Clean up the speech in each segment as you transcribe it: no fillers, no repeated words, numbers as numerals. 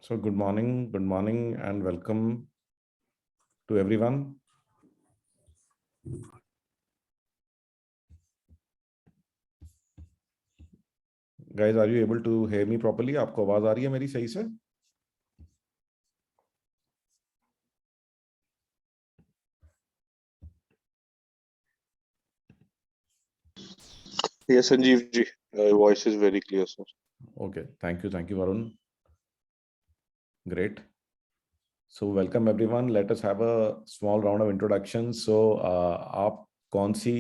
So good morning and welcome to everyone. Guys, are you able to hear me properly? आपको आवाज आ रही है मेरी सही से? Yes, Sanjeev ji, your voice is very clear, sir. Okay, thank you, Varun. Great. So welcome everyone. Let us have a small round of introductions. So आप कौन सी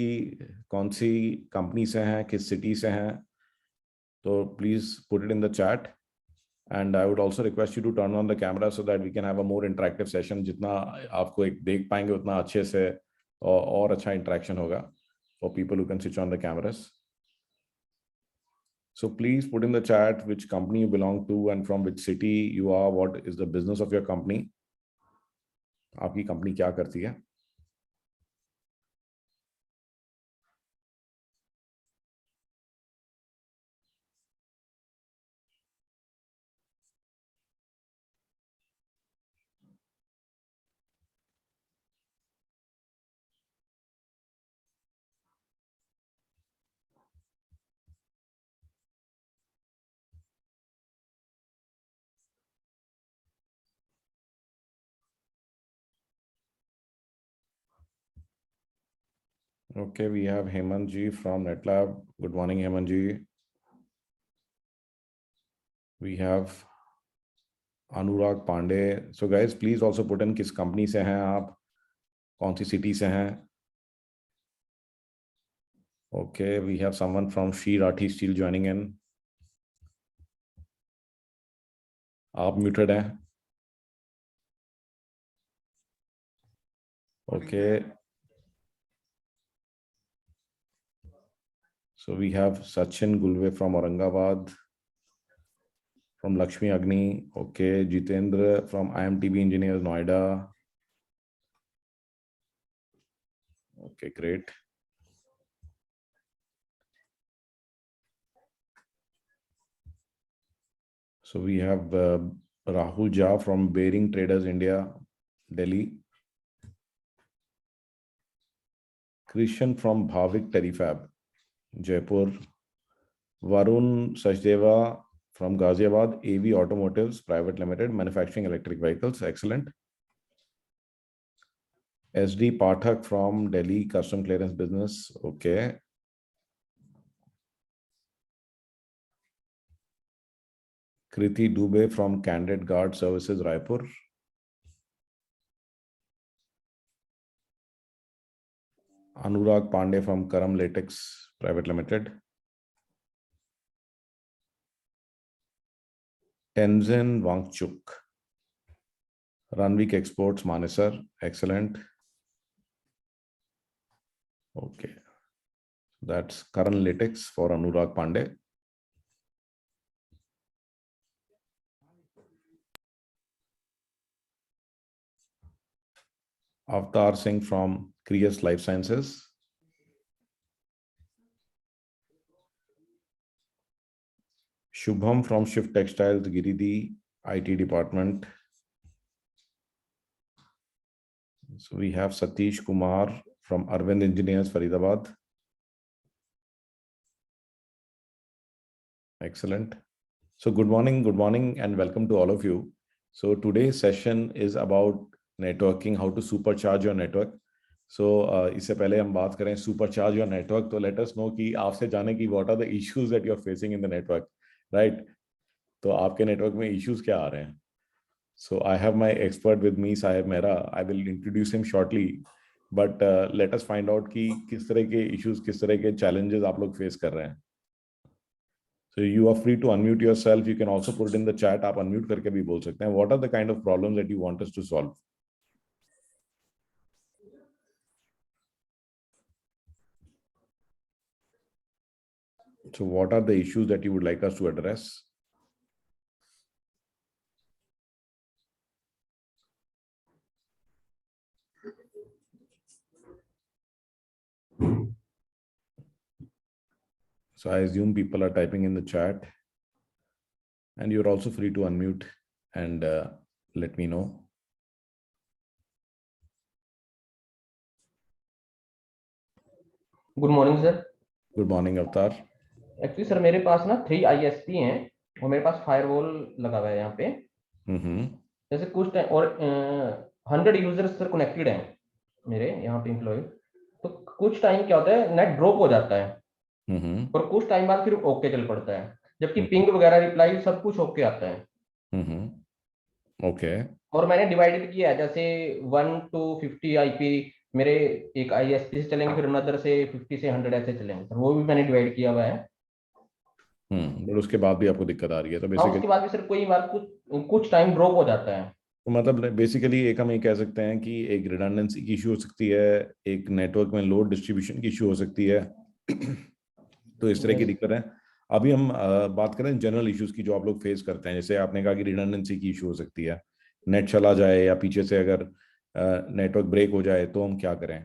company से हैं, किस सिटी से हैं? तो please put it in the chat. And I would also request you to turn on the camera so that we can have a more interactive session. जितना आपको एक देख पाएंगे उतना अच्छे से और अच्छा interaction होगा for people who can switch on the cameras. So please put in the chat which company you belong to and from which city you are, what is the business of your company. आपकी company क्या करती है? Okay, we have Hemant ji from NetLab. Good morning, Hemant ji. We have Anurag Pandey. So guys, please also put in किस company से हैं आप, कौन सी city से हैं. Okay, we have someone from Sri Rathi Steel joining in. आप muted हैं. Okay. So we have Sachin Gulve from Aurangabad, from Lakshmi Agni. Okay, Jitendra from IMTB Engineers, Noida. Okay, great. So we have Rahul Jha from Bearing Traders India, Delhi. Christian from Bhavik Terifab, Jaipur. Varun Sachdeva from Ghaziabad, AV Automotives Private Limited, manufacturing electric vehicles. Excellent. SD Pathak from Delhi, custom clearance business. Okay. Kriti Dubey from Candid Guard Services, Raipur. Anurag Pandey from Karam Latex Private Limited. Tenzin Wangchuk, Ranvik Exports, Manesar. Excellent. Okay. That's Karan Latex for Anurag Pandey. Avtar Singh from Krias Life Sciences. Shubham from Shift Textiles, Giridih, IT department. So we have Satish Kumar from Arvind Engineers, Faridabad. Excellent. So good morning and welcome to all of you. So today's session is about networking, how to supercharge your network. So इससे पहले हम बात करें supercharge your network, तो let us know कि आपसे जाने की what are the issues that you're facing in the network, right? तो आपके network में issues क्या आ रहे हैं? So I have my expert with me, Sahib Mehra. I will introduce him shortly, but let us find out कि किस तरह के issues, किस तरह के challenges आप लोग face कर रहे हैं. So you are free to unmute yourself. You can also put it in the chat. आप unmute करके भी बोल सकते हैं. What are the kind of problems that you want us to solve? So what are the issues that you would like us to address? So I assume people are typing in the chat, and you're also free to unmute and let me know. Good morning sir. Good morning अवतार। Actually sir मेरे पास ना 3 ISP हैं और मेरे पास firewall लगा हुआ है यहाँ पे। जैसे कुछ टाइम और 100 यूजर्स सर कनेक्टेड हैं मेरे यहाँ पे एम्प्लॉय। तो कुछ टाइम क्या होता है, नेट ड्रॉप हो जाता है और कुछ टाइम बाद फिर ओके चल पड़ता है, जबकि पिंग वगैरह रिप्लाई सब कुछ ओके आता है। ओके। और मैंने डिवाइडेड किया है, जैसे 1 to 50 IP मेरे एक ISP से चलेंगे, फिर अनदर से 50 से 100 ऐसे चलेंगे, तो वो भी मैंने डिवाइड किया हुआ है। बट उसके बाद भी आपको दिक्कत आ रही है तो हाँ, बेसिकली उसके बाद भी सर कोई बार कुछ टाइम ड्रॉप हो जाता है। तो मतलब बेसिकली एक हम ये कह सकते हैं कि एक रिडंडेंसी की इशू हो सकती है, एक नेटवर्क में लोड डिस्ट्रीब्यूशन की इशू हो सकती है। तो इस तरह की दिक्कत है। अभी हम बात करें जनरल इश्यूज की जो आप लोग फेस करते हैं। जैसे आपने कहा कि रिडंडेंसी की इशू हो सकती है, नेट चला जाए या पीछे से अगर नेटवर्क ब्रेक हो जाए तो हम क्या करें,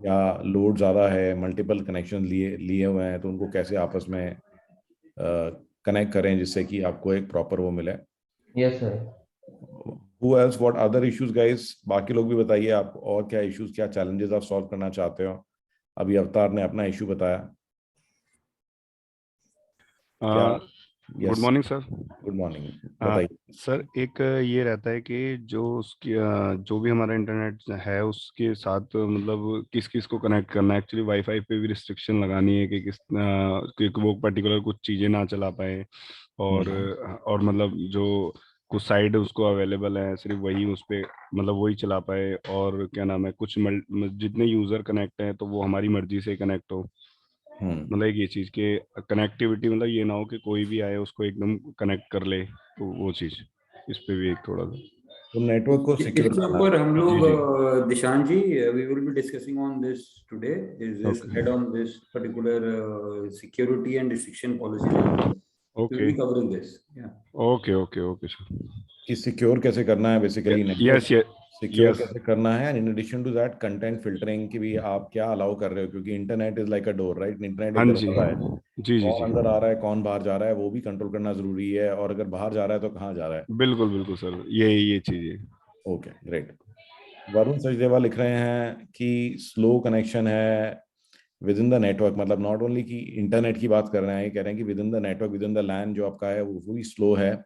या लोड ज़्यादा है, मल्टीपल कनेक्शन लिए लिए हुए हैं तो उनको कैसे आपस में कनेक्ट करें जिससे कि आपको एक प्रॉपर वो मिले। Yes sir. Who else, what other issues guys? बाकी लोग भी बताइए आप और क्या इश्यूज, क्या चैलेंजेस आप सॉल्व करना चाहते हो। अभी अवतार ने अपना इशू बताया। क्या? Good morning sir. Good morning, बताइए। सर एक ये रहता है कि जो उसकी जो भी हमारा इंटरनेट है उसके साथ मतलब किस किस को कनेक्ट करना है। एक्चुअली वाईफाई पे भी रिस्ट्रिक्शन लगानी है कि कि वो पर्टिकुलर कुछ चीज़ें ना चला पाए, और मतलब जो कुछ साइड उसको अवेलेबल है सिर्फ वही उस पे मतलब वही चला पाए, और क्या नाम है कुछ जितने यूज़र कनेक्ट हैं तो वो हमारी मर्जी से कनेक्ट हो। मतलब एक ये चीज के कनेक्टिविटी, मतलब ये ना हो कि कोई भी आए उसको एकदम कनेक्ट कर ले, तो वो चीज इस पे भी एक थोड़ा सा तो नेटवर्क को सिक्योर इसके करना ऊपर हम लोग जी। Dishan ji, we will be discussing on this today. Is this Okay. Head on this particular security and restriction policy. We will okay be covering this. Okay okay okay sir. कि सिक्योर कैसे करना है basically network, yes yes secure yes कैसे करना है, and in addition to that content filtering की भी आप क्या अलाउ कर रहे हो, क्योंकि internet is like a door, right? Internet हाँ एक जी दरवाजा है, जी जी कौन जी अंदर आ रहा है कौन बाहर जा रहा है वो भी कंट्रोल करना जरूरी है, और अगर बाहर जा रहा है तो कहाँ जा रहा है। बिल्कुल बिल्कुल सर, ये चीज है। Okay great. वरुण सचदेवा लिख रहे हैं कि स्लो कनेक्शन है विद इन द नेटवर्क, मतलब नॉट ओनली कि इंटरनेट की बात कर रहे हैं, ये कह रहे हैं कि within the network, within the LAN जो आपका है वो भी स्लो है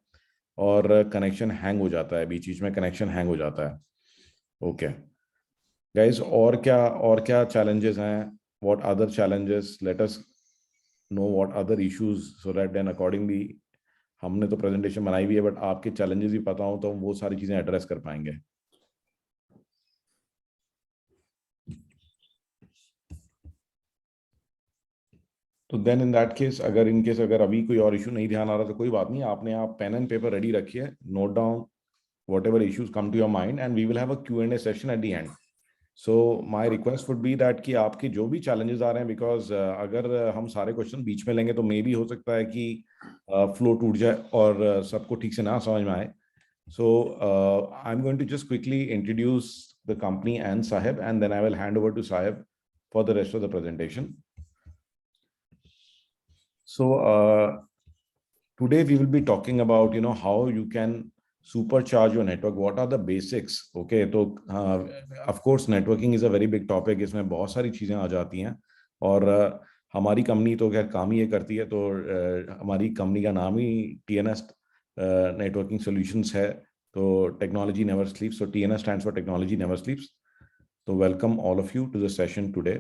और कनेक्शन हैंग हो जाता है, बीच बीच में कनेक्शन हैंग हो जाता है। ओके गाइस, और क्या चैलेंजेस हैं, what other challenges, let us know what other issues so that then accordingly, हमने तो प्रेजेंटेशन बनाई भी है बट आपके चैलेंजेस भी पता हो तो हम वो सारी चीजें एड्रेस कर पाएंगे। तो देन इन दैट केस, अगर इन केस अगर अभी कोई और इशू नहीं ध्यान आ रहा तो कोई बात नहीं, आपने आप पेन एंड पेपर रेडी रखिए, note down whatever issues come to your mind and we will have a Q&A session at the end. So my request would be that कि आपके जो भी challenges आ रहे हैं, because अगर हम सारे क्वेश्चन बीच में लेंगे तो मे भी हो सकता है कि फ्लो टूट जाए और सबको ठीक से ना समझ में आए। So I'm going to just quickly introduce the company and Sahib, and then I will hand over to Sahib for the rest of the presentation. So today we will be talking about how you can supercharge your network, what are the basics. Okay, तो of course networking is a very big topic, इसमें बहुत सारी चीजें आ जाती हैं और हमारी company तो खैर काम ही ये करती है, तो हमारी कंपनी का नाम ही TNS नेटवर्किंग सॉल्यूशंस है, तो technology never स्लीप्स, so TNS stands for technology never sleeps. So welcome all of you to the session today.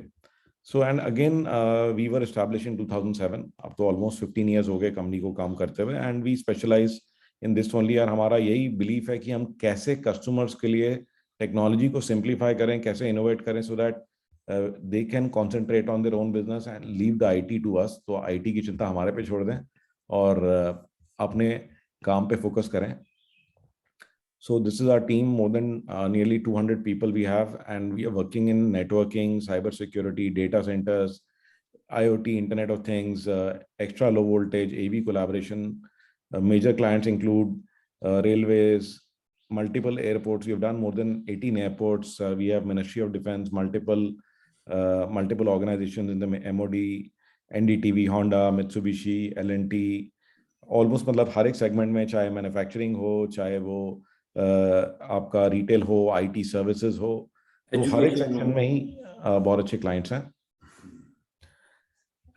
So and again we were established in 2007, अब तो almost 15 years हो गए company को काम करते हुए, and we specialize in this only। और हमारा यही बिलीफ है कि हम कैसे कस्टमर्स के लिए टेक्नोलॉजी को सिंप्लीफाई करें, कैसे इनोवेट करें, so that they can concentrate on their own business and leave the IT to us. तो IT की चिंता हमारे पे छोड़ दें और अपने काम पे फोकस करें। So this is our team, more than nearly 200 people we have, and we are working in networking, cybersecurity, data centers, IoT, Internet of Things, extra low voltage, AV collaboration. Major clients include railways, multiple airports. We have done more than 18 airports. We have Ministry of Defense, multiple organizations in the MOD, NDTV, Honda, Mitsubishi, L&T, almost मतलब हर एक segment में, चाहे manufacturing हो, चाहे वो आपका retail हो, IT services हो, तो हर एक Education सेक्शन हो। में ही बहुत अच्छे क्लाइंट्स हैं।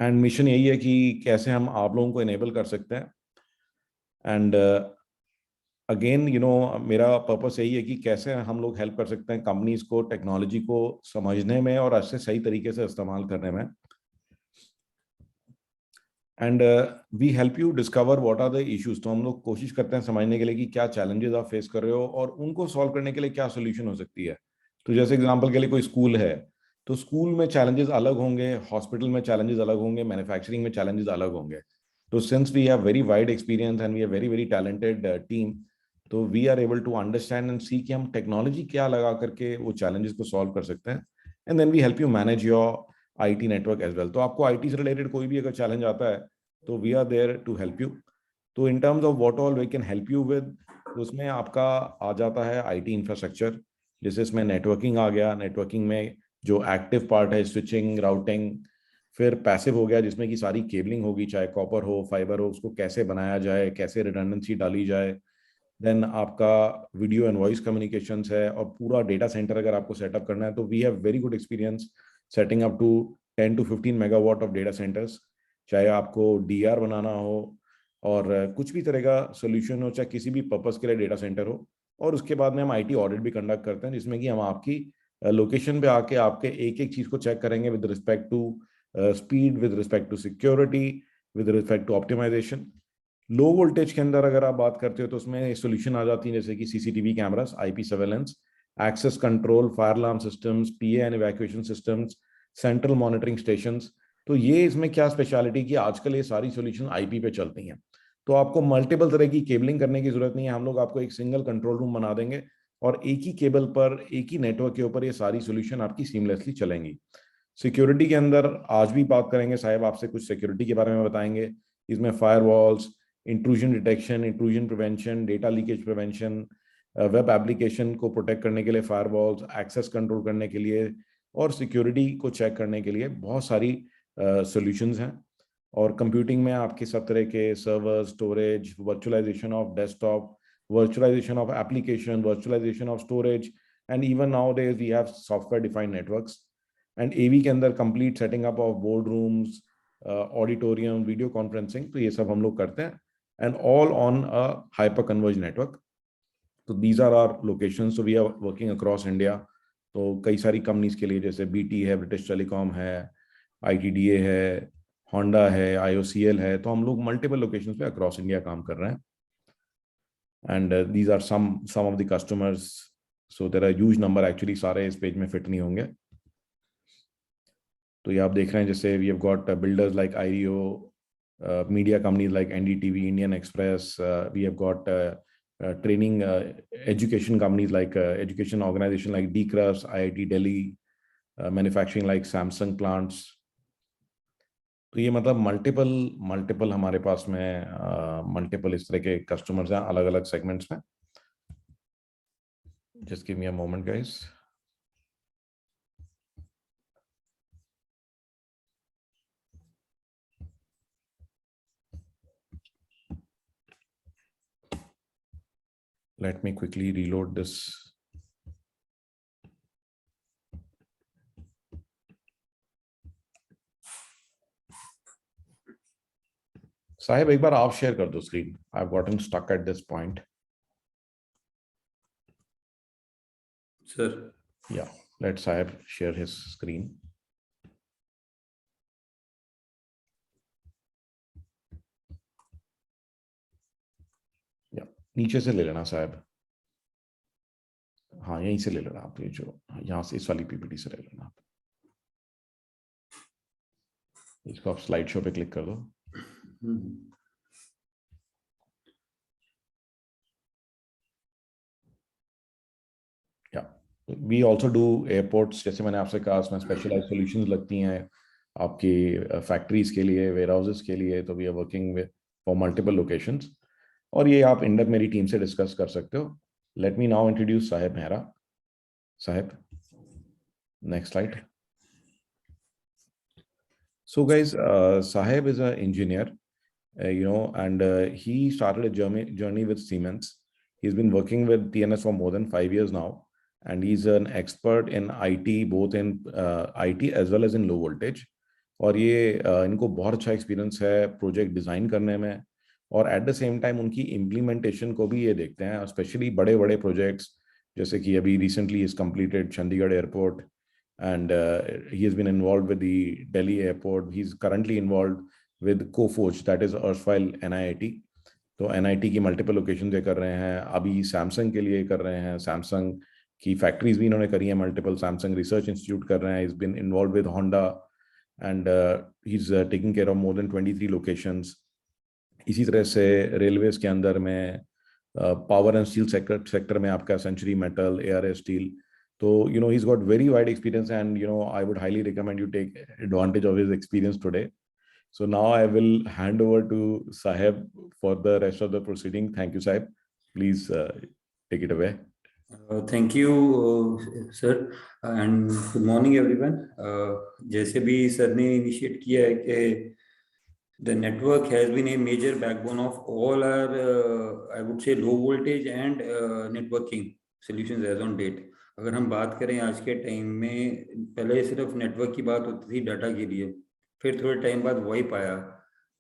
एंड मिशन यही है कि कैसे हम आप लोगों को इनेबल कर सकते हैं। एंड अगेन मेरा पर्पस यही है कि कैसे हम लोग हेल्प कर सकते हैं कंपनीज को टेक्नोलॉजी को समझने में और अच्छे सही तरीके से इस्तेमाल करने में। And we help you discover what are the issues. तो हम लोग कोशिश करते हैं समझने के लिए कि क्या चैलेंजेस आप फेस कर रहे हो और उनको सॉल्व करने के लिए क्या सोल्यूशन हो सकती है। तो जैसे एग्जांपल के लिए कोई स्कूल है, तो स्कूल में चैलेंजेस अलग होंगे, हॉस्पिटल में चैलेंजेस अलग होंगे, मैन्युफैक्चरिंग में चैलेंजेस अलग होंगे। तो since we have very wide experience and we are very very talented team, तो we are able to understand and see कि हम टेक्नोलॉजी क्या लगा करके वो चैलेंजेस को सॉल्व कर सकते हैं। And then we help you manage your IT network as well. तो आपको आईटी से रिलेटेड कोई भी अगर चैलेंज आता है, तो we are there to help you. तो in terms of what all we can help you with, तो उसमें आपका आ जाता है आईटी इंफ्रास्ट्रक्चर, जैसे इसमें नेटवर्किंग आ गया। नेटवर्किंग में जो एक्टिव पार्ट है स्विचिंग, राउटिंग, फिर पैसिव हो गया जिसमें कि सारी केबलिंग होगी, चाहे कॉपर हो, फाइबर हो, उसको कैसे बनाया जाए, कैसे रिडंडेंसी डाली जाए। देन आपका वीडियो एंड वॉइस कम्युनिकेशंस है, और पूरा डेटा सेंटर अगर आपको सेटअप करना है, तो we have very good experience setting up to 10 to 15 megawatt of data centres. चाहे आपको डीआर बनाना हो और कुछ भी तरह का सोल्यूशन हो, चाहे किसी भी पर्पस के लिए डेटा सेंटर हो। और उसके बाद में हम आईटी ऑडिट भी कंडक्ट करते हैं, जिसमें कि हम आपकी लोकेशन पे आके आपके एक एक चीज को चेक करेंगे with respect to speed, with respect to security, with respect to optimisation. Low voltage के अंदर अगर आप बात करते हो, तो उसमें सोल्यूशन आ जाती है जैसे कि CCTV cameras, IP surveillance, access control, fire alarm systems, PA and evacuation systems, central monitoring stations. तो ये इसमें क्या स्पेशलिटी की आजकल ये सारी सोल्यूशन आईपी पे चलती हैं। तो आपको मल्टीपल तरह की केबलिंग करने की जरूरत नहीं है, हम लोग आपको एक सिंगल कंट्रोल रूम बना देंगे और एक ही केबल पर, एक ही नेटवर्क के ऊपर ये सारी सोल्यूशन आपकी सीमलेसली चलेंगी। सिक्योरिटी के अंदर आज भी बात करेंगे, साहब आपसे कुछ सिक्योरिटी के बारे में बताएंगे। इसमें firewalls, intrusion detection, intrusion prevention, data leakage prevention, web application को प्रोटेक्ट करने के लिए फायरवॉल्स, एक्सेस कंट्रोल करने के लिए और सिक्योरिटी को चेक करने के लिए बहुत सारी सॉल्यूशंस हैं। और कंप्यूटिंग में आपके सब तरह के server, storage, virtualization of desktop, virtualization of application, virtualization of storage, and even now days we have software defined networks. And AV के अंदर complete setting up of board rooms, auditorium, video conferencing, तो ये सब हम लोग करते हैं, and all on a hyper converge network. तो these are our locations. So we are working across India. तो कई सारी कंपनीज के लिए, जैसे बीटी है, ब्रिटिश टेलीकॉम है, आईटीडीए है, होंडा है, आईओसीएल है, तो हम लोग मल्टीपल लोकेशंस पे अक्रॉस इंडिया काम कर रहे हैं। And these are some of the customers. So there are huge number, actually सारे इस पेज में फिट नहीं होंगे। तो ये आप देख रहे हैं, जैसे we have got builders like Ireo, media companies like NDTV, Indian Express, we have got training education companies like education organization like DCRUS, IIT Delhi, manufacturing like Samsung plants. तो ये मतलब मल्टीपल हमारे पास में मल्टीपल इस तरह के कस्टमर्स हैं अलग अलग सेगमेंट्स में। Just give me a moment guys. Let me quickly reload this. Sahib एक बार आप शेयर कर दो screen. I have gotten stuck at this point. Sir. Yeah, let Sahib share his screen. Yeah, नीचे से ले लेना साहब। हाँ, यहीं से ले लेना आप, ये जो यहाँ से इस वाली पीपीटी से ले लेना आप। इसको आप स्लाइड शो पे क्लिक कर दो। या वी ऑल्सो डू एयरपोर्ट्स, जैसे मैंने आपसे कहा, उसमें स्पेशलाइज सॉल्यूशंस लगती हैं आपकी फैक्ट्रीज के लिए, वेयर हाउसेस के लिए। तो we are working with for multiple locations, और ये आप इंडक मेरी टीम से डिस्कस कर सकते हो। Let me now introduce Sahib Mehra. Sahib, next slide. So guys, Sahib is an engineer and he started a journey with Siemens. He's been working with TNS for more than 5 years now, and he's an expert in IT, both in IT as well as in low voltage. और ये इनको बहुत अच्छा experience है project design करने में, और at the same time उनकी इम्प्लीमेंटेशन को भी ये देखते हैं, स्पेशली बड़े बड़े प्रोजेक्ट्स, जैसे कि अभी recently is completed Chandigarh airport, and he has been involved with the Delhi airport. He's currently involved with Coforge, that is erstwhile NIIT. तो NIT की मल्टीपल लोकेशन ये कर रहे हैं, अभी सैमसंग के लिए कर रहे हैं, सैमसंग की फैक्ट्रीज भी इन्होंने करी हैं मल्टीपल, सैमसंग रिसर्च इंस्टीट्यूट कर रहे हैं, he's been involved with Honda, and he's taking care of more than 23 locations. इसी तरह से रेलवेज के अंदर में पावर एंड स्टील सेक्टर में आपका Century Metal, ARS steel. So, he's got very wide experience, and, I would highly recommend you take advantage of his experience today. So now I will hand over to Sahib for the rest of the proceeding. Thank you, Sahib. Please take it away. Thank you, sir, and good morning, everyone. जैसे भी sir ने initiate किया है कि the network has been a major backbone of all our, I would say, low voltage and networking solutions as on date. अगर हम बात करें आज के टाइम में, पहले सिर्फ नेटवर्क की बात होती थी डाटा के लिए, फिर थोड़े टाइम बाद वॉइप आया,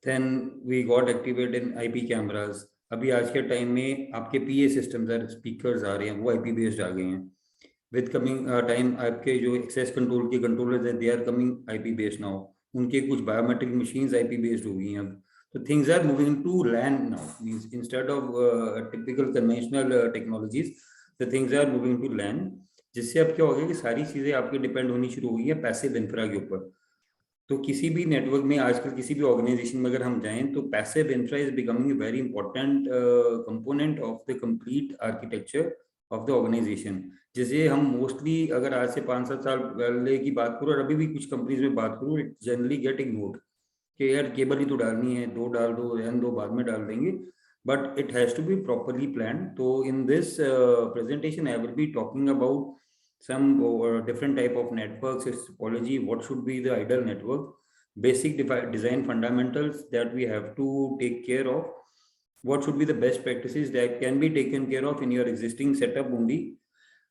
then we got activated in IP cameras. अभी आज के टाइम में आपके PA सिस्टम्स, स्पीकर्स आ रहे हैं, वो IP बेस्ड आ गए हैं. विद कमिंग टाइम आपके जो एक्सेस कंट्रोल के कंट्रोलर्स हैं, they are coming IP based now. उनके कुछ बायोमेट्रिक मशीन्स IP बेस्ड हो गई हैं अब. तो things are moving to LAN now, means instead of typical conventional technologies, the things are moving to LAN. जिससे अब क्या हो गया कि सारी चीजें आपकी डिपेंड होनी शुरू हो गई है पैसिव इंफ्रा के ऊपर. तो किसी भी नेटवर्क में आजकल, किसी भी ऑर्गेनाइजेशन में अगर हम जाएं, तो passive infra is becoming a very important component of the complete architecture of the organisation. जैसे हम मोस्टली अगर आज से 5-7 साल पहले की बात करूँ, और अभी भी कुछ कंपनीज में बात करूँ, इट जनरली गेट इग्नोर्ड कि यार केबल ही तो डालनी है, 2 डाल दो, रहने दो, बाद में डाल देंगे. But it has to be properly planned. So in this presentation, I will be talking about some different type of networks, its topology, what should be the ideal network, basic design fundamentals that we have to take care of, what should be the best practices that can be taken care of in your existing setup only,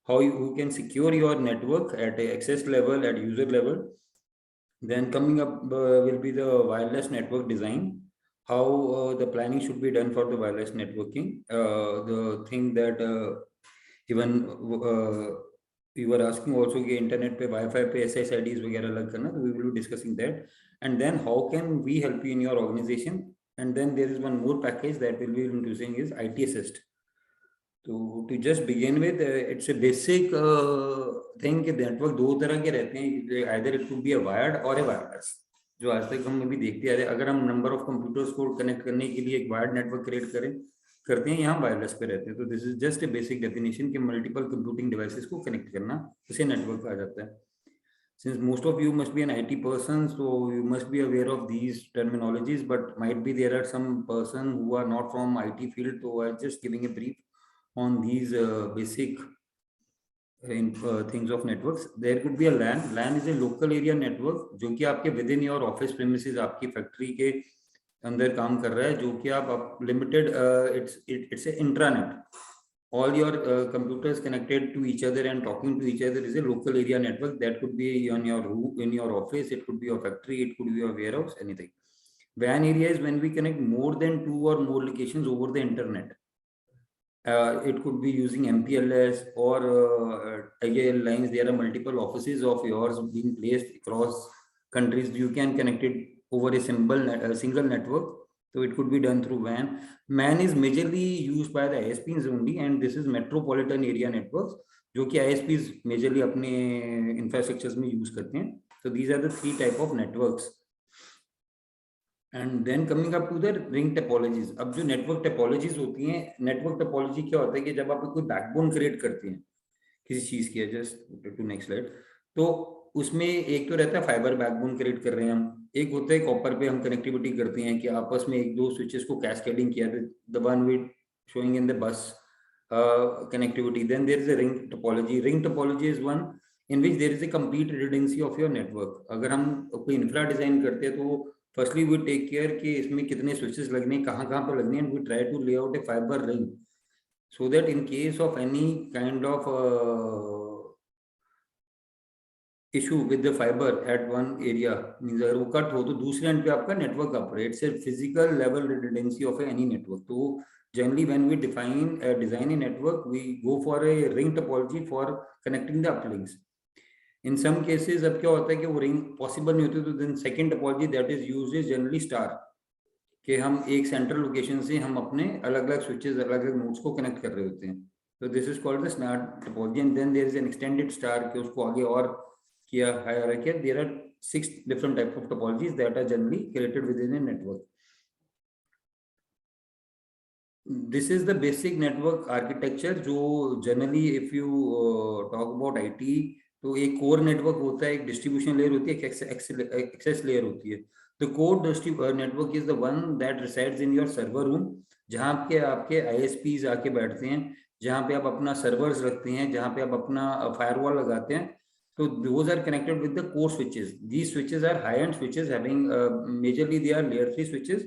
how you can secure your network at access level, at user level. Then coming up will be the wireless network design, how the planning should be done for the wireless networking. The thing that even we were asking also कि internet पे Wi-Fi पे SSIDs वगैरह अलग करना, we will be discussing that. And then how can we help you in your organization? And then there is one more package that will be introducing is IT Assist. तो to just begin with, it's a basic thing कि network 2 तरह के रहते हैं, either it could be a wired or a wireless. जो आज तक हम अभी देखते आ रहे हैं, अगर हम नंबर ऑफ कंप्यूटर्स को कनेक्ट करने के लिए एक वायर्ड नेटवर्क क्रिएट करते हैं, यहाँ वायरलेस पे रहते हैं. तो this is just a basic definition कि मल्टीपल कंप्यूटिंग डिवाइसेस को कनेक्ट करना, इसे नेटवर्क कहा जाता है. Since most of you must be an IT person, so you must be aware of these terminologies, but might be there are some person who are not from IT field. तो I just giving a brief on these basic in things of networks. There could be a LAN. LAN is a local area network जो कि आपके within your office premises, आपकी factory के अंदर काम कर रहा है, जो कि आप limited, it's a intranet. All your computers connected to each other and talking to each other is a local area network. That could be on your room, in your office, it could be your factory, it could be your warehouse, anything. WAN area is when we connect more than 2 or more locations over the internet. It could be using MPLS or AIL lines. There are multiple offices of yours being placed across countries. You can connect it over a single network. So it could be done through WAN. MAN is majorly used by the ISPs only, and this is metropolitan area networks, जो कि ISPs majorly अपने infrastructures में use करते हैं. So these are the 3 type of networks. And then coming up to the ring topologies. अब जो network topologies होती हैं, network topology क्या होता है कि जब आप कोई backbone create करते हैं किसी चीज की, just to next slide, तो उसमें एक तो रहता है फाइबर बैकबोन क्रिएट कर रहे हैं हम, एक होता है कॉपर पे हम कनेक्टिविटी करते हैं कि आपस में 1-2 स्विचेस को कैस्केडिंग किया, the one we showing in the bus connectivity. Then there is a ring topology. Ring topology is one in which there is a complete redundancy of your network. अगर हम कोई इंफ्रा डिजाइन करते हैं तो firstly we take care कि इसमें कितने switches लगने हैं, कहाँ पे लगने हैं, एंड वी ट्राई टू ले out A fibre ring so that in case of any kind of issue with the fiber at one area, means अगर वो कट हो तो दूसरे एंड पे आपका network operates a physical level redundancy of any network. तो generally when we design a network, we go for a ring topology for connecting the uplinks. In some cases अब क्या होता है कि वो रिंग पॉसिबल नहीं होती, तो then second topology that is used is generally star, कि हम एक सेंट्रल लोकेशन से हम अपने अलग अलग स्विचेस, अलग अलग नोड्स को कनेक्ट कर रहे होते हैं. तो this is called the star topology. And then there is an extended star, कि उसको आगे और किया हायर किया. There are 6 different type of topologies that are generally created within a network. This is the basic network architecture. जो generally if you talk about IT, तो एक core network होता है, एक डिस्ट्रीब्यूशन लेयर होती है, एक एक्सेस लेयर होती है. The core network is the one that resides in your server room, जहाँ पे आपके ISPs आके बैठते हैं, जहाँ पे आप अपना servers रखते हैं, जहाँ पे आप अपना firewall लगाते हैं. तो those are connected with the core switches. These switches are high-end switches, having majorly they are layer 3 switches,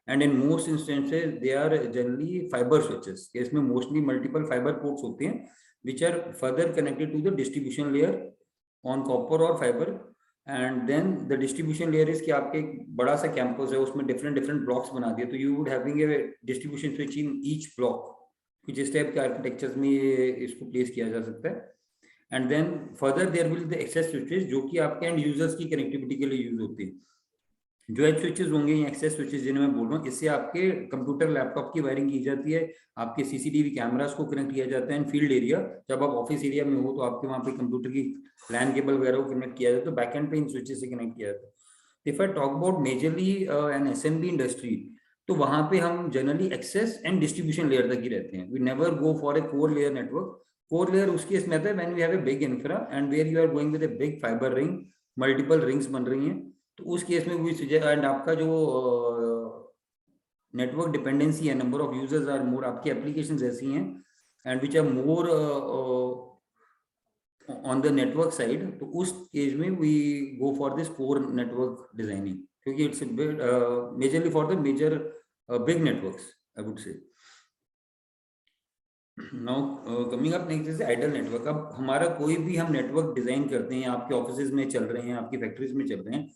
and in most instances they are generally fiber switches. इसमें mostly multiple fiber ports होते हैं, which are further connected to the distribution layer on copper or fiber. And then the distribution layer is कि आपके एक बड़ा सा campus है, उसमें डिफरेंट ब्लॉक्स बना दिए, तो you would having a distribution switch in each block, कुछ इस टाइप के आर्किटेक्चर्स में इसको प्लेस किया जा सकता है. And then further there will the access switches, जो कि आपके एंड यूजर्स की कनेक्टिविटी के लिए यूज होती है. जो एज स्विचेस होंगे या एक्सेस स्विचेस जिन्हें मैं बोल रहा हूँ, इससे आपके कंप्यूटर लैपटॉप की वायरिंग की जाती है, आपके सीसीटीवी कैमरास को कनेक्ट किया जाता है. एंड फील्ड एरिया, जब आप ऑफिस एरिया में हो तो आपके वहाँ पे कंप्यूटर की लैन केबल वगैरह को कनेक्ट किया जाता है, तो बैकएंड पे इन स्विचेस से कनेक्ट किया जाता है. If I talk about majorly an SMB industry, तो वहाँ पे हम generally access and distribution layer तक ही रहते हैं. We never go for a core layer network. Core layer उसकी इसमें आता है when we have a big infra and where you are going with a big fibre ring, multiple rings बन रही हैं, तो उस केस में भी एंड आपका जो नेटवर्क डिपेंडेंसी है, number of users are more, आपकी एप्लीकेशंस ऐसी हैं and which are more on the network side, तो उस केस में we go for this core network designing, क्योंकि it's majorly for the major big networks I would say. Now coming up next is idle network. अब हमारा कोई भी हम network design करते हैं, आपके ऑफिस में चल रहे हैं, आपकी फैक्ट्रीज में चल रहे हैं,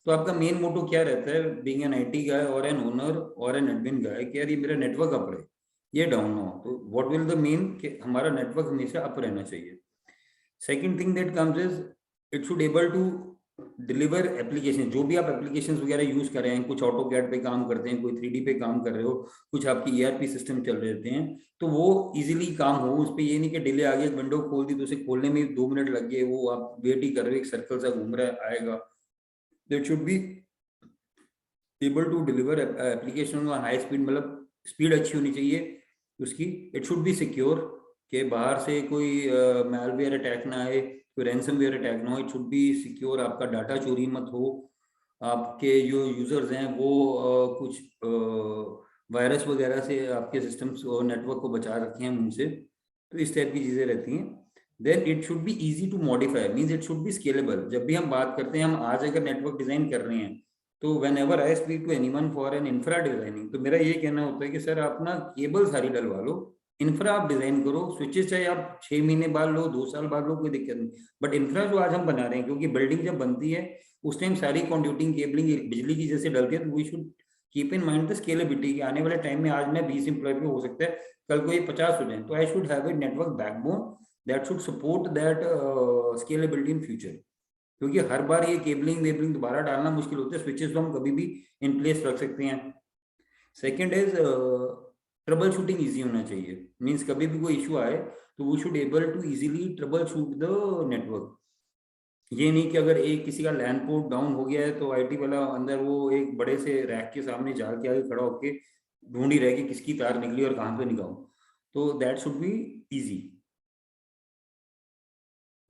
तो आपका मेन मोटो क्या रहता है, बीइंग एन आईटी गाय और एन ओनर और एन एडमिन गाय, कि यार ये मेरा नेटवर्क अप रहे, ये डाउन ना हो. तो व्हाट विल द मेन, कि हमारा नेटवर्क हमेशा अप रहना चाहिए. Second thing that comes is it should able to deliver application. जो भी आप एप्लीकेशंस वगैरह यूज कर रहे हैं, कुछ ऑटोकैड पे काम करते हैं, कोई 3D पे काम कर रहे हो, कुछ आपकी ERP सिस्टम चल रहे होते हैं, तो वो इजीली काम हो. उस पर ये नहीं कि डिले आ गया, विंडो खोल दी तो उसे खोलने में 2 मिनट लग गए, वो आप वेट ही कर रहे हो, एक सर्कल सा घूम रहा है, आएगा. It should be able to deliver application on high speed, मतलब स्पीड अच्छी होनी चाहिए उसकी. It should be secure, कि बाहर से कोई malware अटैक ना आए, कोई ransomware अटैक ना हो. It should be secure, आपका डाटा चोरी मत हो, आपके जो यूजर्स हैं वो कुछ वायरस वगैरह से आपके सिस्टम्स और नेटवर्क को बचा रखे हैं उनसे. तो इस टाइप की चीजें रहती हैं. Then it should be easy to modify, means it should be scalable. जब भी हम बात करते हैं, हम आज अगर नेटवर्क डिजाइन कर रहे हैं, तो whenever I speak to anyone for an infra designing, तो मेरा ये कहना होता है कि सर आप ना केबल सारी डलवा लो, इंफ्रा आप डिजाइन करो, स्विचेस चाहे आप 6 महीने बाद लो, 2 साल बाद लो, कोई दिक्कत नहीं. बट इंफ्रा जो आज हम बना रहे हैं, क्योंकि बिल्डिंग जब बनती है उस टाइम सारी कंड्यूटिंग केबलिंग बिजली की जैसे डलती है, तो we should keep in mind the scalability, कि आने वाले टाइम में आज मैं 20 एम्प्लॉय पे हो सकता है, कल को ये 50 हो जाए, तो I should have a network backbone that should support that scalability in future. क्योंकि हर बार ये केबलिंग वेबलिंग दोबारा डालना मुश्किल होता है. स्विचेस तो हम कभी भी इन प्लेस रख सकते हैं. Second is troubleshooting easy होना चाहिए. मींस कभी भी कोई इशू आए तो we should able to easily troubleshoot the network. ये नहीं कि अगर एक किसी का लैन पोर्ट डाउन हो गया है तो आईटी वाला अंदर वो एक बड़े से रैक के सामने जाके आगे खड़ा होके ढूंढ ही रहे कि किसकी तार निकली और कहाँ पे निकालूं. तो that should be easy.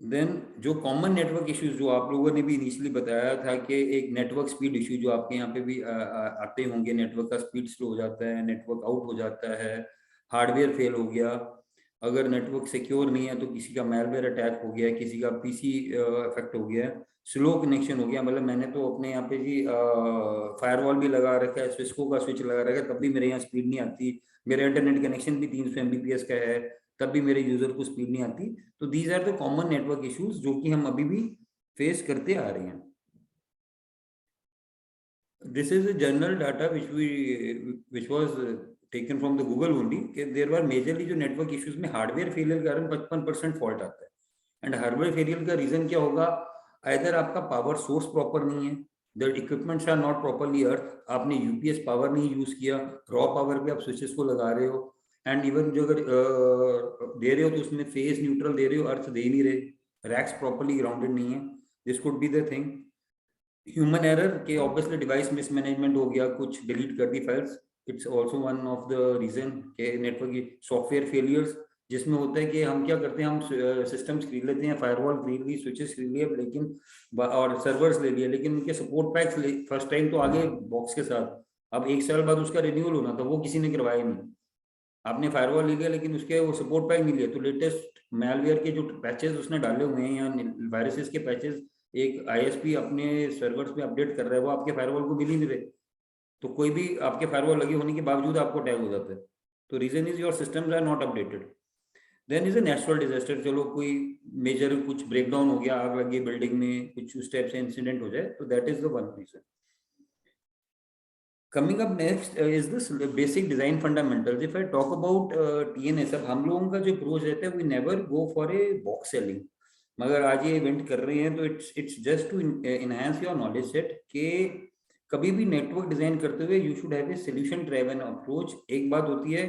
Then जो कॉमन नेटवर्क इश्यूज जो आप लोगों ने भी इनिशियली बताया था, कि एक नेटवर्क स्पीड इश्यू जो आपके यहाँ पे भी आते होंगे, नेटवर्क का स्पीड स्लो हो जाता है, नेटवर्क आउट हो जाता है, हार्डवेयर फेल हो गया, अगर नेटवर्क सिक्योर नहीं है तो किसी का मैलवेयर अटैक हो गया है, किसी का पीसी इफेक्ट हो गया है, स्लो कनेक्शन हो गया। मतलब मैंने तो अपने यहाँ पे जी फायरवॉल भी लगा रखा है, सिस्को का स्विच लगा रखा है, तब भी मेरे यहाँ स्पीड नहीं आती। मेरा इंटरनेट कनेक्शन भी 300 Mbps का है, तब भी मेरे यूजर को स्पीड नहीं आती। तो these are the common network issues जो कि हम अभी भी फेस करते आ रहे हैं। This is a general data which was taken from the Google only कि there were majorly जो network issues में हार्डवेयर फेलियर के कारण 55% फॉल्ट आता है। एंड हार्डवेयर फेलियर का रीजन क्या होगा? आइदर आपका पावर सोर्स प्रॉपर नहीं है, the equipments are not properly earth, आपने यूपीएस पावर नहीं यूज किया, रॉ पावर पे आप स्विचेस को लगा रहे हो, एंड इवन जो अगर दे रहे हो तो उसमें फेस न्यूट्रल दे रहे हो, अर्थ दे ही नहीं रहे, रैक्स प्रॉपरली ग्राउंडेड नहीं है। This could be the thing. Human error के ऑब्वियसली डिवाइस मिसमैनेजमेंट हो गया, कुछ डिलीट कर दी files, it's also one of the reason के नेटवर्क की सॉफ्टवेयर फेलियर्स, जिसमें होता है कि हम क्या करते हैं, हम सिस्टम्स खरीद लेते हैं, फायरवॉल खरीद ली, स्विचेस खरीद लिए, लेकिन और सर्वर्स ले लिए, लेकिन उनके सपोर्ट पैक्स फर्स्ट टाइम तो आगे बॉक्स के साथ, अब 1 साल बाद उसका रिन्यूअल होना था, वो किसी ने करवाया नहीं। आपने फायरवॉल ले लिया लेकिन उसके वो सपोर्ट पैक नहीं लिया, तो लेटेस्ट मैलवेयर के जो पैचेस उसने डाले हुए हैं या वायरसेस के पैचेस एक आईएसपी अपने सर्वर्स में अपडेट कर रहा है, वो आपके फायरवॉल को मिल ही नहीं रहे। तो कोई भी आपके फायरवॉल लगे होने के बावजूद आपको टैग हो जाता है। तो reason is your systems are not updated. Then is a natural disaster, चलो कोई मेजर कुछ ब्रेकडाउन हो गया, आग लगी बिल्डिंग में, कुछ उस टाइप से इंसिडेंट हो जाए, तो that is the one reason. Coming up next is this basic design fundamentals. If I talk about TNS, अब हम लोगों का जो अप्रोच रहता है, we never go for a box selling. मगर आज ये इवेंट कर रहे हैं तो it's just to enhance your knowledge set कि कभी भी नेटवर्क डिजाइन करते हुए you should have a solution driven approach. एक बात होती है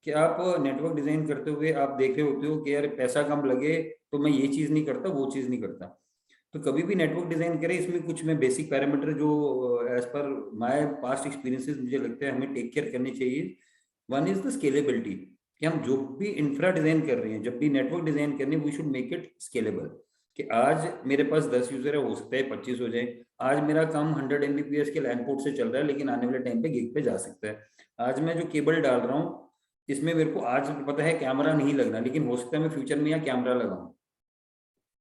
कि आप नेटवर्क डिजाइन करते हुए आप देख रहे होते हो कि यार पैसा कम लगे तो मैं ये चीज नहीं करता, वो चीज नहीं करता। तो कभी भी नेटवर्क डिजाइन करें, इसमें कुछ में बेसिक पैरामीटर जो as per my past experiences मुझे लगता है हमें टेक केयर करनी चाहिए। वन इज द स्केलेबिलिटी, कि हम जो भी इंफ्रा डिजाइन कर रहे हैं, जब भी नेटवर्क डिजाइन करने, we should make it scalable. कि आज मेरे पास 10 यूजर है, हो सकता है 25 हो जाए। आज मेरा काम 100 Mbps के लैन पोर्ट से चल रहा है, लेकिन आने वाले टाइम पे गिग पे जा सकता है। आज मैं जो केबल डाल रहा हूँ, इसमें मेरे को आज पता है कैमरा नहीं लगना, लेकिन हो सकता है मैं फ्यूचर में यहाँ कैमरा लगाऊं।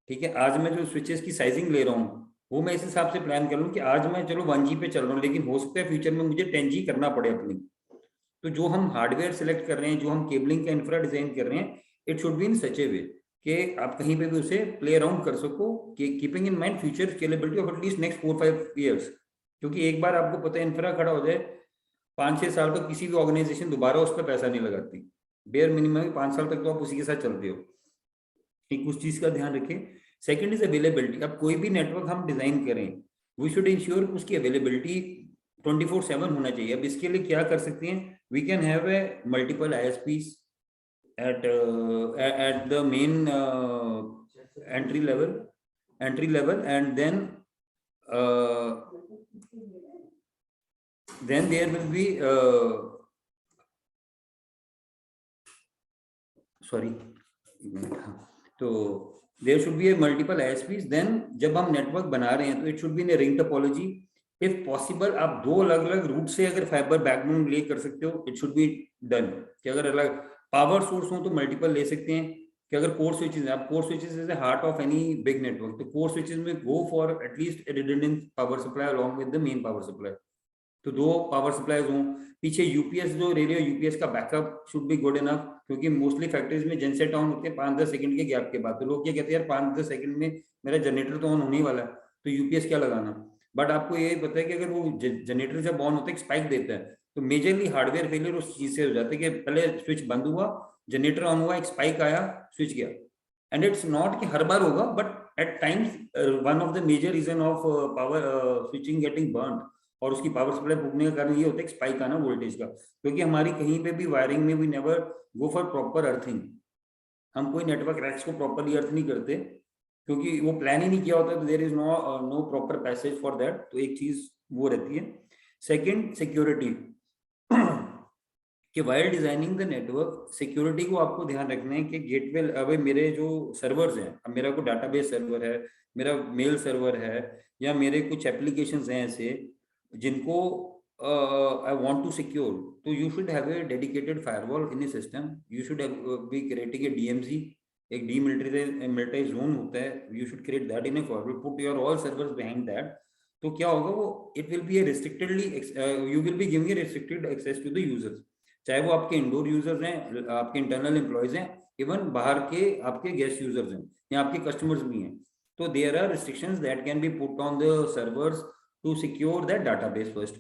ठीक है, आज मैं जो स्विचेस की साइजिंग ले रहा हूँ वो मैं इस हिसाब से प्लान कर लूँ कि आज मैं चलो 1G पे चल रहा हूँ, लेकिन हो सकता है फ्यूचर में मुझे 10G करना पड़े अपनी। तो जो हम हार्डवेयर सिलेक्ट कर रहे हैं, जो हम केबलिंग का इंफ्रा डिजाइन कर रहे हैं, इट शुड बी इन सच ए वे कि आप कहीं पे भी उसे प्ले अराउंड कर सको, कि keeping in mind future scalability of at least next 4-5 years. क्योंकि एक बार आपको पता है इंफ्रा खड़ा हो जाए, 5-6 साल तक किसी भी ऑर्गेनाइजेशन दोबारा उस पर पैसा नहीं लगाती। बेयर मिनिमम 5 साल तक तो आप उसी के साथ चलते हो। एक उस चीज का ध्यान रखें। Second is availability. अब कोई भी नेटवर्क हम डिजाइन करें, वी शुड इंश्योर उसकी अवेलेबिलिटी 24/7 होना चाहिए। अब इसके लिए क्या कर सकते हैं, we can have a multiple ISPs at the main entry level, and then there will be तो there should be a multiple ISPs. Then जब हम नेटवर्क बना रहे हैं तो it should be in a ring topology. If possible, आप 2 अलग-अलग root से अगर फाइबर बैकबोन ले कर सकते हो, it should be done. कि अगर अलग पावर सोर्स हो तो मल्टीपल ले सकते हैं। कि अगर कोर स्विचेस, आप core switches is the heart of any big network, तो कोर स्विचेस में go for at least redundant power supply along with the main power supply. तो 2 पावर सप्लाईज हों। पीछे यूपीएस जो रेडियो यूपीएस का backup should be good enough, क्योंकि mostly factories में genset on होते हैं 5-10 सेकंड के गैप के बाद। तो लोग क्या कहते हैं, यार 5-10 सेकंड में मेरा जनरेटर तो ऑन होने ही वाला है, तो यूपीएस क्या लगाना। बट आपको ये पता है कि अगर वो जनरेटर जब ऑन होता है, स्पाइक देता है, तो मेजरली हार्डवेयर फेलियर उस चीज से हो जाता है कि पहले स्विच बंद हुआ, जनरेटर ऑन हुआ, एक स्पाइक आया, स्विच गया। एंड इट्स नॉट कि हर बार होगा, but at times one of the major reason of power switching getting burn और उसकी पावर सप्लाई फूकने का कारण ये होता है कि स्पाइक आना वोल्टेज का। क्योंकि हमारी कहीं पे भी वायरिंग में we never go for proper earthing. हम कोई नेटवर्क रैक्स को प्रॉपरली अर्थ नहीं करते, क्योंकि वो प्लान ही नहीं किया होता, तो there is no proper passage for that. तो एक चीज वो रहती है। Second, security. कि while designing the network, security को आपको ध्यान रखना है कि गेटवे, अब मेरे जो सर्वर्स हैं, अब मेरा कोई डाटाबेस सर्वर है, मेरा मेल सर्वर है, या मेरे कुछ एप्लीकेशंस हैं ऐसे जिनको I want to secure, so you should have a dedicated firewall in the system. You should have, be creating a DMZ, एक demilitarized zone होता है. You should create that in a firewall. Put your all servers behind that. तो क्या होगा वो? It will be a restrictedly, you will be giving a restricted access to the users. चाहे वो आपके इंडोर यूजर्स हैं, आपके इंटरनल एम्प्लॉयज हैं, इवन बाहर के आपके गेस्ट यूजर्स हैं या आपके कस्टमर्स भी हैं. तो there are restrictions that can be put on the servers to secure that database first.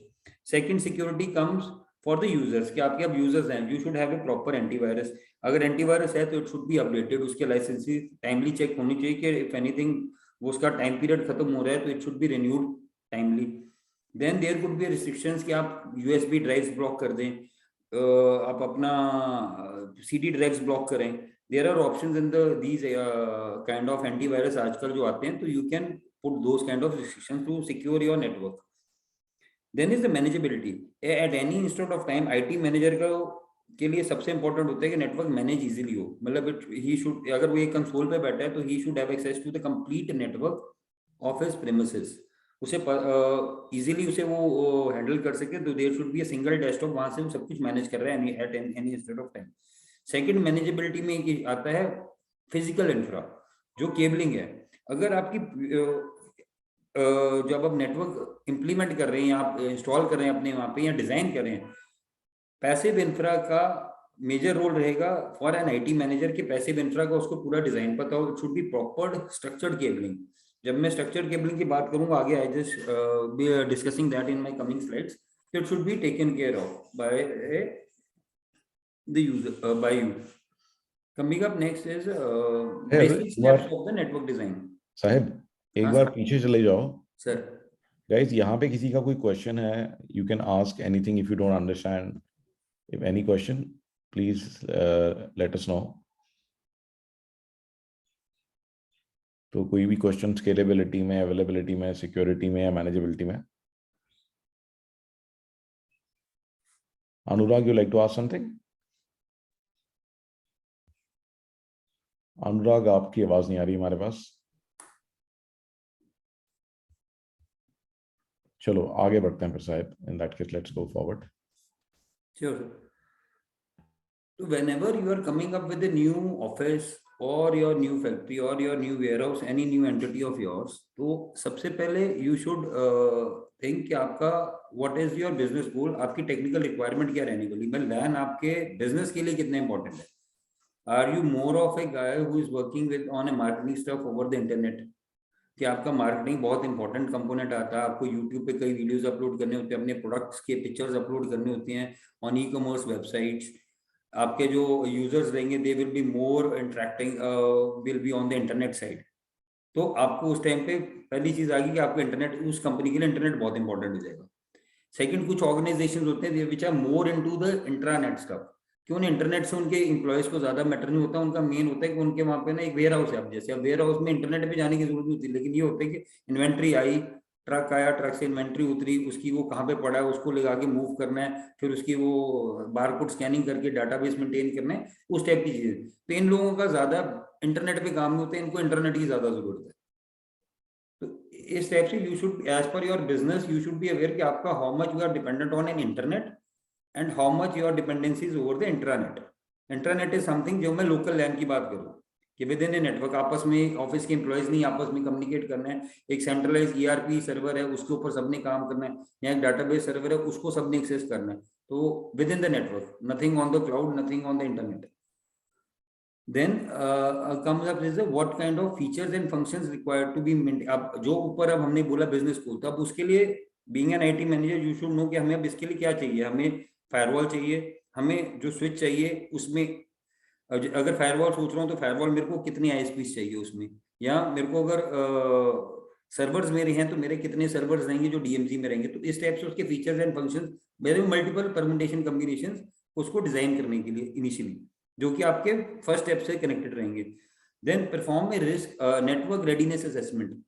Second security comes for the users कि आपके अब यूजर्स हैं, you should have a proper antivirus. अगर एंटीवायरस है तो इट शुड बी अपडेटेड, उसके licenses timely check होनी चाहिए कि इफ एनीथिंग वो उसका टाइम पीरियड खत्म हो रहा है तो it should be renewed timely. Then there could be restrictions कि आप यूएसबी ड्राइव्स ब्लॉक कर दें, आप अपना CD ड्राइव्स ब्लॉक करें. There are options in the these kind of antivirus आजकल जो आते हैं, तो you can put those kind of restrictions to secure your network. Then is the manageability. At any instant of time IT manager का के लिए सबसे important होता है कि नेटवर्क मैनेज इजीली हो. मतलब ही शुड, अगर वो एक कंसोल पे बैठा है तो he should have access to the complete network of his premises. उसे इजीली उसे वो हैंडल कर सके. तो there should be a single desktop, वहां से वो सब कुछ मैनेज कर रहा है at any instant of time. Second manageability में आता है फिजिकल इंफ्रा, जो केबलिंग है. अगर आपकी जब आप नेटवर्क इंप्लीमेंट कर रहे हैं या आप इंस्टॉल कर रहे हैं अपने वहां पे या डिजाइन कर रहे हैं, पैसिव इंफ्रा का मेजर रोल रहेगा फॉर एन IT मैनेजर के. पैसिव इंफ्रा का उसको पूरा डिजाइन पता हो. It should be proper structured cabling. जब मैं स्ट्रक्चर्ड केबलिंग की बात करूंगा आगे, I just be discussing that in my coming slides. It should be taken care of by the user, by you. Coming up next is basic steps of the network design. साहब एक बार पीछे चले जाओ sir. Guys, यहाँ पे किसी का कोई क्वेश्चन है, you can ask anything if you don't understand. If any question please let us know. तो कोई भी क्वेश्चन स्केलेबिलिटी में, अवेलेबिलिटी में, सिक्योरिटी में या मैनेजेबिलिटी में. Anurag, you like to ask something? Anurag, आपकी आवाज नहीं आ रही हमारे पास. चलो आगे बढ़ते हैं फिर साहब. In that case let's go forward. Sure. So whenever you are coming up with a new office or your new factory or your new warehouse, any new entity of yours, तो सबसे पहले you should think कि आपका what is your business goal, आपकी technical requirement क्या रहने वाली है, LAN आपके business के लिए कितना important है. Are you more of a guy who is working with on a marketing stuff over the internet, कि आपका मार्केटिंग बहुत इंपॉर्टेंट कंपोनेंट आता है. आपको यूट्यूब पे कई वीडियोस अपलोड करने होते हैं, अपने प्रोडक्ट्स के पिक्चर्स अपलोड करने होते हैं ऑन ई-कॉमर्स वेबसाइट्स. आपके जो यूजर्स रहेंगे दे will be more interacting, will be on the internet side. तो आपको उस टाइम पे पहली चीज आ गई कि आपको इंटरनेट, उस कंपनी के लिए इंटरनेट बहुत इंपॉर्टेंट हो जाएगा. सेकंड, कुछ ऑर्गेनाइजेशंस होते हैं which are more into the intranet stuff, कि उन्हें इंटरनेट से उनके एम्प्लॉयज को ज्यादा मैटर नहीं होता. उनका मेन होता है कि उनके वहां पे ना एक वेयर हाउस है. अब जैसे अब वेयर हाउस में इंटरनेट पे जाने की जरूरत नहीं होती, लेकिन ये होता है कि इन्वेंट्री आई, ट्रक आया, ट्रक से इन्वेंट्री उतरी, उसकी वो कहाँ पे पड़ा है उसको लगा के मूव करना है, फिर उसकी वो बारकोड स्कैनिंग करके डाटाबेस मेंटेन करना है, उस टाइप की चीजें. तो इन लोगों का ज्यादा इंटरनेट पे काम नहीं होता है, इनको इंटरनेट की ज्यादा जरूरत है. तो इस टाइप से you should, as per your business, you should be aware कि आपका how much you are dependent on an internet and how much your dependencies over the intranet. Intranet is something, जो मैं लोकल लैन की बात करूँ कि within a network आपस में ऑफिस के एम्प्लॉयज नहीं आपस में कम्युनिकेट करना है. एक सेंट्रलाइज ERP सर्वर है, उसके ऊपर सबने काम करना है, या एक डाटाबेस सर्वर है, उसको सबने एक्सेस करना है. तो within the network, nothing on the cloud, nothing on the internet. Then comes up is what kind of features and functions required to be maintain. अब जो ऊपर अब हमने बोला बिजनेस को, तो अब उसके लिए being an IT manager you should know कि हमें अब इसके लिए क्या चाहिए. हमें फायरवॉल चाहिए, हमें जो स्विच चाहिए उसमें, अगर फायरवॉल सोच रहा हूँ तो फायरवॉल मेरे को कितनी ISPs चाहिए उसमें, या मेरे को अगर सर्वर्स मेरे हैं तो मेरे कितने सर्वर्स रहेंगे जो DMZ में रहेंगे. तो इस टाइप से उसके फीचर्स एंड फंक्शंस, मेरे मल्टीपल परम्यूटेशन कॉम्बिनेशंस उसको डिजाइन करने के लिए इनिशियली, जो कि आपके फर्स्ट स्टेप से कनेक्टेड रहेंगे. Then perform a risk network readiness assessment,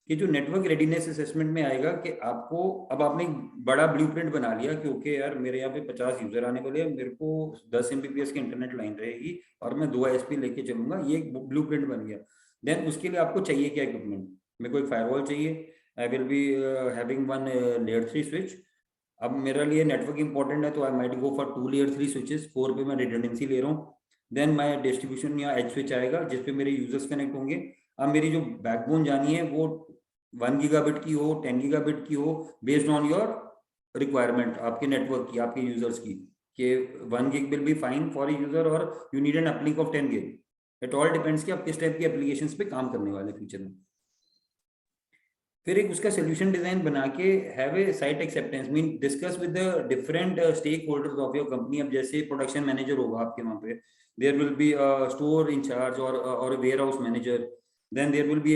कि जो नेटवर्क रेडीनेस असेसमेंट में आएगा कि आपको, अब आपने एक बड़ा ब्लूप्रिंट बना लिया कि ओके यार मेरे यहाँ पे 50 यूजर आने वाले हैं, मेरे को 10 Mbps की इंटरनेट लाइन रहेगी और मैं 2 ISP लेके चलूंगा, ये एक ब्लूप्रिंट बन गया. देन उसके लिए आपको चाहिए क्या इक्विपमेंट. मेरे को एक फायरवॉल चाहिए, I will be having one layer 3 switch, अब मेरे लिए नेटवर्क इंपॉर्टेंट है तो I might go for 2 layer 3 switches, 4 पे मैं रिडंडेंसी ले रहा हूँ। देन माय डिस्ट्रीब्यूशन या एज स्विच आएगा जिसपे मेरे यूजर्स कनेक्ट होंगे। अब मेरी जो बैकबोन जानी है वो 1 गीगाबिट की हो, 10 गीगाबिट की हो, बेस्ड ऑन योर रिक्वायरमेंट, आपके नेटवर्क की, आपके यूजर्स की, कि 1 gig will be fine for a user और you need an uplink of 10 gig। It all depends कि आप किस टाइप की एप्लीकेशंस पे काम करने वाले फ्यूचर में। फिर एक उसका सोल्यूशन डिजाइन बना के have a site acceptance, mean discuss with the different stakeholders of your company. अब जैसे प्रोडक्शन मैनेजर होगा आपके वहाँ पे, there will be store incharge और warehouse manager, then there will be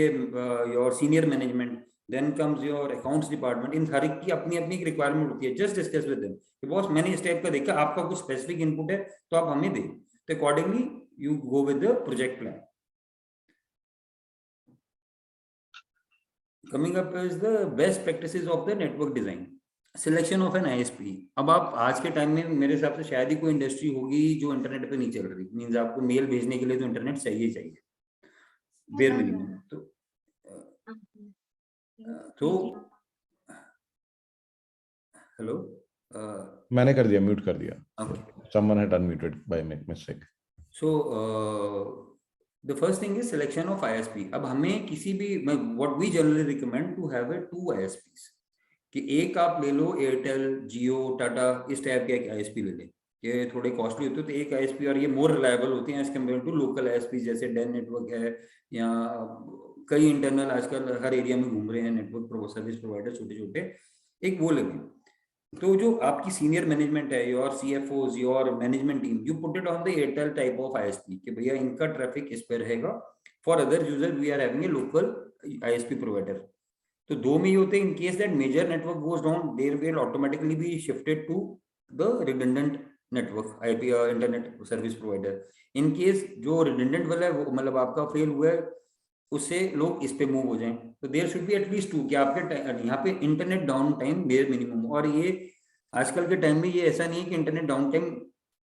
your senior management, then comes your accounts department. इन हर एक की अपनी अपनी एक रिक्वायरमेंट होती है। जस्ट डिस्कस विद देम कि बॉस मैंने इस टाइप का देखा, आपका कुछ स्पेसिफिक इनपुट है तो आप हमें दें, तो accordingly you go with the project plan. Coming up is the best practices of the network design. Selection of an ISP. अब आप आज के टाइम में मेरे हिसाब से शायद ही कोई इंडस्ट्री होगी जो इंटरनेट पे नहीं चल रही। मींस आपको मेल भेजने के लिए तो इंटरनेट चाहिए बेयर मिनिमम। तो हेलो, मैंने कर दिया, म्यूट कर दिया। Okay. Someone had unmuted by mistake. So the first thing is selection of ISP. अब हमें किसी भी, what we generally recommend to have a 2 ISPs, कि एक आप ले लो एयरटेल, जियो, टाटा, इस टाइप के एक ISP ले लें। ये थोड़े कॉस्टली होते हैं तो एक ISP, और ये मोर रिलायबल होते हैं as compare to local ISP जैसे डेन नेटवर्क है, या कई इंटरनल आजकल हर एरिया में घूम रहे हैं नेटवर्क सर्विस प्रोवाइडर छोटे छोटे, एक वो लगे। तो जो आपकी सीनियर मैनेजमेंट है, your CFOs, your management team, you put it on the Airtel type of ISP कि भैया इनका ट्रैफिक इस पर रहेगा। For other user we are having a local ISP provider. तो 2 में ये होते हैं, in case that major network goes down, there will automatically be shifted to the redundant network IP internet service provider. In case जो redundant वाला है वो मतलब आपका फेल हुआ है, उससे लोग इस पे मूव हो जाएं, तो देयर शुड बी एटलीस्ट 2 कि आपके यहाँ पे internet down time bare minimum. और ये आजकल के टाइम में ये ऐसा नहीं है कि इंटरनेट डाउन टाइम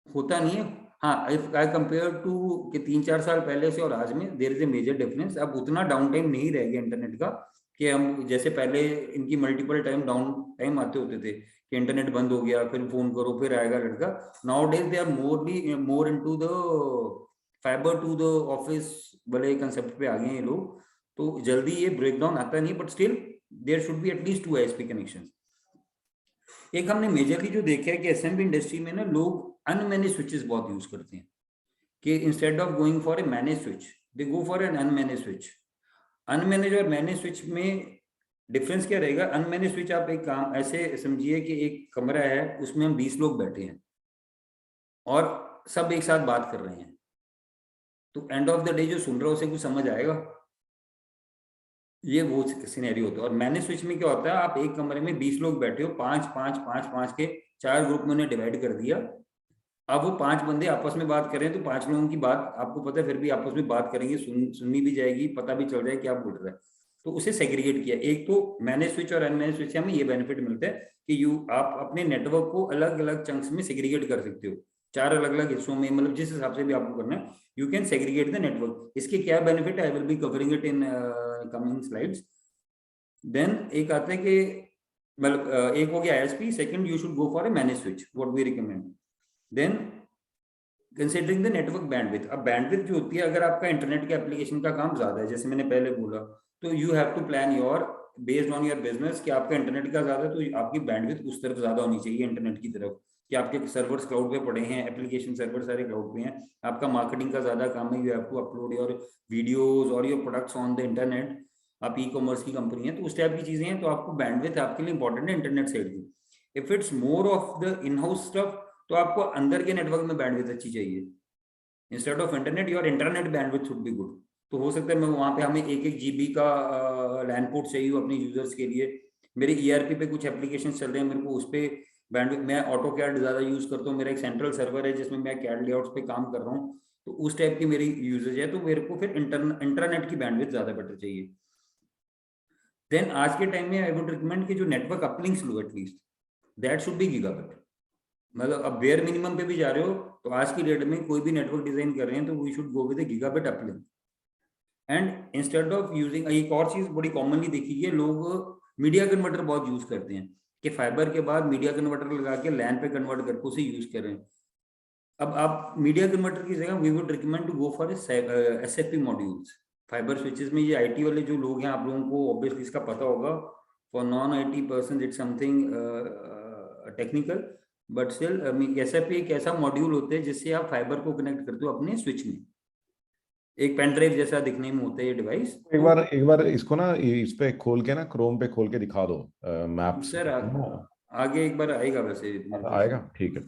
होता नहीं है। हाँ, इफ आई कंपेयर टू कि 3-4 साल पहले से और आज में there is a major difference. अब उतना डाउन टाइम नहीं रह गया इंटरनेट का कि हम जैसे पहले इनकी मल्टीपल टाइम डाउन टाइम आते होते थे कि इंटरनेट बंद हो गया फिर फोन करो फिर आएगा लड़का। Nowadays they are more into the fibre to the office वाले कंसेप्ट पे आ गए ये लोग, तो जल्दी ये ब्रेकडाउन आता नहीं, but still there should be at least 2 ISP connection. एक हमने मेजरली जो देखा है कि SMB इंडस्ट्री में ना लोग अनमैनेज स्विचेस बहुत यूज करते हैं, कि instead of going for a manage switch they go for an unmanage switch. Unmanage और मैनेज स्विच में डिफरेंस क्या रहेगा? अनमैनेज स्विच आप एक काम ऐसे समझिए कि एक कमरा है, उसमें हम 20 लोग बैठे हैं और सब एक साथ बात कर रहे हैं, तो एंड ऑफ द डे जो सुन रहा है उसे कुछ समझ आएगा? ये वो सिनेरियो होता है। और मैनेज स्विच में क्या होता है, आप एक कमरे में 20 लोग बैठे हो, 5 के 4 ग्रुप में उन्हें डिवाइड कर दिया। अब वो 5 बंदे आपस में बात कर रहे हैं, तो 5 लोगों की बात आपको पता है फिर भी आपस में बात करेंगे, सुननी भी जाएगी, पता भी चल रहा है क्या बोल रहा है, तो उसे सेग्रीगेट किया। एक तो मैनेज स्विच और अनमैनेज स्विच से हमें ये बेनिफिट मिलता है कि आप अपने नेटवर्क को अलग अलग चंक्स में सेग्रीगेट कर सकते हो, 4 अलग अलग हिस्सों में, मतलब जिस हिसाब से भी आपको करना है, you can segregate the network. इसके क्या बेनिफिट है, I will be covering it in coming slides. Then एक आता है कि मतलब एक हो गया ISP, second you should go for a manage switch, what we recommend. Then considering the network bandwidth. अब बैंडविड्थ जो होती है, अगर आपका इंटरनेट के एप्लीकेशन का काम ज्यादा है, जैसे मैंने पहले बोला, तो you have to plan your based on your business कि आपका इंटरनेट का ज्यादा है तो आपकी बैंडविड्थ उस तरफ ज्यादा होनी चाहिए, इंटरनेट की तरफ, कि आपके सर्वर्स क्लाउड पे पड़े हैं, एप्लीकेशन सर्वर सारे क्लाउड पे हैं, आपका मार्केटिंग का ज्यादा काम है, you have to upload your videos और your products on the internet, आप ई-कॉमर्स की कंपनी है, तो उस टाइप की चीजें हैं, तो आपको बैंडविड्थ आपके लिए इंपॉर्टेंट है इंटरनेट साइड की। If it's more of the in house stuff, तो आपको अंदर के नेटवर्क में बैंडविड्थ अच्छी चाहिए, instead of internet your internet bandwidth should be good. तो हो सकता है मैं वहां पे हमें 1-1 GB का लैंड पोर्ट चाहिए अपने यूजर्स के लिए, मेरे ERP पे कुछ एप्लीकेशन चल रहे हैं, मेरे को उस पर बैंडविड्थ, मैं AutoCAD ज्यादा यूज करता हूँ, मेरा एक सेंट्रल सर्वर है जिसमें मैं CAD लेआउट्स पे काम कर रहा हूँ, तो उस टाइप की मेरी यूजेज है, तो मेरे को फिर इंटरनेट की बैंडविड्थ ज्यादा बेटर चाहिए। देन आज के टाइम में आई वुड रिकमेंड कि जो नेटवर्क अपलिंक्स लो at least that should be gigabit. मतलब अब बेयर मिनिमम पे भी जा रहे हो तो आज की डेट में कोई भी नेटवर्क डिजाइन कर रहे हैं तो we should go with gigabit uplink. And instead of using, एक और चीज बड़ी कॉमनली देखी है, लोग मीडिया कन्वर्टर बहुत यूज करते हैं, कि फाइबर के बाद मीडिया कन्वर्टर लगा के लैन पे कन्वर्ट करके उसे यूज करें। अब आप मीडिया कन्वर्टर की जगह we would recommend to go for SFP modules. Fibre switches में ये आईटी वाले जो लोग हैं, आप लोगों को ऑब्वियसली इसका पता होगा, for non IT person it's something technical, but still SFP एक ऐसा मॉड्यूल होता है जिससे आप फाइबर को कनेक्ट करते हो अपने स्विच में। एक पेन ड्राइव जैसा दिखने में होता है ये डिवाइस। एक बार इसको ना इस पे खोल के ना, क्रोम पे खोल के दिखा दो मैप्स। सर आगे एक बार आएगा वैसे, आएगा, ठीक है।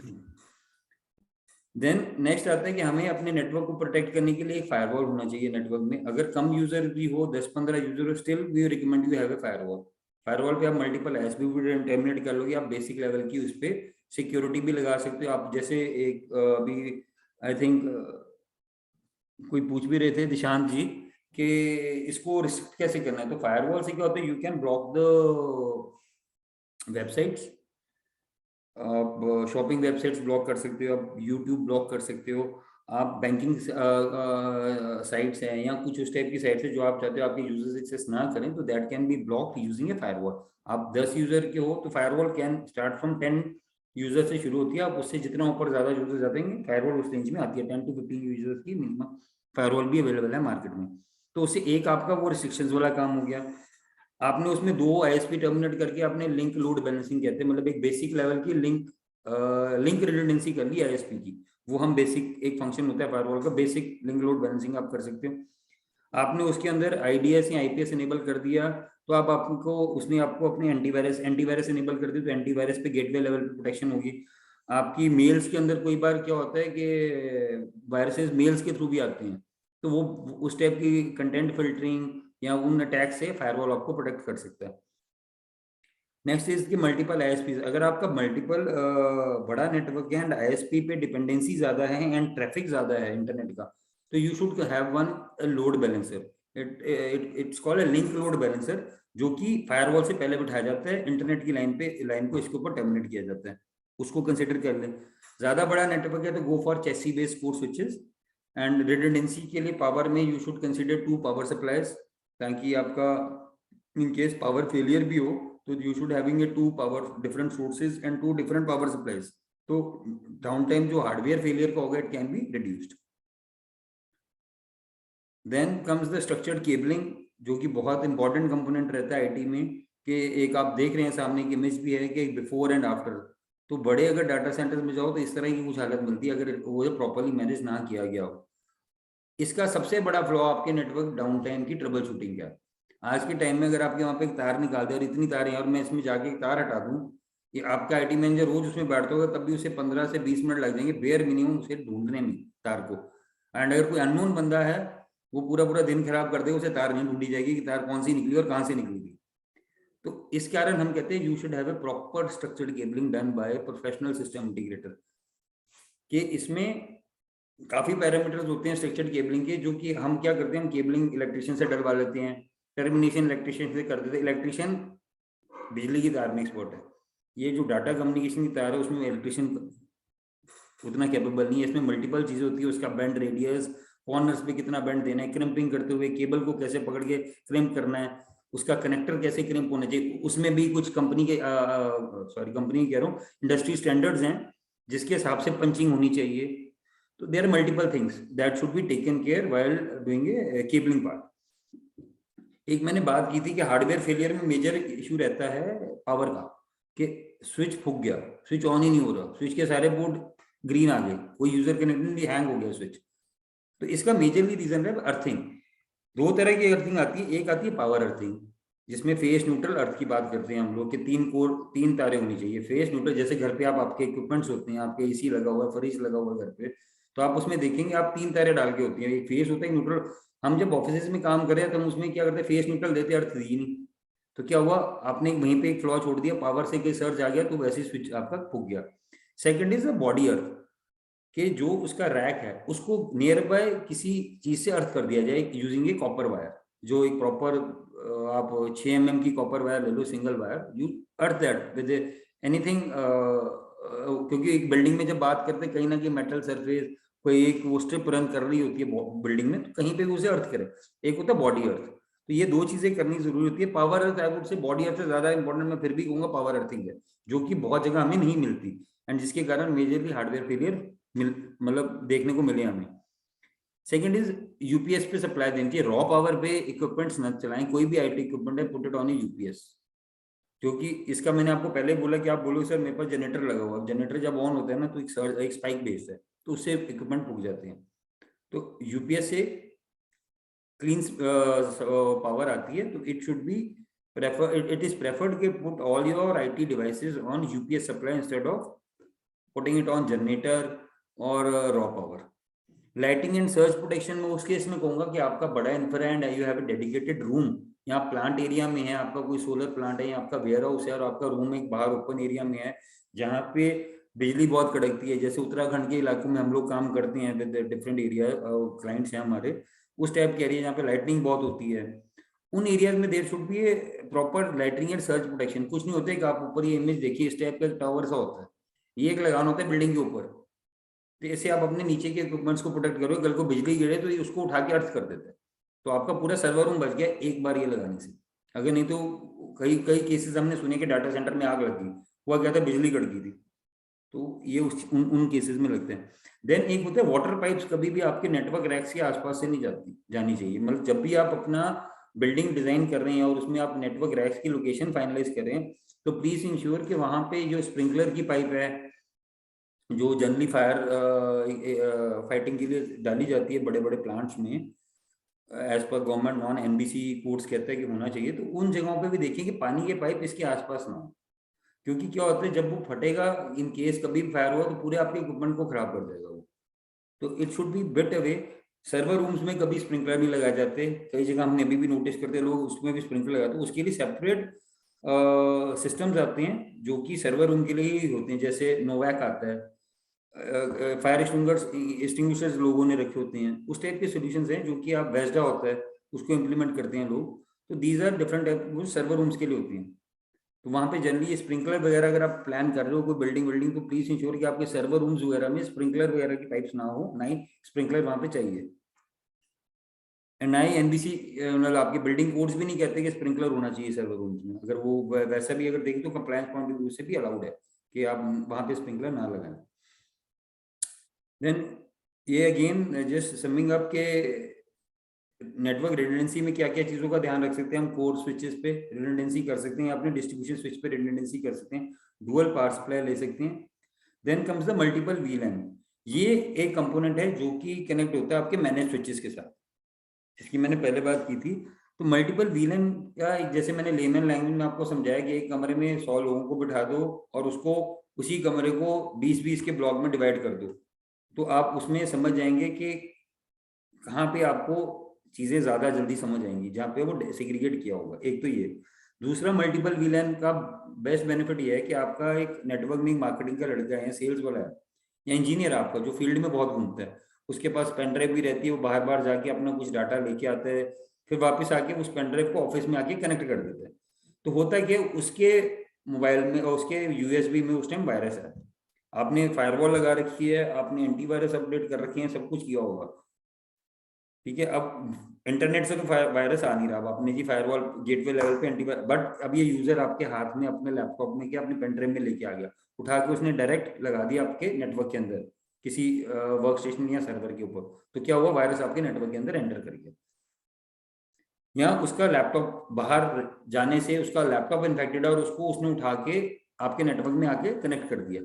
देन नेक्स्ट आता है कि हमें अपने नेटवर्क को प्रोटेक्ट करने के लिए एक फायरवॉल होना चाहिए नेटवर्क में। अगर कम यूजर भी हो, 10-15 यूजर हो, still we recommend you have a firewall. Firewall पे आप मल्टीपल एसपी टर्मिनेट कर लोगे, आप बेसिक लेवल की उस पर सिक्योरिटी भी लगा सकते हो। आप जैसे एक अभी आई थिंक कोई पूछ भी रहे थे दिशांत जी कि इसको रिस्ट्रिक्ट कैसे करना है। तो फायरवॉल से क्या होता है, you can block the websites, आप शॉपिंग वेबसाइट्स ब्लॉक कर सकते हो, आप यूट्यूब ब्लॉक कर सकते हो, आप बैंकिंग साइट्स हैं या कुछ उस टाइप की साइट्स है जो आप चाहते हो आपके यूजर्स एक्सेस ना करें, तो that can be blocked using a firewall. आप 10 यूजर के हो तो firewall can start from 10 user से शुरू होती है। आप उससे जितना ऊपर ज्यादा यूजर जाते हैं फायरवॉल उस रेंज में आती है। 10 to 15 यूजर्स की मिनिमम फायरवॉल भी अवेलेबल है मार्केट में। तो उससे एक आपका वो रिस्ट्रिक्शंस वाला काम हो गया। आपने उसमें 2 आईएसपी टर्मिनेट करके आपने लिंक लोड बैलेंसिंग कहते हैं, मतलब एक बेसिक लेवल की लिंक रिडंडेंसी कर ली आईएसपी की। वो हम बेसिक एक फंक्शन होता है फायरवॉल का, बेसिक लिंक लोड बैलेंसिंग आप कर सकते हो। आपने उसके अंदर आईडीएस या आईपीएस इनेबल कर दिया तो आप आपको उसने आपको अपने एंटीवायरस इनेबल कर दी तो एंटीवायरस पे गेटवे लेवल पे प्रोटेक्शन होगी। आपकी मेल्स के अंदर कोई बार क्या होता है कि वायरसेस मेल्स के थ्रू भी आते हैं, तो वो उस टाइप की कंटेंट फिल्टरिंग या उन अटैक से फायरवॉल आपको प्रोटेक्ट कर सकता है। नेक्स्ट इज की मल्टीपल आईएसपी। अगर आपका मल्टीपल बड़ा नेटवर्क है एंड आईएसपी पे डिपेंडेंसी ज्यादा है एंड ट्रैफिक ज्यादा है इंटरनेट का, तो you should have one load balancer. It's called a link load balancer, जो कि फायरवॉल से पहले बिठाया जाता है इंटरनेट की लाइन को इसके ऊपर टर्मिनेट किया जाता है, उसको कंसिडर कर लें। ज्यादा बड़ा नेटवर्क है तो go for chassis based core switches. And redundancy के लिए पावर में you should consider 2 power supplies, ताकि आपका इन केस पावर फेलियर भी हो तो you should having a 2 power different sources and 2 different power supplies, तो डाउन टाइम जो हार्डवेयर फेलियर का होगा it can be reduced. Then comes the structured cabling, जो कि बहुत इंपॉर्टेंट कंपोनेंट रहता है आईटी में। कि एक आप देख रहे हैं सामने की इमेज भी है कि बिफोर एंड आफ्टर। तो बड़े अगर डाटा सेंटर्स में जाओ तो इस तरह की कुछ हालत मिलती है अगर वो प्रॉपरली मैनेज ना किया गया हो। इसका सबसे बड़ा फ्लॉ आपके नेटवर्क डाउन टाइम की ट्रबल शूटिंग का। आज के टाइम में अगर आपके वहाँ पे एक तार निकाल दे और इतनी तार है और मैं इसमें जाके एक तार हटा दूं, ये आपका आईटी मैनेजर रोज उसमें बैठता होगा तब भी उसे 15 से 20 मिनट लग जाएंगे बेयर मिनिमम उसे ढूंढने में तार को। एंड अगर कोई अननोन बंदा है वो पूरा दिन खराब कर दे, उसे तार नहीं ढूंढी जाएगी कि तार कौन सी निकली और कहाँ से निकली थी। तो इस कारण हम कहते हैं you should have a proper structured cabling done by professional system integrator. कि इसमें काफी पैरामीटर्स होते हैं स्ट्रक्चर्ड केबलिंग के, जो कि हम क्या करते हैं, हम केबलिंग इलेक्ट्रिशियन से डलवा लेते हैं, टर्मिनेशन इलेक्ट्रिशियन से कर देते। इलेक्ट्रिशियन बिजली की तार में एक्सपर्ट है, ये जो डाटा कम्युनिकेशन की तार है उसमें इलेक्ट्रिशियन उतना कैपेबल नहीं है। इसमें मल्टीपल चीजें होती है, उसका बेंड रेडियस, कॉर्नर्स पे कितना बेंड देना है, क्रिम्पिंग करते हुए केबल को कैसे पकड़ के क्रिम्प करना है, उसका कनेक्टर कैसे क्रिम्प होना चाहिए। उसमें भी कुछ कंपनी के कंपनी कह रहा हूँ इंडस्ट्री स्टैंडर्ड्स हैं जिसके हिसाब से पंचिंग होनी चाहिए। तो there are multiple things that should be taken care while doing a cabling part. एक मैंने बात की थी कि हार्डवेयर फेलियर में मेजर इशू रहता है पावर का, कि स्विच फूक गया, स्विच ऑन ही नहीं हो रहा, स्विच के सारे बोर्ड ग्रीन आ गए, कोई यूजर कनेक्टेड नहीं, हैंग हो गया स्विच। तो इसका मेजरली रीजन है अर्थिंग। 2 तरह की अर्थिंग आती है, एक आती है पावर अर्थिंग जिसमें फेस न्यूट्रल अर्थ की बात करते हैं हम लोग, कि 3 तारे होनी चाहिए फेस न्यूट्रल। जैसे घर पे आपके इक्विपमेंट्स होते हैं, आपके एसी लगा हुआ है, फ्रिज लगा हुआ है घर पे, तो आप उसमें देखेंगे आप 3 तारे डाल के होती है, एक फेस होता है न्यूट्रल। हम जब ऑफिस में काम कर रहे हैं तो हम उसमें क्या करते हैं, फेस न्यूट्रल देते, अर्थ दी नहीं। तो क्या हुआ, आपने वहीं पे एक फ्लॉ छोड़ दिया, पावर से कोई सर्ज आ गया तो वैसे स्विच आपका फूक गया। Second is the body earth, कि जो उसका रैक है उसको नियर बाय किसी चीज से अर्थ कर दिया जाए यूजिंग ए कॉपर वायर, जो एक प्रॉपर आप 6 mm की कॉपर वायर ले लो, single wire, you earth that with anything. क्योंकि एक बिल्डिंग में जब बात करते हैं कहीं ना कहीं मेटल सरफेस कोई एक वो स्ट्रिप रन कर रही होती है बिल्डिंग में, तो कहीं पे भी उसे अर्थ करे। एक होता है बॉडी अर्थ, तो ये 2 चीजें करनी जरूरी होती है। पावर अर्थ आई वुड से बॉडी अर्थ से ज्यादा इंपॉर्टेंट मैं फिर भी कहूंगा पावर अर्थिंग है, जो कि बहुत जगह हमें नहीं मिलती एंड जिसके कारण मेजरली हार्डवेयर फेलियर मतलब देखने को मिले हमें। सेकंड इज यूपीएस पे सप्लाई देनी चाहिए, रॉ पावर पे इक्विपमेंट्स न चलाएं, कोई भी आईटी इक्विपमेंट है पुट इट ऑन यूपीएस, क्योंकि इसका मैंने आपको पहले बोला कि आप बोलो सर मेरे पास जनरेटर लगा हुआ है, जनरेटर जब ऑन होता है ना तो एक स्पाइक बेस है तो उससे इक्विपमेंट रुक जाते हैं। तो यूपीएस से क्लीन पावर आती है, तो it should B it is preferred to put all your IT devices on UPS supply instead of putting it on generator or raw power. Lighting and surge protection में उस case में कहूंगा कि आपका बड़ा infra and you have a dedicated room, यहाँ plant area में है, आपका कोई सोलर प्लांट है या आपका वेयर हाउस है और आपका रूम एक बाहर ओपन एरिया में है जहाँ पे बिजली बहुत कड़कती है, जैसे उत्तराखंड के इलाकों में हम लोग काम करते हैं विद डिफरेंट एरिया क्लाइंट्स हैं हमारे, उस टाइप के एरिया जहाँ पे लाइटनिंग बहुत होती है, उन एरियाज में there should be proper lightning and surge protection. कुछ नहीं होता है कि आप ऊपर ये इमेज देखिए इस टाइप का टावर सा होता है, ये एक लगाना होता है बिल्डिंग के ऊपर, तो ऐसे आप अपने नीचे के इक्विपमेंट्स को प्रोटेक्ट करो, कल को बिजली गिरे तो ये उसको उठा के अर्थ कर देता है, तो आपका पूरा सर्वर रूम बच गया एक बार ये लगाने से। अगर नहीं तो कई केसेस हमने सुने कि डाटा सेंटर में आग लगी, हुआ क्या था बिजली कट गई थी, तो ये उन केसेस में लगते हैं। देन एक होता है वाटर पाइप्स, कभी भी आपके नेटवर्क रैक्स के आसपास से नहीं जानी चाहिए, मतलब जब भी आप अपना बिल्डिंग डिजाइन कर रहे हैं और उसमें आप नेटवर्क रैक्स की लोकेशन फाइनलाइज कर रहे हैं तो प्लीज इंश्योर कि वहां पे जो स्प्रिंकलर की पाइप है जो जनरली फायर फाइटिंग के लिए डाली जाती है बड़े बड़े प्लांट्स में, as per government non NBC codes कहता है कि होना चाहिए, तो उन जगहों पे भी देखिए कि पानी के पाइप इसके आसपास ना हो, क्योंकि क्या होता है जब वो फटेगा इन केस कभी फायर हुआ तो पूरे आपके इक्विपमेंट को खराब कर देगा वो, तो it should B bit away. Server rooms में कभी स्प्रिंकलर नहीं लगाए जाते, कई जगह हमने अभी भी नोटिस करते हैं लोग उसमें भी स्प्रिंकलर लगाते हैं, उसके लिए सेपरेट सिस्टम्स आते हैं जो कि सर्वर रूम के लिए ही होते हैं, जैसे नोवैक आता है, फायर एक्सटिंग्विशर्स लोगों ने रखे होते हैं, उस टाइप के सोल्यूशंस हैं जो कि आप वेस्डा होता है उसको इम्प्लीमेंट करते हैं लोग, तो these are different type server rooms के लिए होती हैं। तो वहां पे जनरली स्प्रिंकलर वगैरह अगर आप प्लान कर रहे हो कोई बिल्डिंग तो प्लीज इंश्योर कि आपके सर्वर रूम्स वगैरह में स्प्रिंकलर वगैरह की पाइप्स ना हो, ना ही स्प्रिंकलर वहां पे चाहिए, एंड ना ही एनबीसी मतलब आपके बिल्डिंग कोड्स भी नहीं कहते कि स्प्रिंकलर होना चाहिए सर्वर रूम्स में, अगर वो वैसा भी अगर देखें तो कंप्लायंस पॉइंट ऑफ व्यू से भी अलाउड है कि आप वहां पे स्प्रिंकलर ना लगाएं। देन ये अगेन जस्ट समिंग अप के नेटवर्क रिडंडेंसी में क्या क्या चीजों का ध्यान रख सकते हैं हम, कोर स्विचेस पे रिडंडेंसी कर सकते हैं, अपने डिस्ट्रीब्यूशन स्विच पे रिडंडेंसी कर सकते हैं, डुअल पावर सप्लाई ले सकते हैं। Then comes the multiple VLAN, ये एक कंपोनेंट है जो कि कनेक्ट होता है आपके मैनेज स्विचेस के साथ, जिसकी मैंने पहले बात की थी। तो मल्टीपल वीलैन का जैसे मैंने लेमन लैंग्वेज में आपको समझाया कि एक कमरे में 100 लोगों को बिठा दो और उसको उसी कमरे को 20-20 के ब्लॉक में डिवाइड कर दो, तो आप उसमें समझ जाएंगे कि कहाँ पे आपको चीजें ज्यादा जल्दी समझ आएंगी जहाँ पे वो सेग्रीगेट किया होगा। एक तो ये, दूसरा मल्टीपल वीलैन का बेस्ट बेनिफिट ये है कि आपका एक नेटवर्क में मार्केटिंग का लड़का है, सेल्स वाला है या इंजीनियर आपका जो फील्ड में बहुत घूमता है, उसके पास पेन ड्राइव भी रहती है, वो बार बार जाके अपना कुछ डाटा लेके आता है, फिर वापस आके उस पेन ड्राइव को ऑफिस में आके कनेक्ट कर देता है, तो होता है कि उसके मोबाइल में और उसके यूएसबी में उस टाइम वायरस है, आपने फायरवॉल लगा रखी है, आपने एंटीवायरस अपडेट कर रखी है, सब कुछ किया होगा, ठीक है। अब इंटरनेट से तो वायरस आ नहीं रहा, अब आपने जी फायरवॉल गेटवे लेवल पे एंटीवायरस, बट अब ये यूजर आपके हाथ में अपने लैपटॉप में क्या अपने पेन ड्राइव में लेके आ गया, उठा के उसने डायरेक्ट लगा दिया आपके नेटवर्क के अंदर किसी वर्क स्टेशन या सर्वर के ऊपर, तो क्या हुआ वायरस आपके नेटवर्क के अंदर एंटर कर गया, या उसका लैपटॉप बाहर जाने से उसका लैपटॉप इन्फेक्टेड है और उसको उसने उठा के आपके नेटवर्क में आके कनेक्ट कर दिया,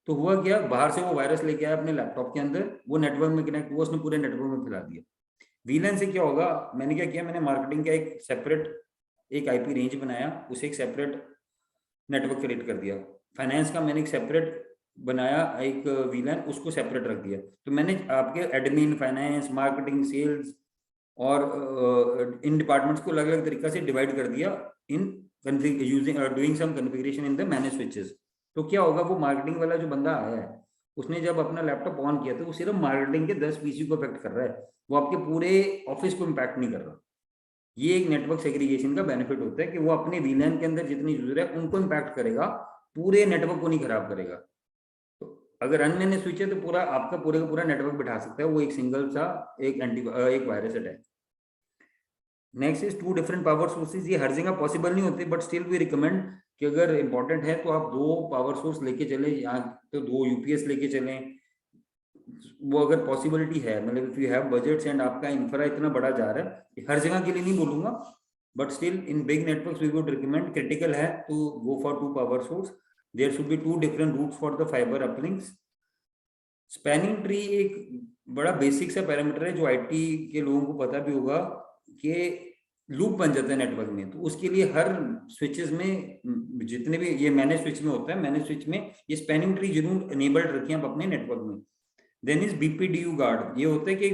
तो हुआ क्या बाहर से वो वायरस लेके आया अपने लैपटॉप के अंदर, वो नेटवर्क में कनेक्ट हुआ, उसने पूरे नेटवर्क में फैला दिया। वीलैन से क्या होगा, मैंने क्या किया, मैंने मार्केटिंग का एक सेपरेट एक आईपी रेंज बनाया, उसे एक सेपरेट नेटवर्क क्रिएट कर दिया, फाइनेंस का मैंने एक सेपरेट बनाया एक वीलैन, उसको सेपरेट रख दिया, तो मैंने आपके एडमिन, फाइनेंस, मार्केटिंग, सेल्स और इन डिपार्टमेंट्स को अलग अलग तरीका से डिवाइड कर दिया in using doing some configuration in the manage switches. तो क्या होगा, वो मार्केटिंग वाला जो बंदा आया है उसने जब अपना लैपटॉप ऑन किया तो वो सिर्फ मार्केटिंग के 10 पीसी को इफेक्ट कर रहा है, वो आपके पूरे ऑफिस को इम्पैक्ट नहीं कर रहा। ये एक नेटवर्क सेग्रीगेशन का बेनिफिट होता है कि वो अपने वीलैन के अंदर जितने यूजर है उनको इम्पैक्ट करेगा, पूरे नेटवर्क को नहीं खराब करेगा। तो अगर अनमैनेज स्विच है तो पूरा आपका पूरे का पूरा नेटवर्क बिठा सकता है वो एक सिंगल सा एक virus attack. Next is 2 different power sources. ये हर जगह पॉसिबल नहीं होते, बट स्टिल वी रिकमेंड कि अगर इंपॉर्टेंट है तो आप 2 पावर सोर्स लेके चले, यहाँ तो 2 यूपीएस लेके चलें, वो अगर पॉसिबिलिटी है, मतलब if you have budgets and आपका इंफ्रा इतना बड़ा जा रहा है, हर जगह के लिए नहीं बोलूंगा, but still in big networks we would recommend, critical है तो go for 2 power source. There should be 2 different routes for the fibre uplinks. Spanning tree एक बड़ा बेसिक सा पैरामीटर है जो आईटी के लोगों को पता भी होगा कि लूप बन जाता है नेटवर्क में, तो उसके लिए हर स्विचेस में, जितने भी ये मैनेज स्विच में होता है, मैनेज स्विच में ये स्पैनिंग ट्री जरूर इनेबल्ड रखें आप अपने नेटवर्क में। Then is BPDU guard. ये होता है कि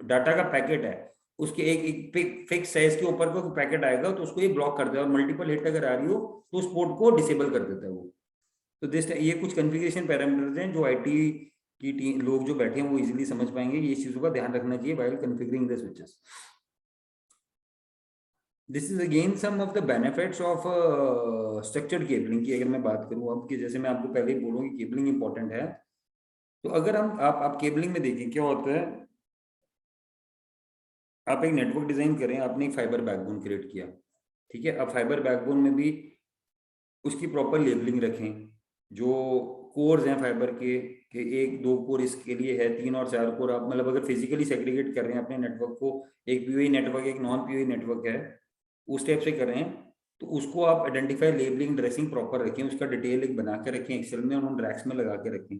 डाटा का पैकेट है, उसके एक फिक्स साइज के ऊपर कोई पैकेट आएगा तो उसको ये ब्लॉक कर देगा, और मल्टीपल हिट अगर आ रही हो तो उस पोर्ट को डिसेबल कर देता है वो। तो दिस ये कुछ कॉन्फ़िगरेशन पैरामीटर्स हैं जो आईटी की टीम लोग जो बैठे हैं वो इजीली समझ पाएंगे। ये चीजों का ध्यान रखना चाहिए while configuring the switches. This is again some of the benefits of structured cabling की अगर मैं बात करूं अब, कि जैसे मैं आपको पहले ही बोलूं कि केबलिंग इंपॉर्टेंट है, तो अगर हम आप केबलिंग में देखें क्या होता है, आप एक नेटवर्क डिजाइन करें, आपने एक फाइबर बैकबोन क्रिएट किया, ठीक है। अब फाइबर बैकबोन में भी उसकी प्रॉपर लेबलिंग रखें, जो कोर्स हैं फाइबर के 1-2 कोर इसके लिए है, 3 और 4 कोर आप, मतलब अगर फिजिकली सेग्रीगेट कर रहे हैं अपने नेटवर्क को, एक पीओई नेटवर्क एक नॉन पीओई नेटवर्क है, उस टाइप से कर रहे हैं, तो उसको आप आइडेंटिफाई, लेबलिंग, ड्रेसिंग प्रॉपर रखें, उसका डिटेल एक बना के रखें एक्सेल में और उन रैक्स में लगा के रखें।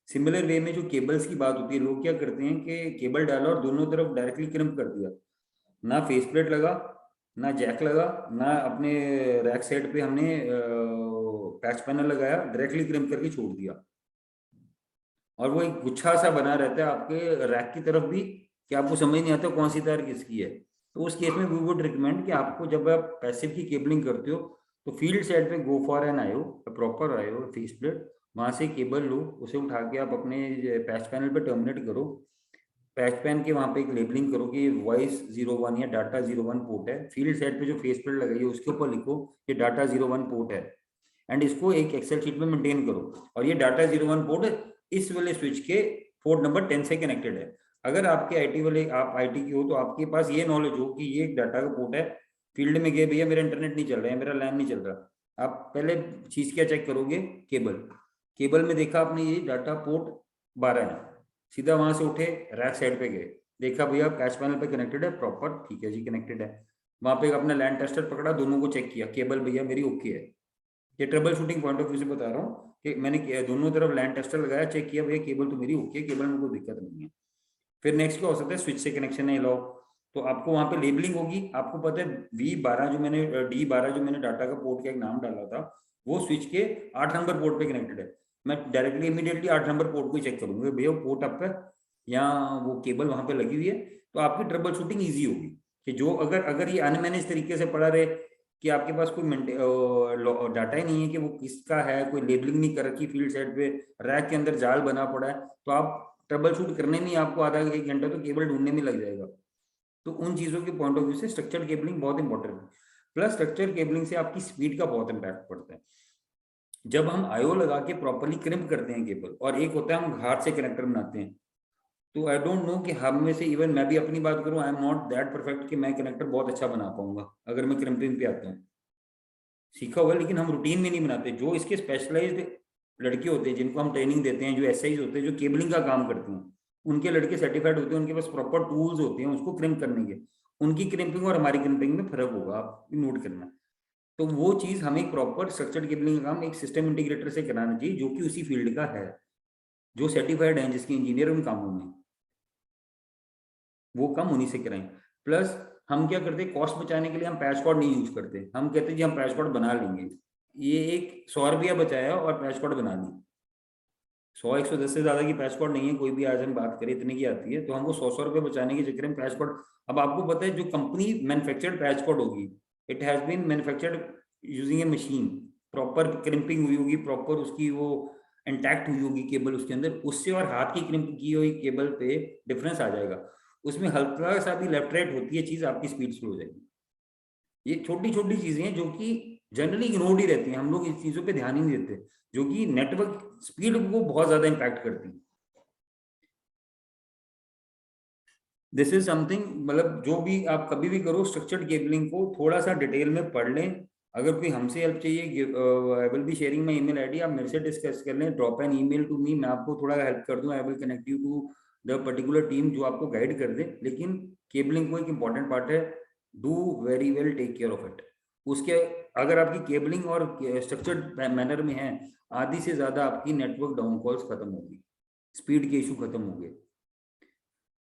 सिमिलर वे में जो केबल्स की बात होती है, लोग क्या करते हैं कि केबल डाला और दोनों तरफ डायरेक्टली क्रिम्प कर दिया, ना फेस प्लेट लगा, ना जैक लगा, ना अपने रैक साइड पे हमने पैच पैनल लगाया, डायरेक्टली क्रिम्प करके छोड़ दिया, और वो एक गुच्छा सा बना रहता है आपके रैक की तरफ भी, कि आपको समझ नहीं आता कौन सी तार किसकी है। तो उस केस में वी वुड रिकमेंड कि आपको जब आप पैसिव की केबलिंग करते हो तो फील्ड साइड पे go for an IO, proper IO face plate, वहां से केबल लो, उसे उठा के आप अपने पैच पैनल पे टर्मिनेट करो, पैच पैन के वहां पे एक लेबलिंग करो कि वॉइस 01 या डाटा 01 पोर्ट है, फील्ड साइड पे जो फेस प्लेट लगाई है उसके ऊपर लिखो कि डाटा 01 पोर्ट है, एंड इसको एक एक्सेल शीट में मेंटेन करो, और ये डाटा 01 पोर्ट इस वाले स्विच के पोर्ट नंबर 10 से कनेक्टेड है। अगर आपके आईटी वाले, आप आईटी की हो, तो आपके पास ये नॉलेज हो कि ये डाटा का पोर्ट है, फील्ड में गए भैया मेरा इंटरनेट नहीं चल रहा है, मेरा लैन नहीं चल रहा, आप पहले चीज क्या चेक करोगे, केबल में देखा आपने ये डाटा पोर्ट 12 है, सीधा वहां से उठे रैक साइड पे गए, देखा भैया पैच पैनल पे कनेक्टेड है प्रॉपर, ठीक है जी कनेक्टेड है, वहां पे अपना लैन टेस्टर पकड़ा, दोनों को चेक किया, केबल भैया मेरी ओके है। ये trouble shooting point of view से बता रहा हूँ कि मैंने दोनों तरफ लैन टेस्टर लगाया, चेक किया भैया केबल तो मेरी ओके है, केबल में कोई दिक्कत नहीं है। फिर नेक्स्ट क्या हो सकता है, स्विच से कनेक्शन है लो, तो आपको वहां पे लेबलिंग होगी, आपको पता है V12 जो मैंने D12 जो मैंने डाटा का पोर्ट का एक नाम डाला था, वो स्विच के 8 नंबर पोर्ट पे कनेक्टेड है, मैं डायरेक्टली इमीडिएटली 8 नंबर पोर्ट को चेक करूंगा, भैया पोर्ट आपका या वो केबल वहां पे लगी हुई है, तो आपकी ट्रबल शूटिंग ईजी होगी। कि जो अगर ये अनमैनेज तरीके से पड़ा रहे कि आपके पास कोई डाटा ही नहीं है कि वो किसका है, कोई लेबलिंग नहीं कर रखी, फील्ड साइड पे रैक के अंदर जाल बना पड़ा है, तो आप ट्रबल शूट करने में आपको आधा 1 घंटा तो केबल ढूंढने में लग जाएगा। तो उन चीजों के पॉइंट ऑफ व्यू से स्ट्रक्चर्ड केबलिंग बहुत इंपॉर्टेंट है। प्लस स्ट्रक्चर्ड केबलिंग से आपकी स्पीड का बहुत इंपैक्ट पड़ता है। जब हम आईओ लगा के प्रॉपरली क्रिम्प करते हैं केबल, और एक होता है हम हाथ से कनेक्टर बनाते हैं, तो आई डोंट नो कि हम में से, इवन मैं भी अपनी बात करूं, I am not that perfect कि मैं कनेक्टर बहुत अच्छा बना पाऊंगा अगर मैं क्रिम्पिंग पे आता हूँ, सीखा हुआ, लेकिन हम रूटीन में नहीं बनाते। जो इसके स्पेशलाइज्ड लड़के होते हैं जिनको हम ट्रेनिंग देते हैं, जो एसआईज होते हैं जो केबलिंग का काम करते हैं, उनके लड़के सर्टिफाइड होते हैं, उनके पास प्रॉपर टूल्स होते हैं उसको क्रिम्प करने के, उनकी क्रिम्पिंग और हमारी क्रिम्पिंग में फर्क होगा, आप नोट करना। तो वो चीज हमें प्रॉपर स्ट्रक्चर्ड केबलिंग का काम एक सिस्टम इंटीग्रेटर से कराना चाहिए जो कि उसी फील्ड का है, जो सर्टिफाइड है, जिसके इंजीनियर उन कामों में, वो काम उन्हीं से कराएं। प्लस हम क्या करते हैं, कॉस्ट बचाने के लिए हम पैच कॉर्ड नहीं यूज करते, हम कहते हैं जी हम पैच कॉर्ड बना लेंगे, ये एक 100 रुपया बचाया और पैच कॉर्ड बना ली। 100-110 से ज्यादा की पैच कॉर्ड नहीं है, कोई भी आज हम बात करें इतने की आती है, तो हमको 100 रुपये बचाने के चक्कर में पैच कॉर्ड। अब आपको पता है जो कंपनी मैन्युफैक्चर्ड पैच कॉर्ड होगी, it has been manufactured using a machine, proper crimping हुई होगी, प्रॉपर उसकी वो इंटैक्ट हुई होगी केबल उसके अंदर, उससे और हाथ की क्रिम्प की हुई केबल पे डिफरेंस आ जाएगा। उसमें हल्का सा भी लेफ्ट राइट होती है चीज, आपकी स्पीड स्लो हो जाएगी। ये छोटी छोटी चीजें हैं जो कि जनरली इग्नोर्ड ही रहती हैं, हम लोग इस चीजों पे ध्यान ही नहीं देते, जो कि नेटवर्क स्पीड को बहुत ज्यादा इंपैक्ट करती है। दिस इज समथिंग, मतलब जो भी आप कभी भी करो स्ट्रक्चर्ड केबलिंग को थोड़ा सा डिटेल में पढ़ लें। अगर कोई हमसे हेल्प चाहिए, I will be sharing my email ID, आप मेरे से डिस्कस कर लें, drop an email to me, मैं आपको थोड़ा हेल्प कर दूं, I will connect you to the particular team जो आपको गाइड कर दे। लेकिन केबलिंग को एक इंपॉर्टेंट पार्ट है, do very well take care of it. उसके अगर आपकी केबलिंग और स्ट्रक्चर्ड मैनर में है, आधी से ज्यादा आपकी नेटवर्क डाउन कॉल्स खत्म होगी, स्पीड के इशू खत्म हो गए।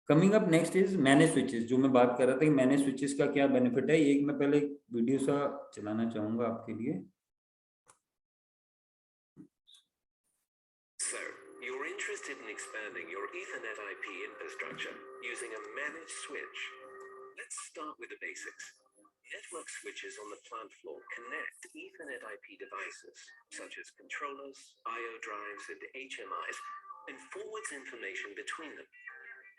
Coming up next is manage switches, जो मैं बात कर रहा था कि मैनेज स्विचेस का क्या बेनिफिट है। एक मैं पहले वीडियो सा चलाना चाहूंगा आपके लिए। So, you're interested in expanding your Ethernet IP infrastructure using a managed switch. Let's start with the basics. Network switches on the plant floor connect Ethernet IP devices such as controllers, I/O drives, and HMIs, and forwards information between them.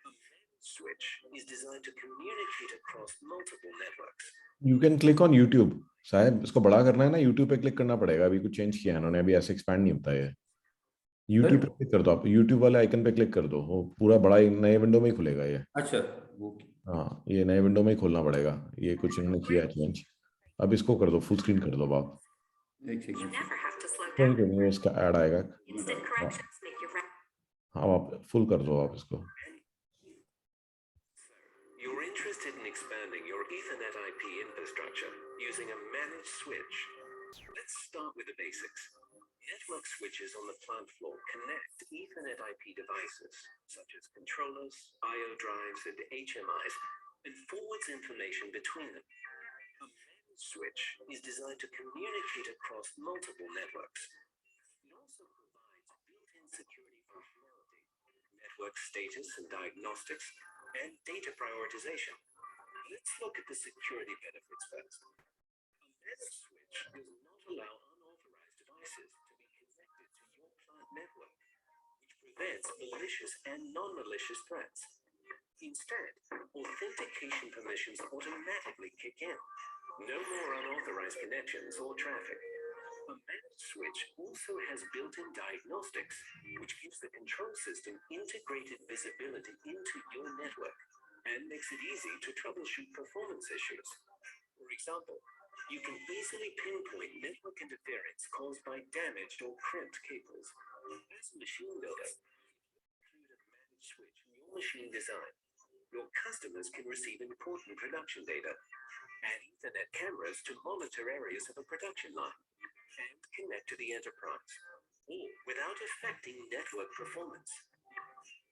A managed switch is designed to communicate across multiple networks. You can click on YouTube. साहब इसको बड़ा करना है ना, YouTube पे click करना पड़ेगा। अभी कुछ चेंज किया है इन्होंने, अभी ऐसे एक्सपैंड नहीं होता है। YouTube पे क्लिक कर दो, आप YouTube वाले आइकन पे क्लिक कर दो, वो पूरा बड़ा नए विंडो में ही खुलेगा ये। अच्छा, हाँ, ये नए विंडो में ही खोलना पड़ेगा, ये कुछ इन्होंने किया है चेंज। अब इसको कर दो, फुल स्क्रीन कर दो आप। एक सेकंड, कोई नहीं, इसका ऐड आएगा। हाँ, आप फुल कर दो आप इसको। You're interested in expanding your Ethernet IP infrastructure using a managed switch. Let's start with the basics. Network switches on the plant floor connect Ethernet IP devices such as controllers, I/O drives, and HMIs, and forwards information between them. A managed switch is designed to communicate across multiple networks. It also provides built-in security functionality, network status and diagnostics, and data prioritization. Let's look at the security benefits first. A managed switch does not allow unauthorized devices to be connected to your plant network, which prevents malicious and non-malicious threats. Instead, authentication permissions automatically kick in. No more unauthorized connections or traffic. A managed switch also has built-in diagnostics, which gives the control system integrated visibility into your network and makes it easy to troubleshoot performance issues. For example, you can easily pinpoint network interference caused by damaged or crimped cables. As a machine builder, include a managed switch in your machine design. Your customers can receive important production data, add Ethernet cameras to monitor areas of a production line, and connect to the enterprise, all without affecting network performance.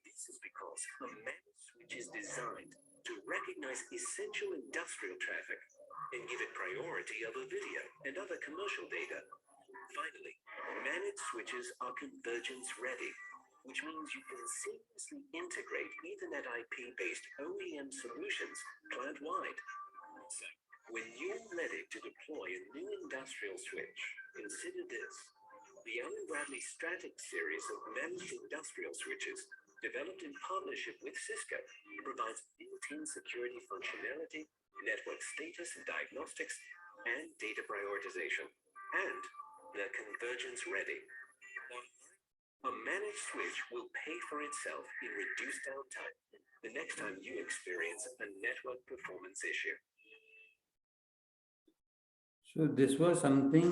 This is because a managed switch is designed to recognize essential industrial traffic and give it priority over video and other commercial data. Finally, managed switches are convergence ready, which means you can seamlessly integrate Ethernet IP-based OEM solutions plant-wide. So, when you're ready to deploy a new industrial switch, consider this. The Allen Bradley Stratix series of managed industrial switches, developed in partnership with Cisco, provides built-in security functionality, network status and diagnostics, and data prioritization. And they're convergence ready. A managed switch will pay for itself in reduced downtime the next time you experience a network performance issue. So this was something.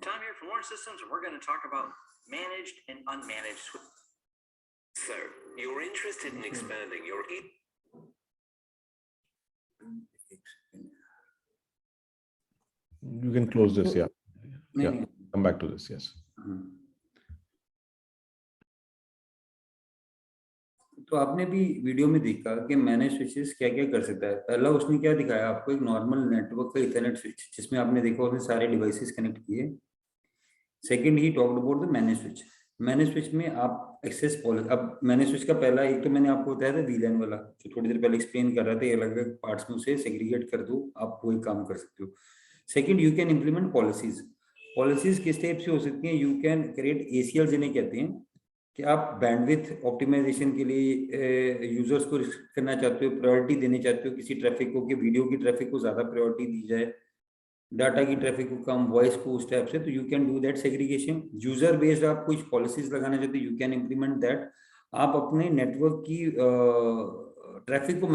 Tom here from Warren Systems, and we're going to talk about managed and unmanaged switches. So, you're interested in expanding your You can close this, yeah. Yeah, come back to this, yes. तो आपने भी video में देखा कि manage switches क्या क्या कर सकता है। पहला उसने क्या दिखाया आपको, एक नॉर्मल नेटवर्क का इथरनेट स्विच जिसमें आपने देखा उसने सारे डिवाइसेस कनेक्ट किए। Second he talked about the manage switch. Manage switch में आप एक्सेस पॉलिसी, अब मैनेज स्विच का पहला एक तो मैंने आपको बताया था वीलैन वाला, जो थोड़ी देर पहले एक्सप्लेन कर रहा था, अलग अलग पार्ट्स में उसे सेग्रीगेट कर दो, आप वही काम कर सकते हो। Second, you can implement policies. Policies किस टाइप से हो सकती हैं? यू कैन क्रिएट ACL जिन्हें कहते हैं, कि आप बैंडविड्थ ऑप्टिमाइजेशन के लिए यूजर्स को करना चाहते हो, प्रायोरिटी देने चाहते हो किसी ट्रैफिक को, कि वीडियो की ट्रैफिक को ज़्यादा प्रायोरिटी दी जाए, डाटा की ट्रैफिक को कम, वॉइस को उस टाइप से, तो you can do that segregation. User based आप कुछ पॉलिसीज लगाना चाहते हो, यू कैन इम्प्लीमेंट दैट। आप अपने नेटवर्क की ट्रैफिक को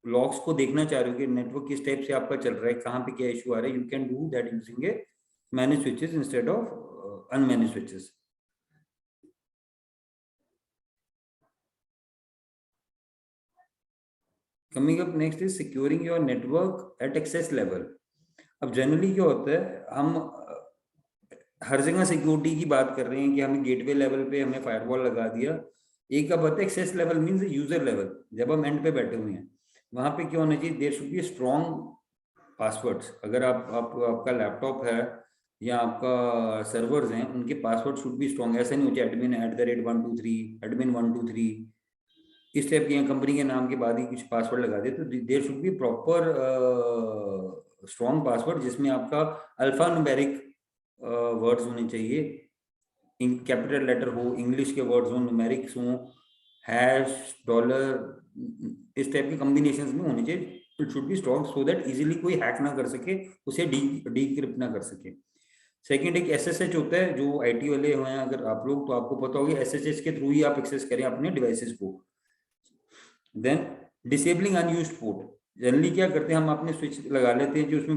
लॉग्स को देखना चाह रहे हो कि नेटवर्क किस टाइप से आपका चल रहा है, कहाँ पे क्या इशू आ रहा है, you can do that using A manage switches instead of unmanaged switches. Coming up next is securing your network at access level. अब जनरली क्या होता है, हम हर जगह सिक्योरिटी की बात कर रहे हैं कि हमें गेटवे लेवल पे हमने फायरवॉल लगा दिया. एक अब होता है access level, means user level. जब हम एंड पे बैठे हुए हैं वहां पे क्या होना चाहिए, there should be strong passwords. अगर आपका लैपटॉप है या आपका सर्वर्स हैं, उनके पासवर्ड शुड बी स्ट्रॉन्ग. ऐसा नहीं होता admin@123 admin123 इस टाइप की कंपनी के नाम के बाद ही कुछ पासवर्ड लगा दे. तो there should be proper strong password जिसमें आपका अल्फा न्यूमेरिक वर्ड्स होने चाहिए, इन कैपिटल लेटर हो, इंग्लिश के वर्ड्स हो, न्यूमेरिक्स हो, हैश, डॉलर, इस टाइप के कॉम्बिनेशंस में होने चाहिए. It should be strong so that easily कोई हैक ना कर सके, उसे डीक्रिप्ट ना कर सके. सेकंड एक SSH होता है, जो आईटी वाले हैं अगर आप लोग तो आपको पता होगा, SSH के थ्रू ही आप एक्सेस करें अपने डिवाइसेस को. Then disabling unused port. Generally क्या करते हैं, हम अपने स्विच लगा लेते हैं जो उसमें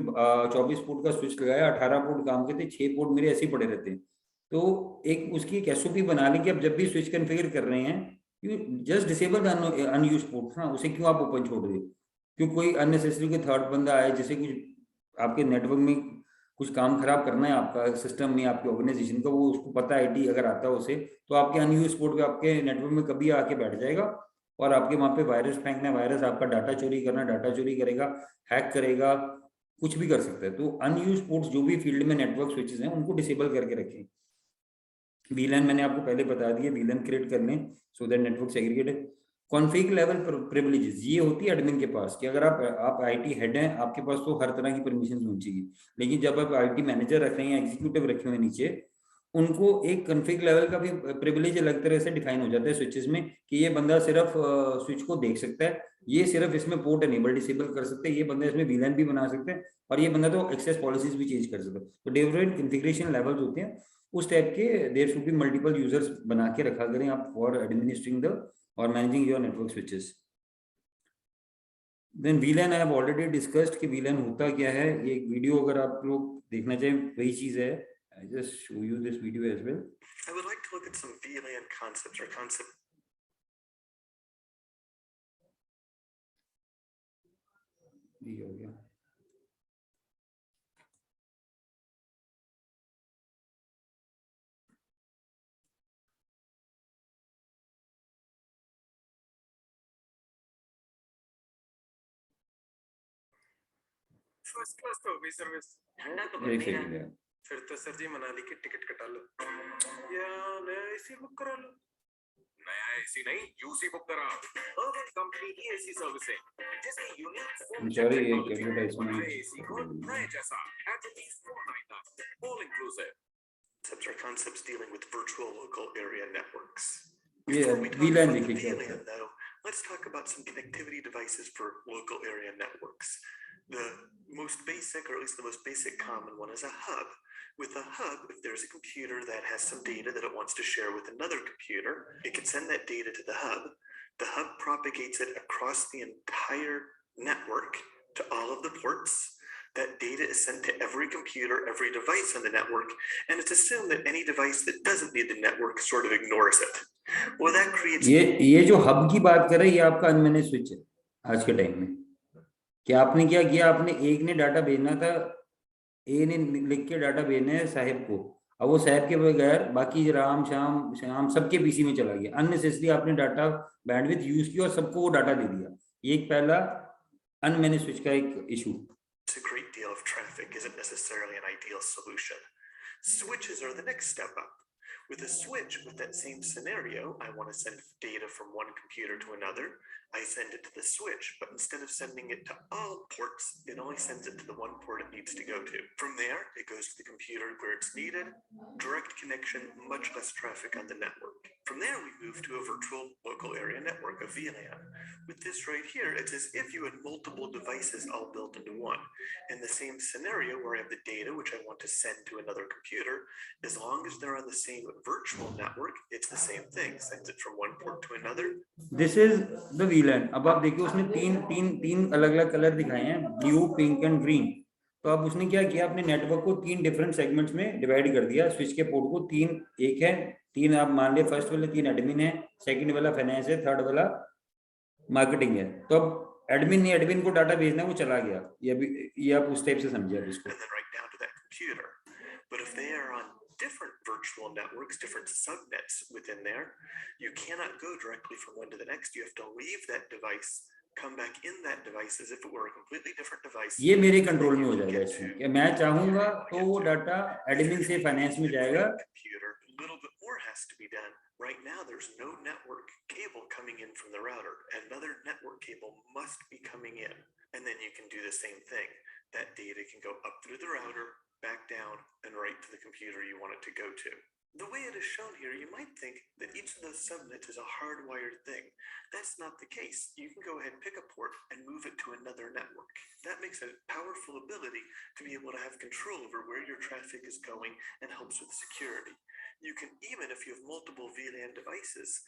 24 पोर्ट का स्विच लगाया, 18 पोर्ट काम करते, 6 पोर्ट मेरे ऐसे ही पड़े रहते हैं. तो एक उसकी एक SOP बना लें कि अब जब भी स्विच कॉन्फ़िगर कर रहे हैं, you just disable unused port ना, उसे क्यों आप ओपन छोड़ दें. क्यों कोई अननेसेसरी कोई थर्ड बंदा आए जिसे कुछ आपके नेटवर्क में कुछ काम खराब करना है, आपका सिस्टम में, आपके ऑर्गेनाइजेशन का, वो उसको पता है, IT अगर आता है उसे, तो आपके अनयूज्ड पोर्ट पे आपके नेटवर्क में कभी आके बैठ जाएगा और आपके वहां पे वायरस फेंकना, वायरस आपका डाटा चोरी करना, डाटा चोरी करेगा, हैक करेगा, कुछ भी कर सकता है. तो अनयूज्ड पोर्ट्स जो भी फील्ड में नेटवर्क स्विचेस हैं उनको डिसेबल करके रखें. VLAN मैंने आपको पहले बता दिया, VLAN क्रिएट कर लें so that network segregated. Config level privileges ये होती है एडमिन के पास कि अगर आप IT हेड हैं, आपके पास तो हर तरह की परमिशन होनी चाहिए. लेकिन जब आप IT मैनेजर रख रहे हैं, एग्जीक्यूटिव रखे हुए नीचे, उनको एक कॉन्फ़िग लेवल का भी प्रिविलेज अलग तरह से डिफाइन हो जाता है स्विचेस में कि ये बंदा सिर्फ स्विच को देख सकता है, ये सिर्फ इसमें पोर्ट एनेबल डिसेबल कर सकते हैं, ये बंदा इसमें VLAN भी बना सकते हैं, और ये बंदा तो एक्सेस पॉलिसीज भी चेंज कर सकता है. तो डिफरेंट कॉन्फ़िगरेशन लेवल्स होते हैं उस टाइप के. There should be multiple users बना के रखा करें आप फॉर एडमिनिस्ट्रिंग द और managing your network switches. Then VLAN I have already discussed कि VLAN होता क्या है. ये एक वीडियो अगर आप लोग देखना चाहें वही चीज है. I just show you this video as well. I would like to look at some VLAN concepts or concept. ये हो गया. फर्स्ट क्लास तो होगी सर्विस, ठंडा तो एक करनी है. सेकंड. फिर तो सर जी मनाली की टिकट कटा लो या नया AC बुक करा लो. नया AC नहीं, UC बुक करा. अर्बन कंपनी की AC सर्विसिंग जिसकी यूनिक सॉरी एक एडवर्टाइजमेंट. AC को नए जैसा at rupees 499 all inclusive. Concepts are concepts dealing with virtual local area networks. ये Before we talk VLAN about the देखिए क्या होता VLAN है. though, let's talk about some connectivity devices for local area networks. The most basic, or at least the most basic common one, is a hub. With a hub, if there's a computer that has some data that it wants to share with another computer, it can send that data to the hub. The hub propagates it across the entire network to all of the ports. That data is sent to every computer, every device on the network, and it's assumed that any device that doesn't need the network sort of ignores it. Well, that creates... ये जो hub की बात कर रहे हैं, ये आपका unmanaged switch है आज के टाइम में. कि आपने क्या किया, आपने एक ने डाटा भेजना था, ए ने लिख के डाटा भेजना है साहिब को, अब वो साहिब के बगैर बाकी राम श्याम सबके पीसी में चला गया. अननेसेसरी आपने डाटा बैंडविड्थ यूज की और सबको वो डाटा दे दिया. ये एक पहला अनमैनेज स्विच का एक issue. A great deal of traffic isn't necessarily an ideal solution. Switches are the next step up. With a switch, with that same scenario, I want to send data from one computer to another. I send it to the switch, but instead of sending it to all ports, it only sends it to the one port it needs to go to. From there, it goes to the computer where it's needed. Direct connection, much less traffic on the network. From there, we move to a virtual local area network. network, a VLAN. With this right here, it's as if you had multiple devices all built into one. In the same scenario where I have the data, which I want to send to another computer, as long as they're on the same virtual network, it's the same thing. Sends it from one port to another. This is the VLAN. अब आप देखिए उसने तीन अलग-अलग colour दिखाए हैं, blue, pink and green. तो अब उसने क्या किया, अपने नेटवर्क को 3 डिफरेंट सेगमेंट्स में डिवाइड कर दिया. स्विच के पोर्ट को 3, एक है 3, आप मान लिया फर्स्ट वाले 3 एडमिन है, सेकंड वाला फाइनेंस है, थर्ड वाला मार्केटिंग है. तो अब एडमिन को डाटा भेजना है, वो चला गया. ये आप उस टाइप से समझिए अब इसको. But if they are on different virtual networks, different subnets within there, you cannot go directly from one to the next. You have to leave that device, come back in that device as if it were a completely different device. ये मेरे control में हो जाएगा इसमें कि मैं चाहूंगा तो वो डाटा एडमिन से फाइनेंस में जाएगा. A little bit more has to be done. Right now, there's no network cable coming in from the router. Another network cable must be coming in, and then you can do the same thing. That data can go up through the router, back down, and right to the computer you want it to go to. The way it is shown here, you might think that each of those subnets is a hardwired thing. That's not the case. You can go ahead, pick a port, and move it to another network. That makes a powerful ability to be able to have control over where your traffic is going and helps with security. You can even, if you have multiple VLAN devices,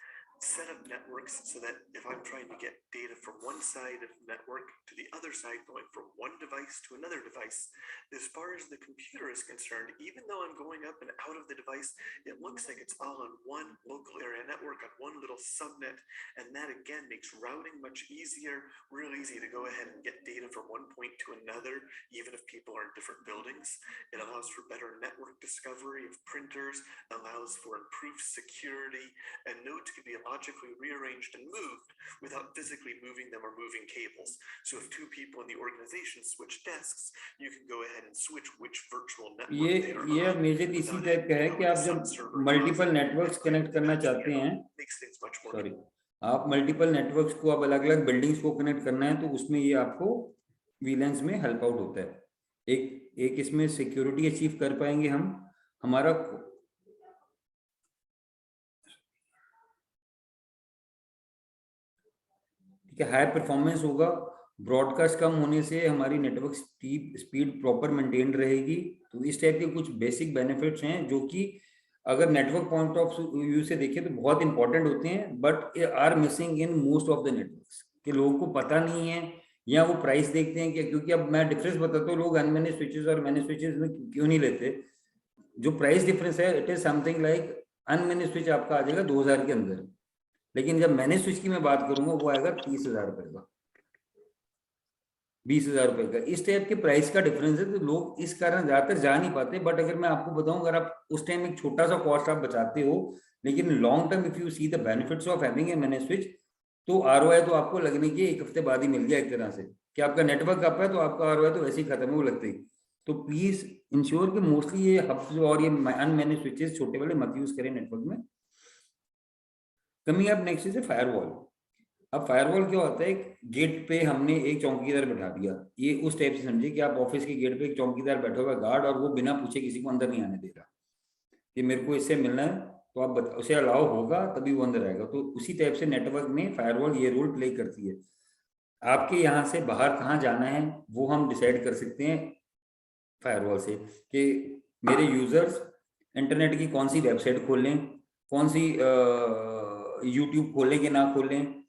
set up networks so that if I'm trying to get data from one side of the network to the other side, going from one device to another device, as far as the computer is concerned, even though I'm going up and out of the device, it looks like it's all on one local area network on one little subnet. And that again makes routing much easier, real easy to go ahead and get data from one point to another, even if people are in different buildings. It allows for better network discovery of printers, allows for improved security, and nodes can be logically rearranged and moved without physically moving them or moving cables. So if 2 people in the organization switch desks, you can go ahead and switch which virtual network they are on. ये major इसी type का है कि आप जब multiple networks connect करना चाहते हैं, सॉरी, आप मल्टीपल नेटवर्क्स को, अब अलग-अलग बिल्डिंग्स को कनेक्ट करना है, तो उसमें ये आपको VLANs में हेल्प आउट होता है. एक इसमें सिक्योरिटी अचीव कर पाएंगे हम. हमारा हाई परफॉर्मेंस होगा. ब्रॉडकास्ट कम होने से हमारी नेटवर्क स्पीड प्रॉपर मेंटेन रहेगी. तो इस टाइप के कुछ बेसिक बेनिफिट्स हैं जो कि अगर नेटवर्क पॉइंट ऑफ व्यू से देखें तो बहुत इंपॉर्टेंट होते हैं, but are missing in most of the networks. कि लोगों को पता नहीं है या वो प्राइस देखते हैं कि, क्योंकि अब मैं डिफरेंस बताता हूँ, लोग अनमैनेज्ड स्विचेस और मैनेज्ड स्विचेस में क्यों नहीं लेते. जो प्राइस डिफरेंस है, it is something like unmanaged switch आपका आ जाएगा 2000 के अंदर, लेकिन जब मैंने स्विच की मैं बात करूंगा वो आएगा 30,000 रुपए का, 20,000 रुपए का. इस टाइप के प्राइस का डिफरेंस है, तो लोग इस कारण ज्यादातर जा नहीं पाते. बट अगर मैं आपको बताऊं, अगर आप उस टाइम एक छोटा सा कॉस्ट आप बचाते हो, लेकिन long term if you see the benefits of having a managed switch, तो ROI तो आपको लगने की 1 हफ्ते बाद ही मिल गया एक तरह से, कि आपका नेटवर्क अप है तो आपका ROI तो वैसे ही खत्म है वो लगते ही. तो प्लीज इंश्योर कि मोस्टली ये हब्स और ये अनमैनेज्ड स्विचेस छोटे वाले मत यूज करें नेटवर्क में. Coming up next is firewall. अब फायरवॉल क्या होता है, गेट पे हमने एक चौकीदार बैठा दिया. ये उस टाइप से समझिए कि आप ऑफिस के गेट पे एक चौकीदार बैठा हुआ गार्ड, और वो बिना पूछे किसी को अंदर नहीं आने दे रहा कि मेरे को इससे मिलना है, तो आप उसे अलाउ होगा तभी वो अंदर आएगा. तो उसी टाइप से नेटवर्क में फायरवॉल ये रोल प्ले करती है. आपके यहाँ से बाहर कहाँ जाना है वो हम डिसाइड कर सकते हैं फायरवॉल से, कि मेरे यूजर्स इंटरनेट की कौन सी वेबसाइट खोलें, कौन सी यूट्यूब खोलें कि ना खोलें,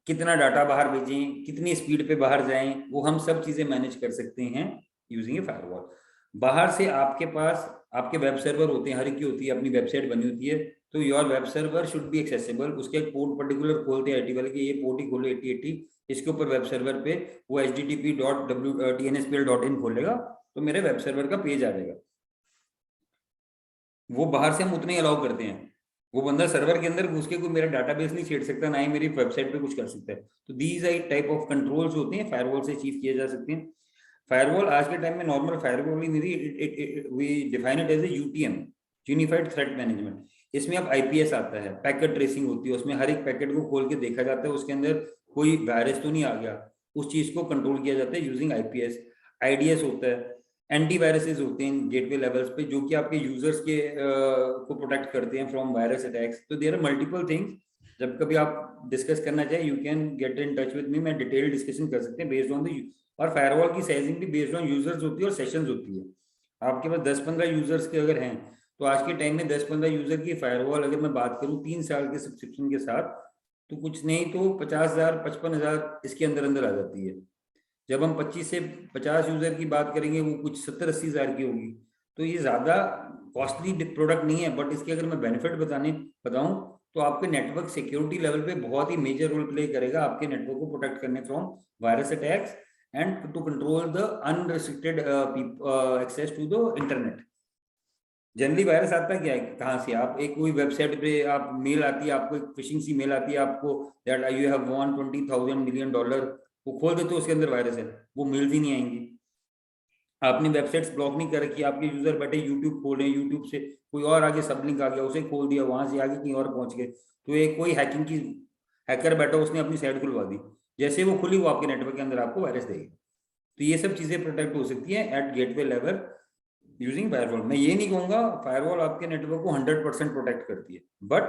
कितना डाटा बाहर भेजें, कितनी स्पीड पे बाहर जाएं, वो हम सब चीजें मैनेज कर सकते हैं यूजिंग ए फायरवॉल. बाहर से आपके पास आपके वेब सर्वर होते हैं, हर एक की होती है अपनी वेबसाइट बनी होती है, तो your web server should be accessible. उसके एक पोर्ट पर्टिकुलर खोलते हैं IT वाले कि ये पोर्ट ही खोलो 8080, इसके ऊपर वेब सर्वर पे वो http.tnspl.in खोलेगा तो मेरे वेब सर्वर का पेज आ जाएगा. वो बाहर से हम उतने ही अलाउ करते हैं. वो बंदा सर्वर के अंदर घुस के कोई मेरा डाटाबेस नहीं छेड़ सकता, ना ही मेरी वेबसाइट पे कुछ कर सकता है. तो these are type of controls होते हैं फायरवॉल से अचीव किए जा सकते हैं. फायरवॉल आज के टाइम में नॉर्मल फायरवॉल ही नहीं, we define it as a UTM, unified threat management. इसमें अब IPS आता है, पैकेट ट्रेसिंग होती है, उसमें हर एक पैकेट को खोल के देखा जाता है उसके अंदर कोई वायरस तो नहीं आ गया, उस चीज को कंट्रोल किया जाता है यूजिंग IPS. IDS होता है, एंटीवायरसेस होते हैं गेटवे लेवल्स पे जो कि आपके यूजर्स के को प्रोटेक्ट करते हैं फ्रॉम वायरस अटैक्स. तो देयर आर मल्टीपल थिंग्स जब कभी आप डिस्कस करना चाहे you can get in touch with me, मैं डिटेल डिस्कशन कर सकते हैं बेस्ड ऑन द, और फायरवॉल की साइजिंग भी बेस्ड ऑन यूजर्स होती है और सेशंस होती है। आपके पास 10-15 यूजर्स के अगर हैं तो आज के टाइम में 10-15 यूजर की फायरवॉल अगर मैं बात करूं 3 साल के सब्सक्रिप्शन के साथ तो कुछ नहीं तो 50,000 55,000 इसके अंदर अंदर आ जाती है। जब हम 25 से 50 यूजर की बात करेंगे वो कुछ 70-80 हज़ार की होगी। तो ये ज्यादा कॉस्टली प्रोडक्ट नहीं है, बट इसके अगर मैं बेनिफिट बताऊं तो आपके नेटवर्क सिक्योरिटी लेवल पे बहुत ही मेजर रोल प्ले करेगा आपके नेटवर्क को प्रोटेक्ट करने from virus attacks and to control the unrestricted access to the internet. Generally virus आता क्या है, कहाँ से, आप एक कोई वेबसाइट पे आप मेल आती है, आपको एक फिशिंग सी मेल आती है आपको that you have von $20,000 million, वो खोल देते हो उसके अंदर वायरस है, वो मेल्स ही नहीं आएंगी। आपने वेबसाइट्स ब्लॉक नहीं कर रखी, आपके यूजर बैठे यूट्यूब खोल रहे हैं, यूट्यूब से कोई और आगे सब लिंक आ गया उसे खोल दिया, वहां से आगे कहीं और पहुंच गए, तो एक कोई हैकिंग की हैकर बैठा उसने अपनी साइट खुलवा दी, जैसे वो खुली वो आपके नेटवर्क के अंदर आपको वायरस देगी। तो ये सब चीजें प्रोटेक्ट हो सकती है at gateway level using firewall. मैं ये नहीं कहूंगा फायरवॉल आपके नेटवर्क को 100% प्रोटेक्ट करती है, बट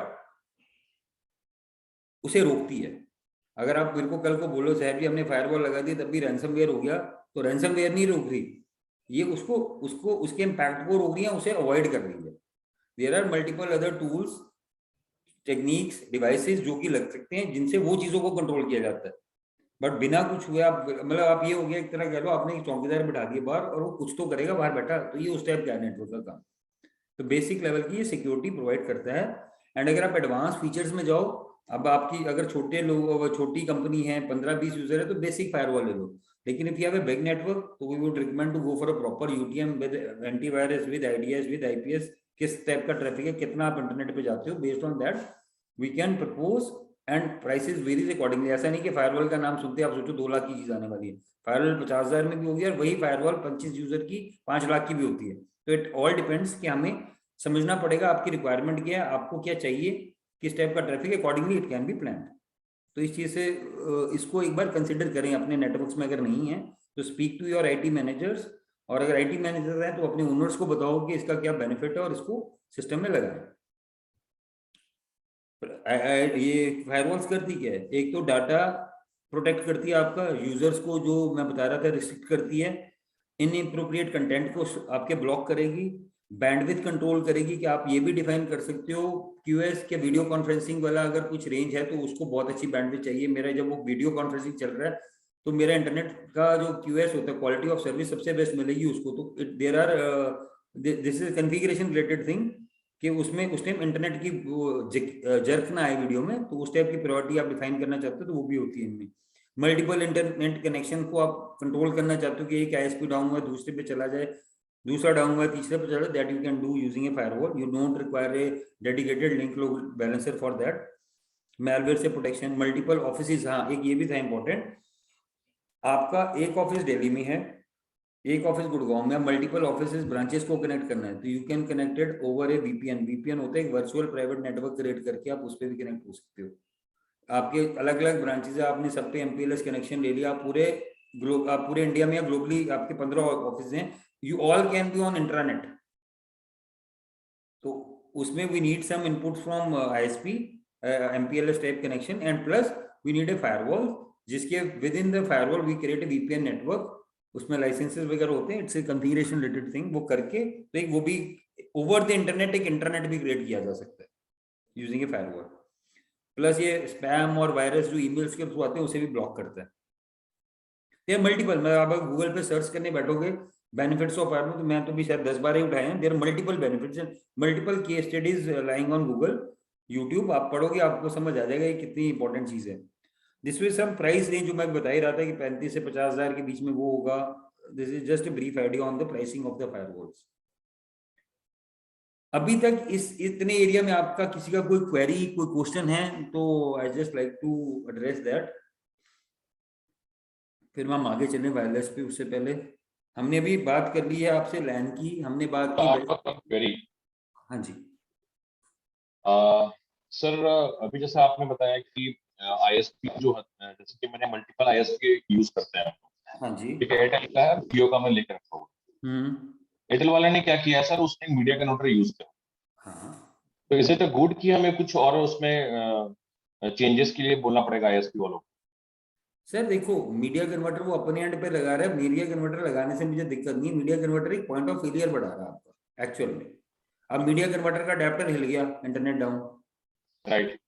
उसे रोकती है। अगर आप मेरे को कल को बोलो साहब जी हमने फायरवॉल लगा दी तब भी रैंसमवेयर हो गया, तो रैंसमवेयर नहीं रोक रही, ये उसको उसके इम्पैक्ट को रोक रही है, उसे अवॉइड कर रही है। There are multiple other tools, techniques, devices जो कि लग सकते हैं जिनसे वो चीजों को कंट्रोल किया जाता है, बट बिना कुछ हुए आप मतलब आप ये हो गया एक तरह कह लो आपने एक चौकीदार बिठा दिया बाहर और वो कुछ तो करेगा बाहर बैठा, तो ये उस टाइप का नेटवर्क का काम। तो बेसिक लेवल की ये सिक्योरिटी प्रोवाइड करता है। एंड अगर आप एडवांस फीचर्स में जाओ, अब आपकी अगर छोटे लोग छोटी कंपनी है 15-20 यूजर है तो बेसिक फायरवॉल ले लो, लेकिन if you have a big network तो we would recommend to go for a proper UTM with antivirus with IDS with IPS. किस टाइप का ट्रैफिक है, कितना आप इंटरनेट पे जाते हो, based on that we can propose and prices varies accordingly. ऐसा नहीं कि फायरवॉल का नाम सुनते आप सोचो 2 लाख की चीज आने वाली है, फायरवॉल 50,000 में भी होगी और वही फायरवॉल 25 यूजर की 5 लाख की भी होती है। तो इट ऑल डिपेंड्स कि हमें समझना पड़ेगा आपकी रिक्वायरमेंट क्या है, आपको क्या चाहिए, किस टाइप का traffic, accordingly it can B plan. तो इस चीज से इसको एक बार कंसिडर करें अपने नेटवर्क्स में, अगर नहीं है तो speak to your IT managers, और अगर आईटी मैनेजर है तो अपने ओनर्स को बताओ कि इसका क्या बेनिफिट है और इसको सिस्टम में लगाएं। ये फायरवॉल्स करती क्या है, एक तो डाटा प्रोटेक्ट करती है आपका, यूजर्स को जो मैं बता रहा था रिस्ट्रिक्ट करती है, इनएप्रोप्रिएट कंटेंट को आपके ब्लॉक करेगी, बैंडविड्थ कंट्रोल करेगी कि आप ये भी डिफाइन कर सकते हो क्यूएस के वीडियो कॉन्फ्रेंसिंग वाला अगर कुछ रेंज है तो उसको बहुत अच्छी बैंडविड्थ चाहिए। मेरा जब वो वीडियो कॉन्फ्रेंसिंग चल रहा है तो मेरा इंटरनेट का जो क्यूएस होता है, क्वालिटी ऑफ सर्विस सबसे बेस्ट मिलेगी उसको। तो there are this is configuration related thing कि उसमें उस टाइम इंटरनेट की जर्क ना आए वीडियो में, तो उस टाइप की प्रायोरिटी आप डिफाइन करना चाहते हो तो वो भी होती है इनमें। मल्टीपल इंटरनेट कनेक्शन को आप कंट्रोल करना चाहते हो कि एक आईएसपी डाउन हुआ दूसरे पे चला जाए, दूसरा डाउन हुआ तीसरे पे चला, that you can do using a firewall. You don't require a dedicated link load balancer for that. Malware से प्रोटेक्शन, मल्टीपल ऑफिसेज, हाँ एक ये भी था इंपॉर्टेंट, आपका एक ऑफिस दिल्ली में है, एक ऑफिस गुड़गांव में, मल्टीपल ऑफिसेज ब्रांचेस को कनेक्ट करना है तो you can connected over A VPN. VPN होता है एक वर्चुअल प्राइवेट नेटवर्क क्रिएट करके आप उस पर भी कनेक्ट हो सकते हो। आपके अलग अलग ब्रांचेस है, आपने सब पे एमपीएलएस कनेक्शन ले लिया, आप पूरे इंडिया में या ग्लोबली आपके 15 ऑफिस हैं, you all can be on intranet. तो उसमें we need some input from ISP MPLS type connection and plus we need a firewall, जिसके within the firewall we create a VPN network, उसमें licences वगैरह होते हैं, it's a configuration related thing, वो करके तो एक वो भी ओवर द इंटरनेट एक इंटरनेट भी क्रिएट किया जा सकता है यूजिंग ए फायरवॉल। प्लस ये स्पैम और वायरस जो ईमेल्स के थ्रू आते हैं उसे भी ब्लॉक करता है। देयर मल्टीपल, मैं आप गूगल पे सर्च करने बैठोगे बेनिफिट्स ऑफ फायरवॉल तो मैं तो भी शायद 10-12 ही उठाए हैं। There multiple benefits and multiple case studies lying on Google YouTube, आप पढ़ोगे आपको समझ आ जाएगा ये कितनी इंपॉर्टेंट चीज है। This with some price range जो मैं बता ही रहा था कि 35 से 50,000 के बीच में वो होगा। This is just a brief idea on the pricing of the firewalls. अभी तक इस इतने एरिया में आपका किसी का कोई क्वेरी, कोई क्वेश्चन है तो I just like to address that, फिर हम आगे चलें वायरलेस पे। उससे पहले हमने अभी बात कर ली है आपसे लैन की, हमने बात की। हाँ जी सर, अभी जैसे आपने बताया कि आईएसपी जो जैसे कि मैंने मल्टीपल आईएसपी यूज करते हैं। हाँ जी, ठीक है, एयरटेल का है, जियो का मैं लेकर रखा हूँ। एयरटेल वाले ने क्या किया सर, उसने मीडिया कन्वर्टर यूज किया। हाँ तो इज इट गुड कि हमें कुछ और उसमें चेंजेस के लिए बोलना पड़ेगा आईएसपी वालों को? सर देखो, मीडिया कन्वर्टर वो अपने एंड पे लगा रहा है, मीडिया कन्वर्टर लगाने से मुझे दिक्कत नहीं है। मीडिया कन्वर्टर एक पॉइंट ऑफ फेलियर बढ़ा रहा है आपका एक्चुअल में। अब मीडिया कन्वर्टर का अडेप्टर हिल गया, इंटरनेट डाउन, राइट।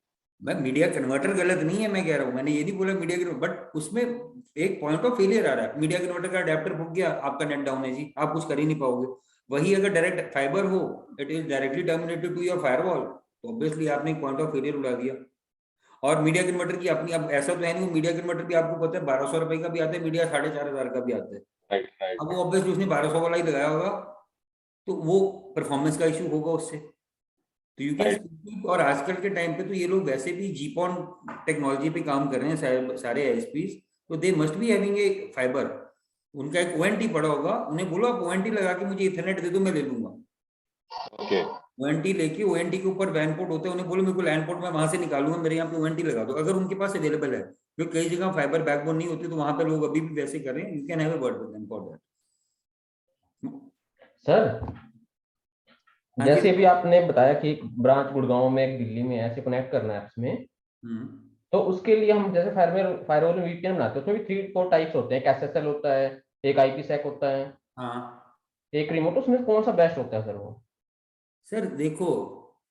मैं मीडिया कन्वर्टर गलत नहीं है, मैं कह रहा हूँ, मैंने ये नहीं बोला मीडिया कन्वर्टर, बट उसमें एक पॉइंट ऑफ फेलियर आ रहा है। मीडिया कन्वर्टर का अडेप्टर फूक गया, आपका नेट डाउन है जी, आप कुछ कर ही नहीं पाओगे। वही अगर डायरेक्ट फाइबर हो, it is directly terminated to your firewall, तो ऑब्वियसली आपने एक पॉइंट ऑफ फेलियर उड़ा दिया। और मीडिया कन्वर्टर की अपनी, अब ऐसा तो है नहीं, मीडिया कन्वर्टर भी आपको पता है 1200 रुपए का भी आता है, मीडिया 4500 का भी आता है। Right right. अब वो ऑब्वियसली उसने 1200 वाला ही लगाया होगा, तो वो परफॉर्मेंस का इशू होगा उससे। तो यू कैन, और आजकल के टाइम पे तो ये लोग वैसे भी जीपॉन टेक्नोलॉजी पे काम कर रहे हैं सारे आईएसपीज, तो they must be having a fibre. उनका एक ओएनटी पड़ा होगा, उन्हें बोलो आप ओएनटी लगा के मुझे इथरनेट दे दो, मैं ले लूंगा। ओके। ओएनटी लेके, ओएनटी के ऊपर वैन पोर्ट होते हैं, उन्हें बोलो मेरे को लैन पोर्ट में वहां से निकालूंगा, मेरे यहाँ पे ओएनटी लगा दो, अगर उनके पास अवेलेबल है। क्योंकि कई जगह फाइबर बैकबोन नहीं होती, तो वहां पे लोग अभी भी वैसे कर रहे हैं। You can have a word with them for that. Sir जैसे भी आपने बताया कि एक ब्रांच गुड़गांव में, एक दिल्ली में, ऐसे कनेक्ट करना है इसमें, तो उसके लिए हम जैसे फायरवॉल में वीपीएन बनाते हैं, उसमें भी 3-4 टाइप्स होते हैं। एक एसएसएल होता है, एक आईपीसेक होता है, हाँ, एक रिमोट। उसमें कौन सा बेस्ट होता है सर? वो सर देखो,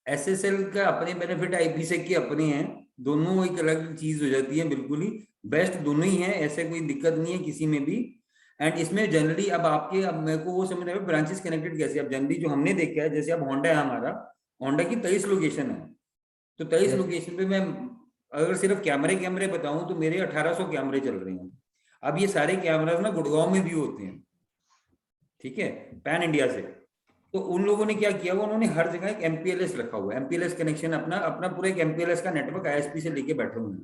एसएसएल का अपने बेनिफिट, आईपीसेक के अपने हैं, दोनों एक अलग चीज हो जाती है। बिल्कुल ही बेस्ट दोनों ही है, ऐसे कोई दिक्कत नहीं है किसी में भी। एंड इसमें जनरली अब आपके, अब मेरे को वो समझ रहे हो ब्रांचेस कनेक्टेड कैसे। अब जनरली जो हमने देखा है, जैसे अब होंडा है हमारा, होंडा की 23 लोकेशन है, तो 23 लोकेशन पे मैं अगर सिर्फ कैमरे बताऊं तो मेरे 1800 कैमरे चल रहे हैं। अब ये सारे कैमरास ना गुड़गांव में भी होते हैं, ठीक है, पैन इंडिया से। तो उन लोगों ने क्या किया, उन्होंने हर जगह एक एमपीएलएस रखा हुआ है, एमपीएलएस कनेक्शन, अपना पूरा एक एमपीएलएस का नेटवर्क आईएसपी से लेके बैठे हुए हैं।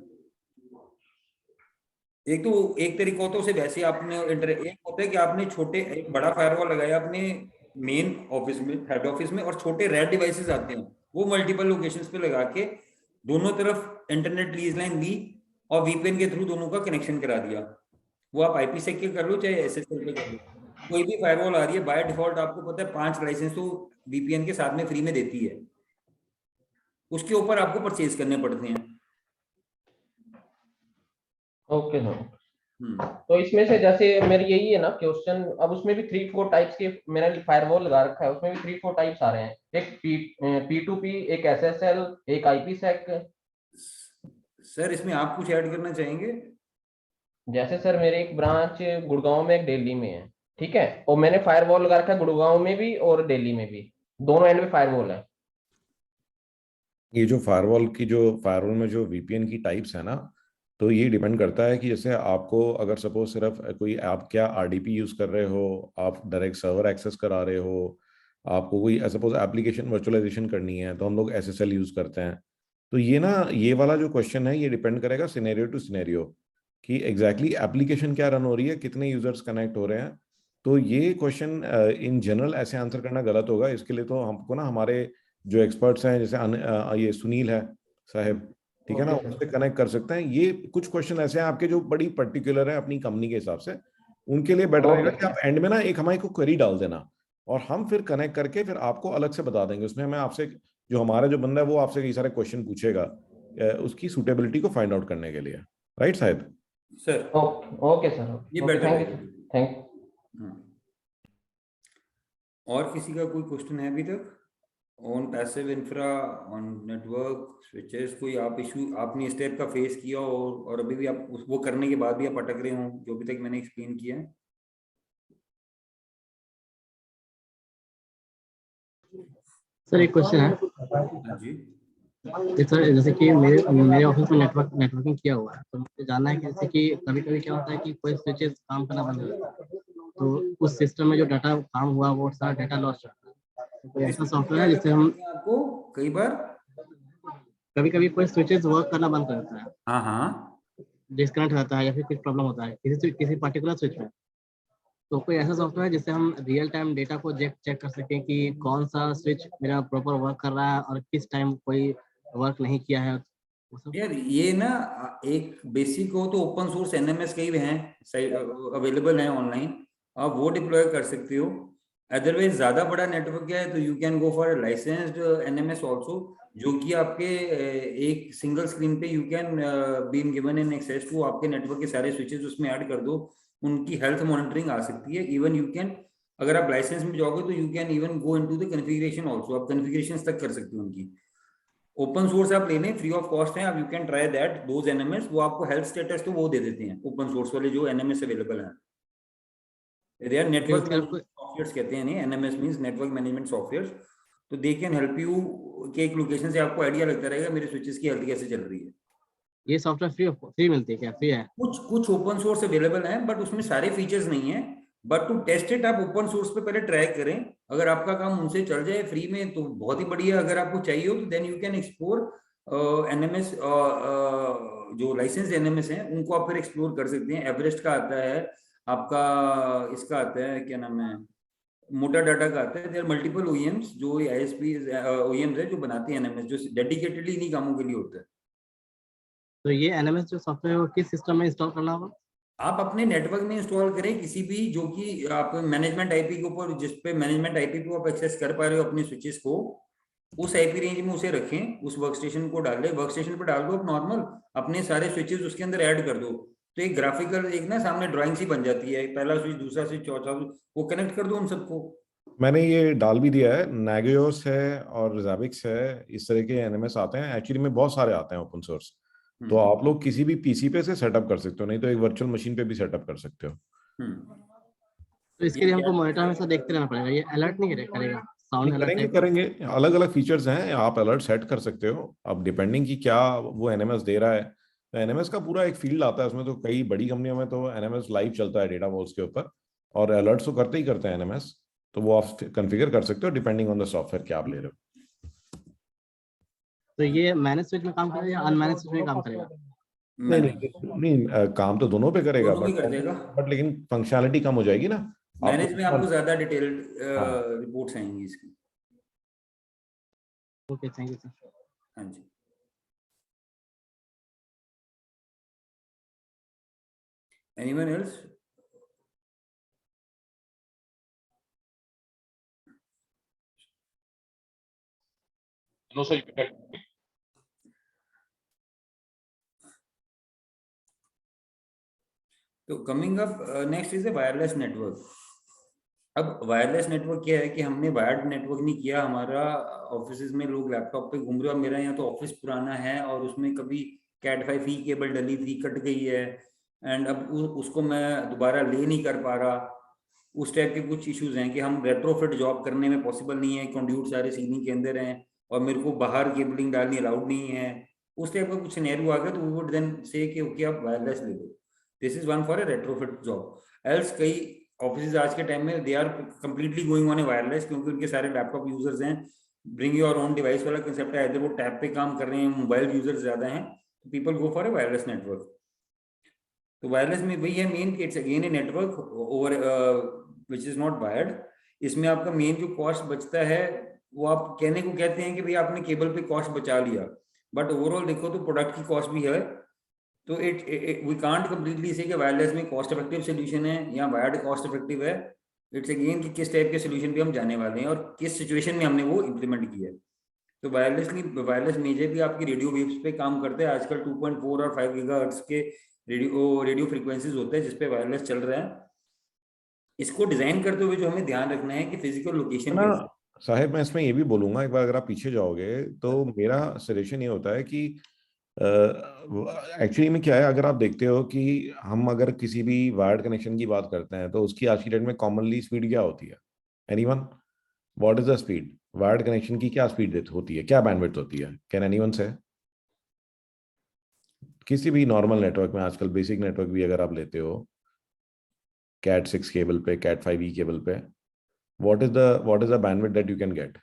एक तो एक तरीका होता है उसे वैसे आपने एक होता है कि आपने एक बड़ा फायरवॉल लगाया अपने मेन ऑफिस में, हेड ऑफिस में, और छोटे रेड डिवाइसेस आते हैं, वो मल्टीपल लोकेशंस पे लगा के दोनों तरफ इंटरनेट लीज लाइन दी और वीपीएन के थ्रू दोनों का कनेक्शन करा दिया। वो आप आईपीसेक के कर लो चाहे एसएसएल पे कर लो, कोई भी फायरवॉल आ रही है बाय डिफॉल्ट आपको पता है 5 लाइसेंस तो वीपीएन के साथ में फ्री में देती है, उसके ऊपर आपको परचेज करने पड़ते हैं। Okay sir. तो इसमें से जैसे मेरी यही है ना क्वेश्चन, अब उसमें भी 3-4 टाइप्स के मैंने फायरवॉल लगा रखा है, उसमें भी 3-4 टाइप्स आ रहे हैं, एक P2P, एक एसएसएल, एक आईपीसेक। सर इसमें आप कुछ ऐड करना चाहेंगे? जैसे सर मेरे एक ब्रांच गुड़गांव में, एक दिल्ली में है, ठीक है, और मैंने फायरवॉल लगा रखा है गुड़गांव में भी और दिल्ली में भी, दोनों एंड में फायरवॉल है। ये जो फायरवॉल में जो वीपीएन की टाइप्स है ना, तो ये डिपेंड करता है कि जैसे आपको अगर सपोज सिर्फ कोई आप क्या आरडीपी यूज कर रहे हो, आप डायरेक्ट सर्वर एक्सेस करा रहे हो, आपको कोई सपोज एप्लीकेशन वर्चुअलाइजेशन करनी है, तो हम लोग एसएसएल यूज करते हैं। तो ये वाला जो क्वेश्चन है, ये डिपेंड करेगा सिनेरियो टू सिनेरियो कि एग्जैक्टली एप्लीकेशन क्या रन हो रही है, कितने यूजर्स कनेक्ट हो रहे हैं। तो ये क्वेश्चन इन जनरल ऐसे आंसर करना गलत होगा। इसके लिए तो हमको ना हमारे जो एक्सपर्ट्स हैं, जैसे ये सुनील है साहब, ठीक है ना, उससे कनेक्ट कर सकते हैं। ये कुछ क्वेश्चन ऐसे हैं आपके जो बड़ी पर्टिकुलर है अपनी कंपनी के हिसाब से, उनके लिए बेटर रहेगा कि आप एंड में ना एक हमारे को क्वेरी डाल देना, और हम फिर कनेक्ट करके फिर आपको अलग से बता देंगे। उसमें हमें आपसे, जो हमारा जो बंदा है वो आपसे कई सारे क्वेश्चन पूछेगा उसकी सूटेबिलिटी को फाइंड आउट करने के लिए। Right Sahib? Sir okay sir, ये बेटर है। Thank you. और किसी का कोई क्वेश्चन है अभी तक on passive infra, on network switches? कोई आप इशू आपने इस टाइप का फेस किया और अभी भी आप वो करने के बाद भी आप अटक रहे हो जो अभी तक मैंने एक्सप्लेन किया है? सर एक क्वेश्चन है। हाँ जी सर, जैसे कि मेरे ऑफिस में नेटवर्किंग किया हुआ है, तो मुझे जानना है कि जैसे कि कभी कभी क्या होता है कि कोई स्विचेस काम करना बंद हो जाता है, तो उस सिस्टम में जो डाटा काम हुआ वो सारा डाटा लॉस होता है। कोई ऐसा सॉफ्टवेयर है जिससे हम आपको कई बार कभी कोई स्विचेस वर्क करना बंद कर देता है, हाँ डिस्कनेक्ट रहता है या फिर कुछ प्रॉब्लम होता है किसी पर्टिकुलर स्विच में, तो कोई ऐसा सॉफ्टवेयर है जिससे हम रियल टाइम डेटा को चेक कर सकें कि कौन सा स्विच मेरा प्रॉपर वर्क कर रहा है और किस टाइम कोई वर्क नहीं किया है? यार ये ना एक बेसिक हो तो ओपन सोर्स एनएमएस कई हैं अवेलेबल हैं ऑनलाइन, आप वो डिप्लॉय कर सकते हो। अदरवाइज ज्यादा बड़ा नेटवर्क है तो you can go for licensed NMS also, जो कि आपके एक सिंगल स्क्रीन पे you can been given in access to आपके नेटवर्क के सारे स्विचेस उसमें ऐड कर दो, उनकी हेल्थ मॉनिटरिंग आ सकती है। इवन यू कैन, अगर आप लाइसेंस में जाओगे तो you can even go into the configuration also, आप कॉन्फ़िगरेशंस तक कर सकते हो उनकी। ओपन सोर्स आप ले लें, फ्री ऑफ कॉस्ट है, आप you can try that those NMS, वो आपको हेल्थ स्टेटस तो वो दे देते हैं ओपन सोर्स वाले जो एनएमएस अवेलेबल हैं। दे आर नेटवर्क सॉफ्टवेयर्स कहते हैं, नहीं NMS means network management softwares. तो दे कैन हेल्प यू कि एक लोकेशन से आपको आइडिया लगता रहेगा मेरे स्विचेस की हेल्थ कैसे चल रही है। ये सॉफ्टवेयर फ्री मिलती है क्या? फ्री है? कुछ ओपन सोर्स अवेलेबल हैं, बट उसमें सारे फीचर्स नहीं है। बट टू टेस्ट इट आप ओपन सोर्स पे पहले ट्राई करें, अगर आपका काम उनसे चल जाए फ्री में तो बहुत ही बढ़िया। अगर आपको चाहिए हो तो then you can explore NMS, जो लाइसेंस एनएमएस हैं उनको आप फिर एक्सप्लोर कर सकते हैं। एवरेस्ट का आता है, आपका इसका आता है, क्या नाम है, मोटा डाटा का आता है। देयर मल्टीपल ओईएम्स जो आईएसपी ओईएम्स है जो बनाते हैं एनएमएस, जो डेडिकेटेडली इन्हीं कामों के लिए होता है। तो ये एनएमएस जो सॉफ्टवेयर है वो किस सिस्टम में इंस्टॉल करना होगा? आप अपने नेटवर्क में इंस्टॉल करें, किसी भी जो कि आप मैनेजमेंट आईपी के ऊपर, जिस पे मैनेजमेंट आईपी पे आप एक्सेस कर पा रहे हो अपने स्विचेस को, उस आईपी रेंज में उसे रखें, उस वर्कस्टेशन को डाल लें, वर्कस्टेशन पे डाल दो आप नॉर्मल अपने सारे स्विचेस उसके अंदर ऐड कर दो, तो एक ग्राफिकल एक ना सामने ड्राइंग सी बन जाती है, पहला स्विच, दूसरा स्विच, चौथा स्विच, वो कनेक्ट कर दो उन सबको। मैंने ये डाल भी दिया है, नागियोस है और ज़ाबिक्स है, इस तरह के एनएमएस आते हैं एक्चुअली में, बहुत सारे आते हैं ओपन सोर्स। तो आप लोग किसी भी पीसी पे से सेटअप कर सकते हो, नहीं तो एक वर्चुअल मशीन पे भी सेटअप कर सकते हो। तो इसके लिए हमको मॉनिटर हमेशा देखते रहना पड़ेगा, ये अलर्ट नहीं करेगा? साउंड अलर्ट करेंगे, अलग अलग फीचर्स हैं, आप अलर्ट सेट कर सकते हो। अब डिपेंडिंग की क्या वो एनएमएस दे रहा है, तो एनएमएस का पूरा एक फील्ड आता है उसमें। तो कई बड़ी कंपनियों में तो एनएमएस लाइव चलता है डेटा वॉल्स के ऊपर, और अलर्ट्स तो करते ही करते हैं एनएमएस, तो वो आप कॉन्फ़िगर कर सकते हो डिपेंडिंग ऑन द सॉफ्टवेयर क्या आप ले रहे हो। तो ये मैनेज स्विच में काम करेगा या अनमैनेज स्विच में काम करेगा? नहीं, काम तो दोनों पे करेगा, बट लेकिन फंक्शनैलिटी कम हो जाएगी ना। मैनेज में आपको ज्यादा डिटेल्ड रिपोर्ट्स आएंगी इसकी। Okay, thank you sir. हाँ जी, anyone else? No sir, you can. तो coming up next is a wireless network. अब वायरलेस नेटवर्क क्या है कि हमने वायर्ड नेटवर्क नहीं किया, हमारा ऑफिस में लोग लैपटॉप पे घूम रहे हो, मेरा यहाँ तो ऑफिस पुराना है और उसमें कभी कैट 5e केबल डली थी, कट गई है, एंड अब उसको मैं दोबारा ले नहीं कर पा रहा। उस टाइप के कुछ इश्यूज हैं कि हम रेट्रोफिट जॉब करने में पॉसिबल नहीं है, कंड्यूट सारे सीलिंग के अंदर हैं और मेरे को बाहर केबलिंग डालनी अलाउड नहीं है। उस टाइप का कुछ सिनेरियो आ गया तो वी वुड देन से कि ओके आप वायरलेस ले लो, this is one for a retrofit job. Else कई ऑफिस आज के टाइम में they are completely going on a wireless, क्योंकि उनके सारे लैपटॉप यूजर्स हैं, ब्रिंग योर ओन डिवाइस वाला कंसेप्ट है, इधर वो टैब पे काम कर रहे हैं, मोबाइल यूजर्स ज्यादा हैं, तो people go for A wireless network. तो वायरलेस में वही है मेन कि it's again a network over which is not wired. इसमें आपका मेन जो कॉस्ट बचता है वो आप कहने को कहते हैं कि भाई आपने केबल पे कॉस्ट बचा लिया, बट ओवरऑल देखो तो प्रोडक्ट की कॉस्ट भी है। तो वी कांट कंप्लीटली से कि वायरलेस में कॉस्ट इफेक्टिव सोल्यूशन है या वायर्ड कॉस्ट इफेक्टिव है। इट्स अगेन कि किस टाइप के सोल्यूशन पे हम जाने वाले हैं और किस सिचुएशन में हमने वो इम्प्लीमेंट किया है। तो वायरलेस मेजरली आपकी रेडियो वेव्स पे काम करते हैं। आजकल 2.4 और 5 गीगाहर्ट्ज के रेडियो फ्रीक्वेंसीज होते हैं जिसपे वायरलेस चल रहा है। इसको डिजाइन करते हुए जो हमेम ध्यान रखना है कि फिजिकल लोकेशन ना साहिब, मैं इसमें ये भी बोलूंगा, एक बार अगर आप पीछे जाओगे तो मेरा सजेशन ये होता है कि एक्चुअली में क्या है, अगर आप देखते हो कि हम अगर किसी भी वायर्ड कनेक्शन की बात करते हैं तो उसकी आज की डेट में कॉमनली स्पीड क्या होती है? Anyone, what is the speed? Wired connection की क्या स्पीड होती है, क्या बैंडविड्थ होती है? कैन एनीवन से? किसी भी नॉर्मल नेटवर्क में आजकल बेसिक नेटवर्क भी अगर आप लेते हो, कैट 6 केबल पे, कैट 5e केबल पे, what is the bandwidth that you can get?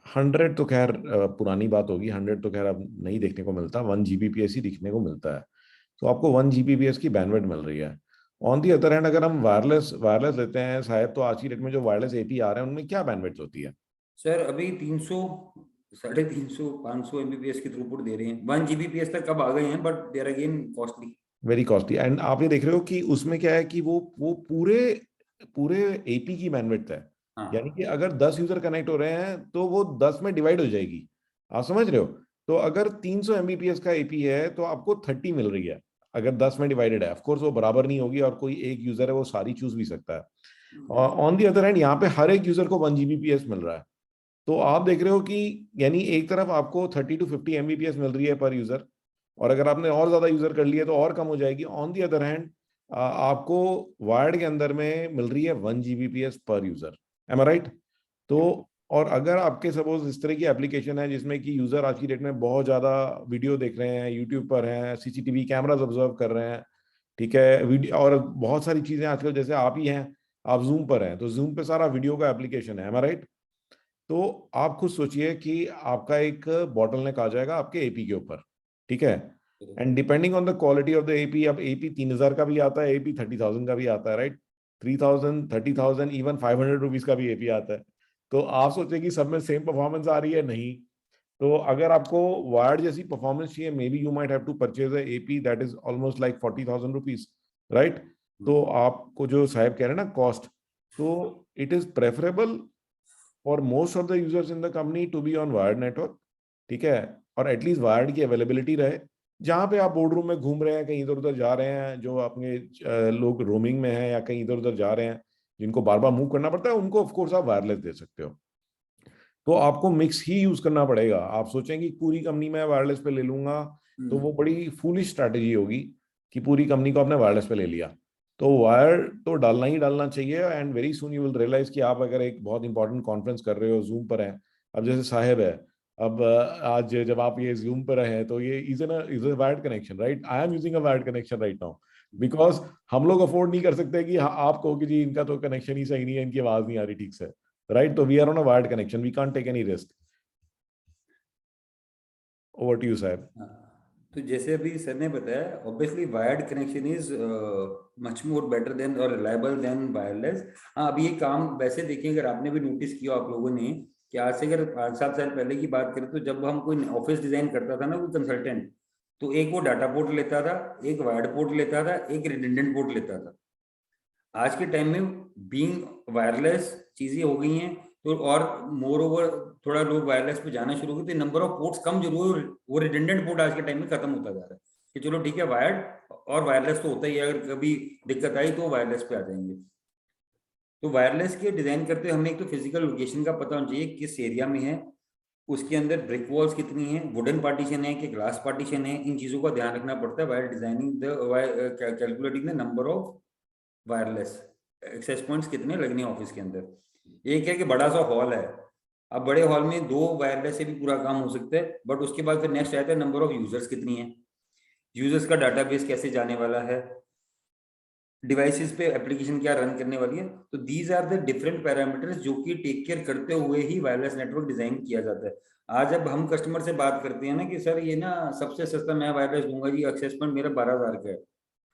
100 तो खैर पुरानी बात होगी, 100 तो खैर अब नहीं देखने को मिलता, 1 Gbps ही दिखने को मिलता है। तो आपको 1 Gbps की बैंडविड्थ मिल रही है। ऑन दी अदर हैंड अगर हम वायरलेस लेते हैं साहब, तो आज की डेट में जो वायरलेस एपी आ रहे हैं उनमें क्या बैंडविड्थ होती है? सर अभी 300, 350, 500 Mbps की थ्रूपुट दे रहे हैं। 1 Gbps तक कब आ गए हैं, but they are again costly, very costly. And आप ये देख रहे हो कि उसमें क्या है कि वो पूरे एपी की बैंडविड्थ है, यानी कि अगर 10 यूजर कनेक्ट हो रहे हैं तो वो 10 में डिवाइड हो जाएगी, आप समझ रहे हो। तो अगर 300 Mbps का एपी है तो आपको 30 मिल रही है अगर 10 में डिवाइडेड है। ऑफ कोर्स वो बराबर नहीं होगी और कोई एक यूजर है वो सारी चूज भी सकता है। और ऑन दी अदर हैंड यहाँ पे हर एक यूजर को 1 Gbps मिल रहा है। तो आप देख रहे हो कि यानी एक तरफ आपको 30 to 50 Mbps मिल रही है पर यूजर, और अगर आपने और ज्यादा यूजर कर लिया तो और कम हो जाएगी। ऑन दी अदर हैंड आपको वायर्ड के अंदर में मिल रही है 1 Gbps पर यूजर, एम आई राइट। तो और अगर आपके सपोज इस तरह की एप्लीकेशन है जिसमें कि यूजर आज की डेट में बहुत ज्यादा वीडियो देख रहे हैं, यूट्यूब पर हैं, सीसीटीवी कैमरास ऑब्जर्व कर रहे हैं, ठीक है, वीडियो और बहुत सारी चीजें आजकल, जैसे आप ही हैं, आप जूम पर हैं तो जूम पे सारा वीडियो का एप्लीकेशन है, एम आई राइट। तो आप खुद सोचिए कि आपका एक बॉटलनेक आ जाएगा आपके एपी के ऊपर, ठीक है। And depending on the quality of the AP, अब एपी 3000 का भी आता है, एपी 30,000 का भी आता है, राइट। 3000, 30,000, इवन 500 रुपीज का भी एपी आता है। तो आप सोचिए कि सब में सेम परफॉर्मेंस आ रही है, नहीं। तो अगर आपको वायर्ड जैसी परफॉर्मेंस चाहिए, maybe you might have to purchase a AP that is almost like 40,000 rupees, right. तो आपको जो साहब कह रहे हैं ना कॉस्ट, तो it is preferable for most of the users in the company to be on wired network, ठीक है। और एटलीस्ट वायर्ड की अवेलेबिलिटी रहे। जहाँ पे आप बोर्ड रूम में घूम रहे हैं, कहीं इधर उधर जा रहे हैं, जो अपने लोग रोमिंग में हैं या कहीं इधर उधर जा रहे हैं जिनको बार बार मूव करना पड़ता है, उनको ऑफकोर्स आप वायरलेस दे सकते हो। तो आपको मिक्स ही यूज करना पड़ेगा। आप सोचें कि पूरी कंपनी में वायरलेस पे ले लूंगा तो वो बड़ी फूलिश स्ट्रैटेजी होगी कि पूरी कंपनी को आपने वायरलेस पे ले लिया। तो वायर तो डालना ही डालना चाहिए। And very soon you will realise कि आप अगर एक बहुत इंपॉर्टेंट कॉन्फ्रेंस कर रहे हो, जूम पर हैं, अब जैसे साहेब है, अब आज जब आप ये जूम पर हैं तो ये is a wired connection, right. I am using a wired connection right now because हम लोग अफोर्ड नहीं कर सकते कि आप कहो कि जी इनका तो कनेक्शन ही सही नहीं है, इनकी आवाज नहीं आ रही ठीक से, राइट। तो we are on a wired connection, we can't take any risk. Over to you साहब। तो जैसे अभी सर ने बताया, obviously wired connection is much more better than और रिलायबल देन वायरलेस। हाँ, अभी ये काम वैसे देखिए, अगर आपने भी नोटिस किया आप लोगों ने कि आज से अगर 5-7 साल पहले की बात करें तो जब हम कोई ऑफिस डिजाइन करता था ना कोई कंसल्टेंट, तो एक वो डाटा पोर्ट लेता था, एक वायर्ड पोर्ट लेता था, एक रिडंडेंट पोर्ट लेता था। आज के टाइम में बीइंग वायरलेस चीजें हो गई हैं, तो और मोर ओवर थोड़ा लोग वायरलेस पे जाना शुरू हो गए, तो नंबर ऑफ पोर्ट्स कम जरूर, वो रिडंडेंट पोर्ट आज के टाइम में खत्म होता जा रहा है कि चलो ठीक है वायर्ड और वायरलेस तो होता ही है, अगर कभी दिक्कत आई तो वायरलेस पे आ जाएंगे। तो वायरलेस के डिजाइन करते हमें एक तो फिजिकल लोकेशन का पता होना चाहिए, किस एरिया में है, उसके अंदर ब्रिक वॉल्स कितनी है, वुडन पार्टीशन है कि ग्लास पार्टीशन है, इन चीजों का ध्यान रखना पड़ता है wire designing the calculating the number of wireless access points कितने लगने हैं ऑफिस के अंदर। एक है कि बड़ा सा हॉल है, अब बड़े हॉल में 2 वायरलेस से भी पूरा काम हो सकता है, बट उसके बाद फिर नेक्स्ट आता है नंबर ऑफ यूजर्स कितनी है, यूजर्स का डाटाबेस कैसे जाने वाला है, डिवाइसेस पे एप्लीकेशन क्या रन करने वाली है। तो these are the different parameters जो कि टेक केयर करते हुए ही वायरलेस नेटवर्क डिजाइन किया जाता है। आज जब हम कस्टमर से बात करते हैं ना कि सर ये ना सबसे सस्ता मैं वायरलेस दूंगा जी, एक्सेस पॉइंट मेरा 12,000 का है,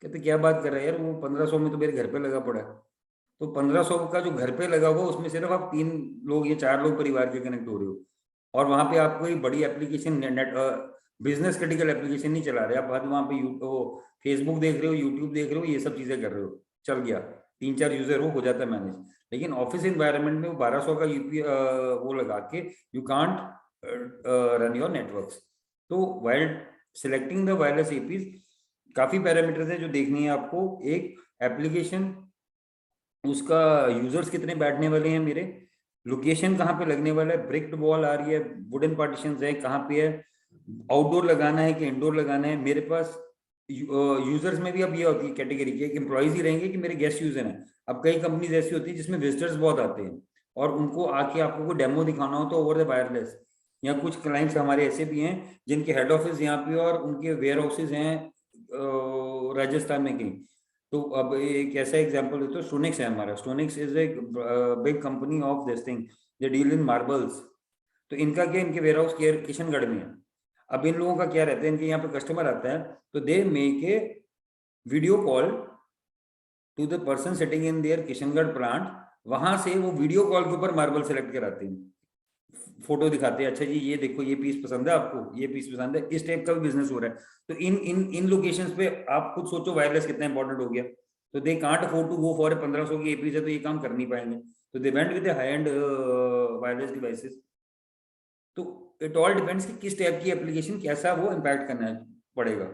कहते क्या बात कर रहे हैं यार, वो 1500 में तो मेरे घर पे लगा पड़ा है। तो 1500 का जो घर पे लगा हुआ उसमें सिर्फ आप 3 लोग या 4 लोग परिवार के कनेक्ट हो रहे हो, और वहां पे आप कोई बड़ी application net business critical application नहीं चला रहे, आप वहां पे फेसबुक देख रहे हो, यूट्यूब देख रहे हो, ये सब चीजें कर रहे हो, चल गया, 3-4 यूजर हो जाता है मैनेज। लेकिन ऑफिस एनवायरनमेंट में वो 1200 का यूपी वो लगा के you can't run your networks. तो while selecting the wireless APs काफी पैरामीटर्स है जो देखनी है आपको। एक एप्लीकेशन, उसका यूजर्स कितने बैठने वाले हैं मेरे, लोकेशन कहाँ पे लगने वाला है, ब्रिक्ड वॉल आ रही है, वुडन पार्टीशन है, कहाँ पे है, आउटडोर लगाना है कि इंडोर लगाना है। मेरे पास यूजर्स में भी अब ये होती है कैटेगरी के, एम्प्लॉइज ही रहेंगे कि मेरे गेस्ट यूजर हैं। अब कई कंपनीज ऐसी होती है जिसमें विजिटर्स बहुत आते हैं और उनको आके आपको कोई डेमो दिखाना हो तो ओवर द वायरलेस, या कुछ क्लाइंट्स हमारे ऐसे भी हैं जिनके हेड ऑफिस यहाँ पे और उनके वेयर हाउसेज हैं राजस्थान में कहीं। तो अब एक ऐसा एग्जांपल देते हो, स्टोनिक्स है हमारा, Stonics is a big company of this thing, they deal in marbles. तो इनका क्या, इनके वेयर हाउस किशनगढ़ में है। अब इन लोगों का क्या रहता है, इनके यहाँ पे कस्टमर आता है तो they make a video call to the person sitting in there Kishangarh plant, वहां से वो वीडियो कॉल के ऊपर मार्बल सेलेक्ट कराते हैं, फोटो दिखाते हैं, अच्छा जी ये देखो ये पीस पसंद है आपको, ये पीस पसंद है, इस टाइप का भी बिजनेस हो रहा है। तो इन लोकेशंस पे आप खुद सोचो वायरलेस कितना इंपॉर्टेंट हो गया। तो they can't afford to go for 1500 की एपीज है तो ये काम कर नहीं पाएंगे। तो they went with the high and wireless devices. तो इट ऑल डिपेंड्स कि किस टाइप की एप्लीकेशन कैसा वो इम्पैक्ट करना पड़ेगा।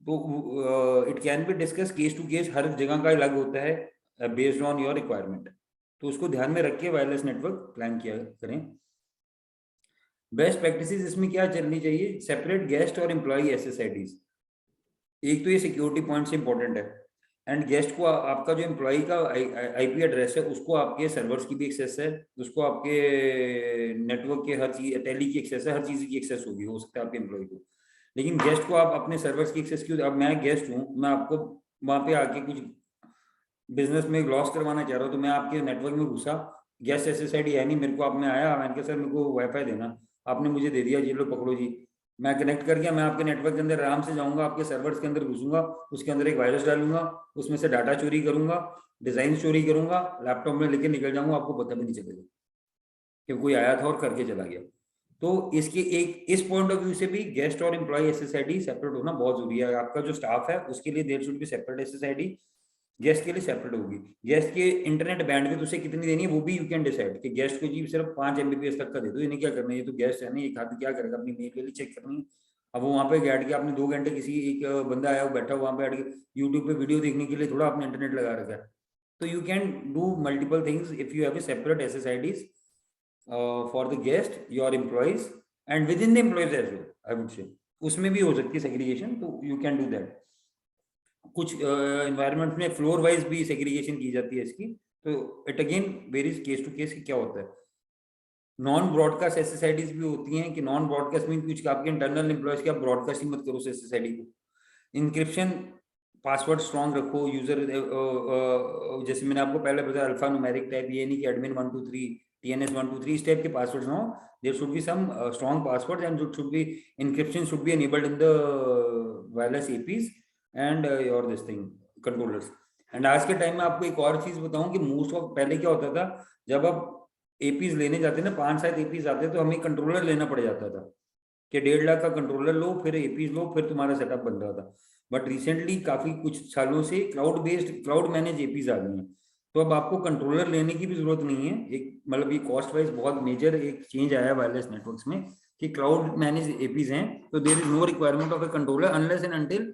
तो it can be discuss case to case, हर जगह का अलग होता है बेस्ड ऑन योर रिक्वायरमेंट। तो उसको ध्यान में रख के वायरलेस नेटवर्क प्लान किया करें। बेस्ट प्रैक्टिसेस इसमें क्या चलनी चाहिए? सेपरेट गेस्ट और एम्प्लॉय SSIDs। एक तो ये सिक्योरिटी पॉइंट से इंपॉर्टेंट है, एंड गेस्ट को आपका जो एम्प्लॉय का IP एड्रेस है उसको आपके सर्वर्स की भी एक्सेस है, उसको आपके नेटवर्क के हर चीज टेली की एक्सेस है, हर चीज की एक्सेस होगी, हो सकता है आपके एम्प्लॉय को। लेकिन गेस्ट को आप अपने सर्वर्स की एक्सेस क्यों? अब मैं गेस्ट हूँ, मैं आपको वहां पे आके कुछ बिजनेस में लॉस करवाना चाह रहा हूँ, तो मैं आपके नेटवर्क में घुसा, गेस्ट SSID है नहीं मेरे को, आपने आया, मैंने कहा सर मेरे को वाईफाई देना, आपने मुझे दे दिया, जी लो पकड़ो जी, मैं कनेक्ट कर गया, मैं आपके नेटवर्क के अंदर आराम से जाऊंगा, आपके सर्वर्स के अंदर घुसूंगा, उसके अंदर एक वायरस डालूंगा, उसमें से डाटा चोरी करूंगा, डिजाइन चोरी करूंगा, लैपटॉप में लेके निकल जाऊंगा, आपको पता भी नहीं चलेगा कि कोई आया था और करके चला गया। तो इसके एक इस पॉइंट ऑफ व्यू से भी गेस्ट और एम्प्लॉय SSID सेपरेट होना बहुत जरूरी है। आपका जो स्टाफ है उसके लिए there should be separate SSID, guest के लिए सेपरेट होगी। गेस्ट के इंटरनेट बैंडविड्थ उसे कितनी देनी है वो भी यू कैन डिसाइड कि गेस्ट को जी सिर्फ 5 MBPS तक का दे दो, इन्हें क्या करना है, ये तो गेस्ट है ना, ये खाते क्या करेगा, अपनी मेल वेल चेक करनी है। अब वो वहाँ पे बैठ के आपने 2 घंटे किसी एक बंदा आया वो बैठा वहाँ पे बैठ के यूट्यूब पे वीडियो देखने के लिए थोड़ा आपने इंटरनेट लगा रखा है। तो you can do multiple things if you have a separate SSIDs for the guest, your employees and within the employees as well, I would say उसमें भी हो सकती है सेग्रीगेशन, तो यू कैन डू दैट। कुछ environment में floor wise भी segregation की जाती है इसकी, तो it again varies case to case क्या होता है। नॉन ब्रॉडकास्ट SSIDs भी होती हैं कि नॉन ब्रॉडकास्ट मीन कुछ आपके इंटरनल एम्प्लॉयज की आप ब्रॉडकास्ट ही मत करो उस SSID को। इंक्रिप्शन पासवर्ड स्ट्रॉन्ग रखो, यूजर जैसे मैंने आपको पहले बताया अल्फा न्यूमेरिक टाइप, ये नहीं कि एडमिन 1 2 3 TNS 1 2 3 इस टाइप के पासवर्ड्स ना हो, there should be some strong passwords and should be encryption should be enabled in the wireless APs and your this thing controllers. And आज के टाइम में आपको एक और चीज बताऊं कि मोस्ट ऑफ पहले क्या होता था, जब आप APs लेने जाते ना 5-7 APs आते तो हमें कंट्रोलर लेना पड़ जाता था कि 1.5 लाख का कंट्रोलर लो, फिर APs लो, फिर तुम्हारा सेटअप बन रहा था। बट रिसेंटली काफी कुछ सालों से cloud based cloud manage APs आ गई हैं, तो अब आपको कंट्रोलर लेने की भी जरूरत नहीं है। एक मतलब ये कॉस्ट वाइज बहुत मेजर एक चेंज आया है वायरलेस नेटवर्क्स में कि क्लाउड मैनेज APs हैं, तो there is no requirement of a controller unless and until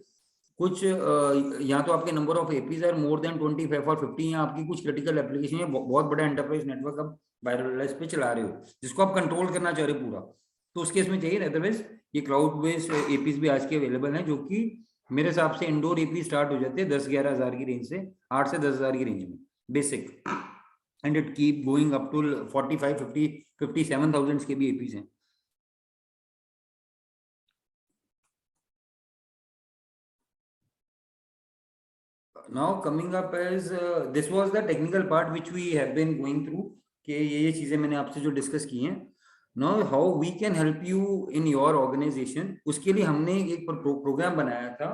कुछ या तो आपके number of APs are more than 25 और 50, या आपकी कुछ क्रिटिकल एप्लीकेशन है, बहुत बड़ा एंटरप्राइज नेटवर्क आप वायरलेस पे चला रहे हो जिसको आप कंट्रोल करना चाह रहे हो पूरा, तो उस केस में चाहिए। अदरवाइज ये क्लाउड बेस्ड APs भी आज के अवेलेबल हैं, जो कि मेरे हिसाब से इंडोर AP स्टार्ट हो जाते हैं 10-11 हज़ार की रेंज से, 8 से 10 हज़ार की रेंज में basic, and it keep going up to 45, 50, 57,000 के भी APs हैं। Now coming up as this was the technical part which we have been going through कि ये चीजें मैंने आपसे जो डिस्कस की हैं। Now how we can help you in your organization, उसके लिए हमने एक प्रोग्राम बनाया था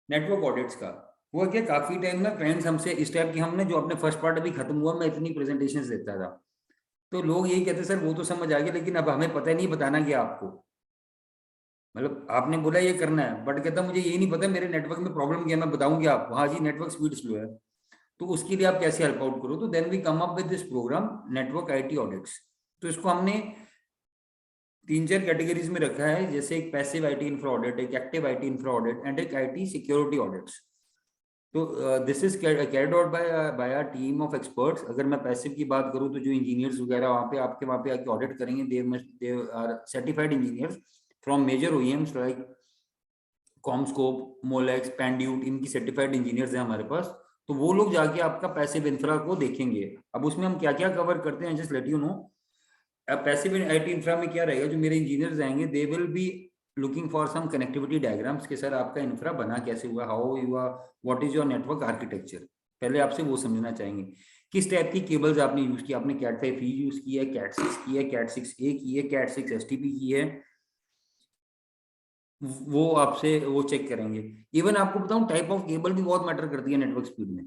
नेटवर्क ऑडिट्स का। हुआ क्या, काफी टाइम ना क्लाइंट्स हमसे इस टाइप की, हमने जो अपने फर्स्ट पार्ट अभी खत्म हुआ, मैं इतनी प्रेजेंटेशंस देता था तो लोग यही कहते सर वो तो समझ आ गया लेकिन अब हमें पता नहीं बताना क्या आपको, मतलब आपने बोला ये करना है बट कहता मुझे यही नहीं पता मेरे नेटवर्क में प्रॉब्लम क्या, मैं बताऊंगी आपको, हाँ जी नेटवर्क स्पीड स्लो है, तो उसके लिए आप कैसे हेल्प आउट करो। तो then we come up with this program network IT audits. तो इसको हमने 3-4 कैटेगरीज में रखा है, जैसे एक पैसिव IT इंफ्रा ऑडिट, एक active IT infra audit and एक IT सिक्योरिटी ऑडिट्स। तो this is carried out by a team of experts. अगर मैं पैसिव की बात करूं तो जो इंजीनियर्स वगैरह वहाँ पे आके ऑडिट करेंगे, they are certified engineers from major OEMs like CommScope, Molex, Panduit, इनकी सर्टिफाइड इंजीनियर्स हैं हमारे पास। तो वो लोग जाके आपका पैसिव इंफ्रा को देखेंगे। अब उसमें हम क्या क्या कवर करते हैं, जस्ट लेट यू नो। अब पैसिव IT इंफ्रा में क्या रहेगा, जो मेरे इंजीनियर्स आएंगे they will be looking for some connectivity diagrams कि सर आपका इंफ्रा बना कैसे हुआ, how you are, what is your network architecture. पहले आपसे वो समझना चाहेंगे किस टाइप की केबल्स आपने यूज की, आपने Cat 5e यूज की है, Cat 6 की है, Cat 6a की है, Cat 6 STP की है, वो आपसे वो चेक करेंगे। इवन आपको बताऊं टाइप ऑफ केबल भी बहुत मैटर करती है नेटवर्क स्पीड में।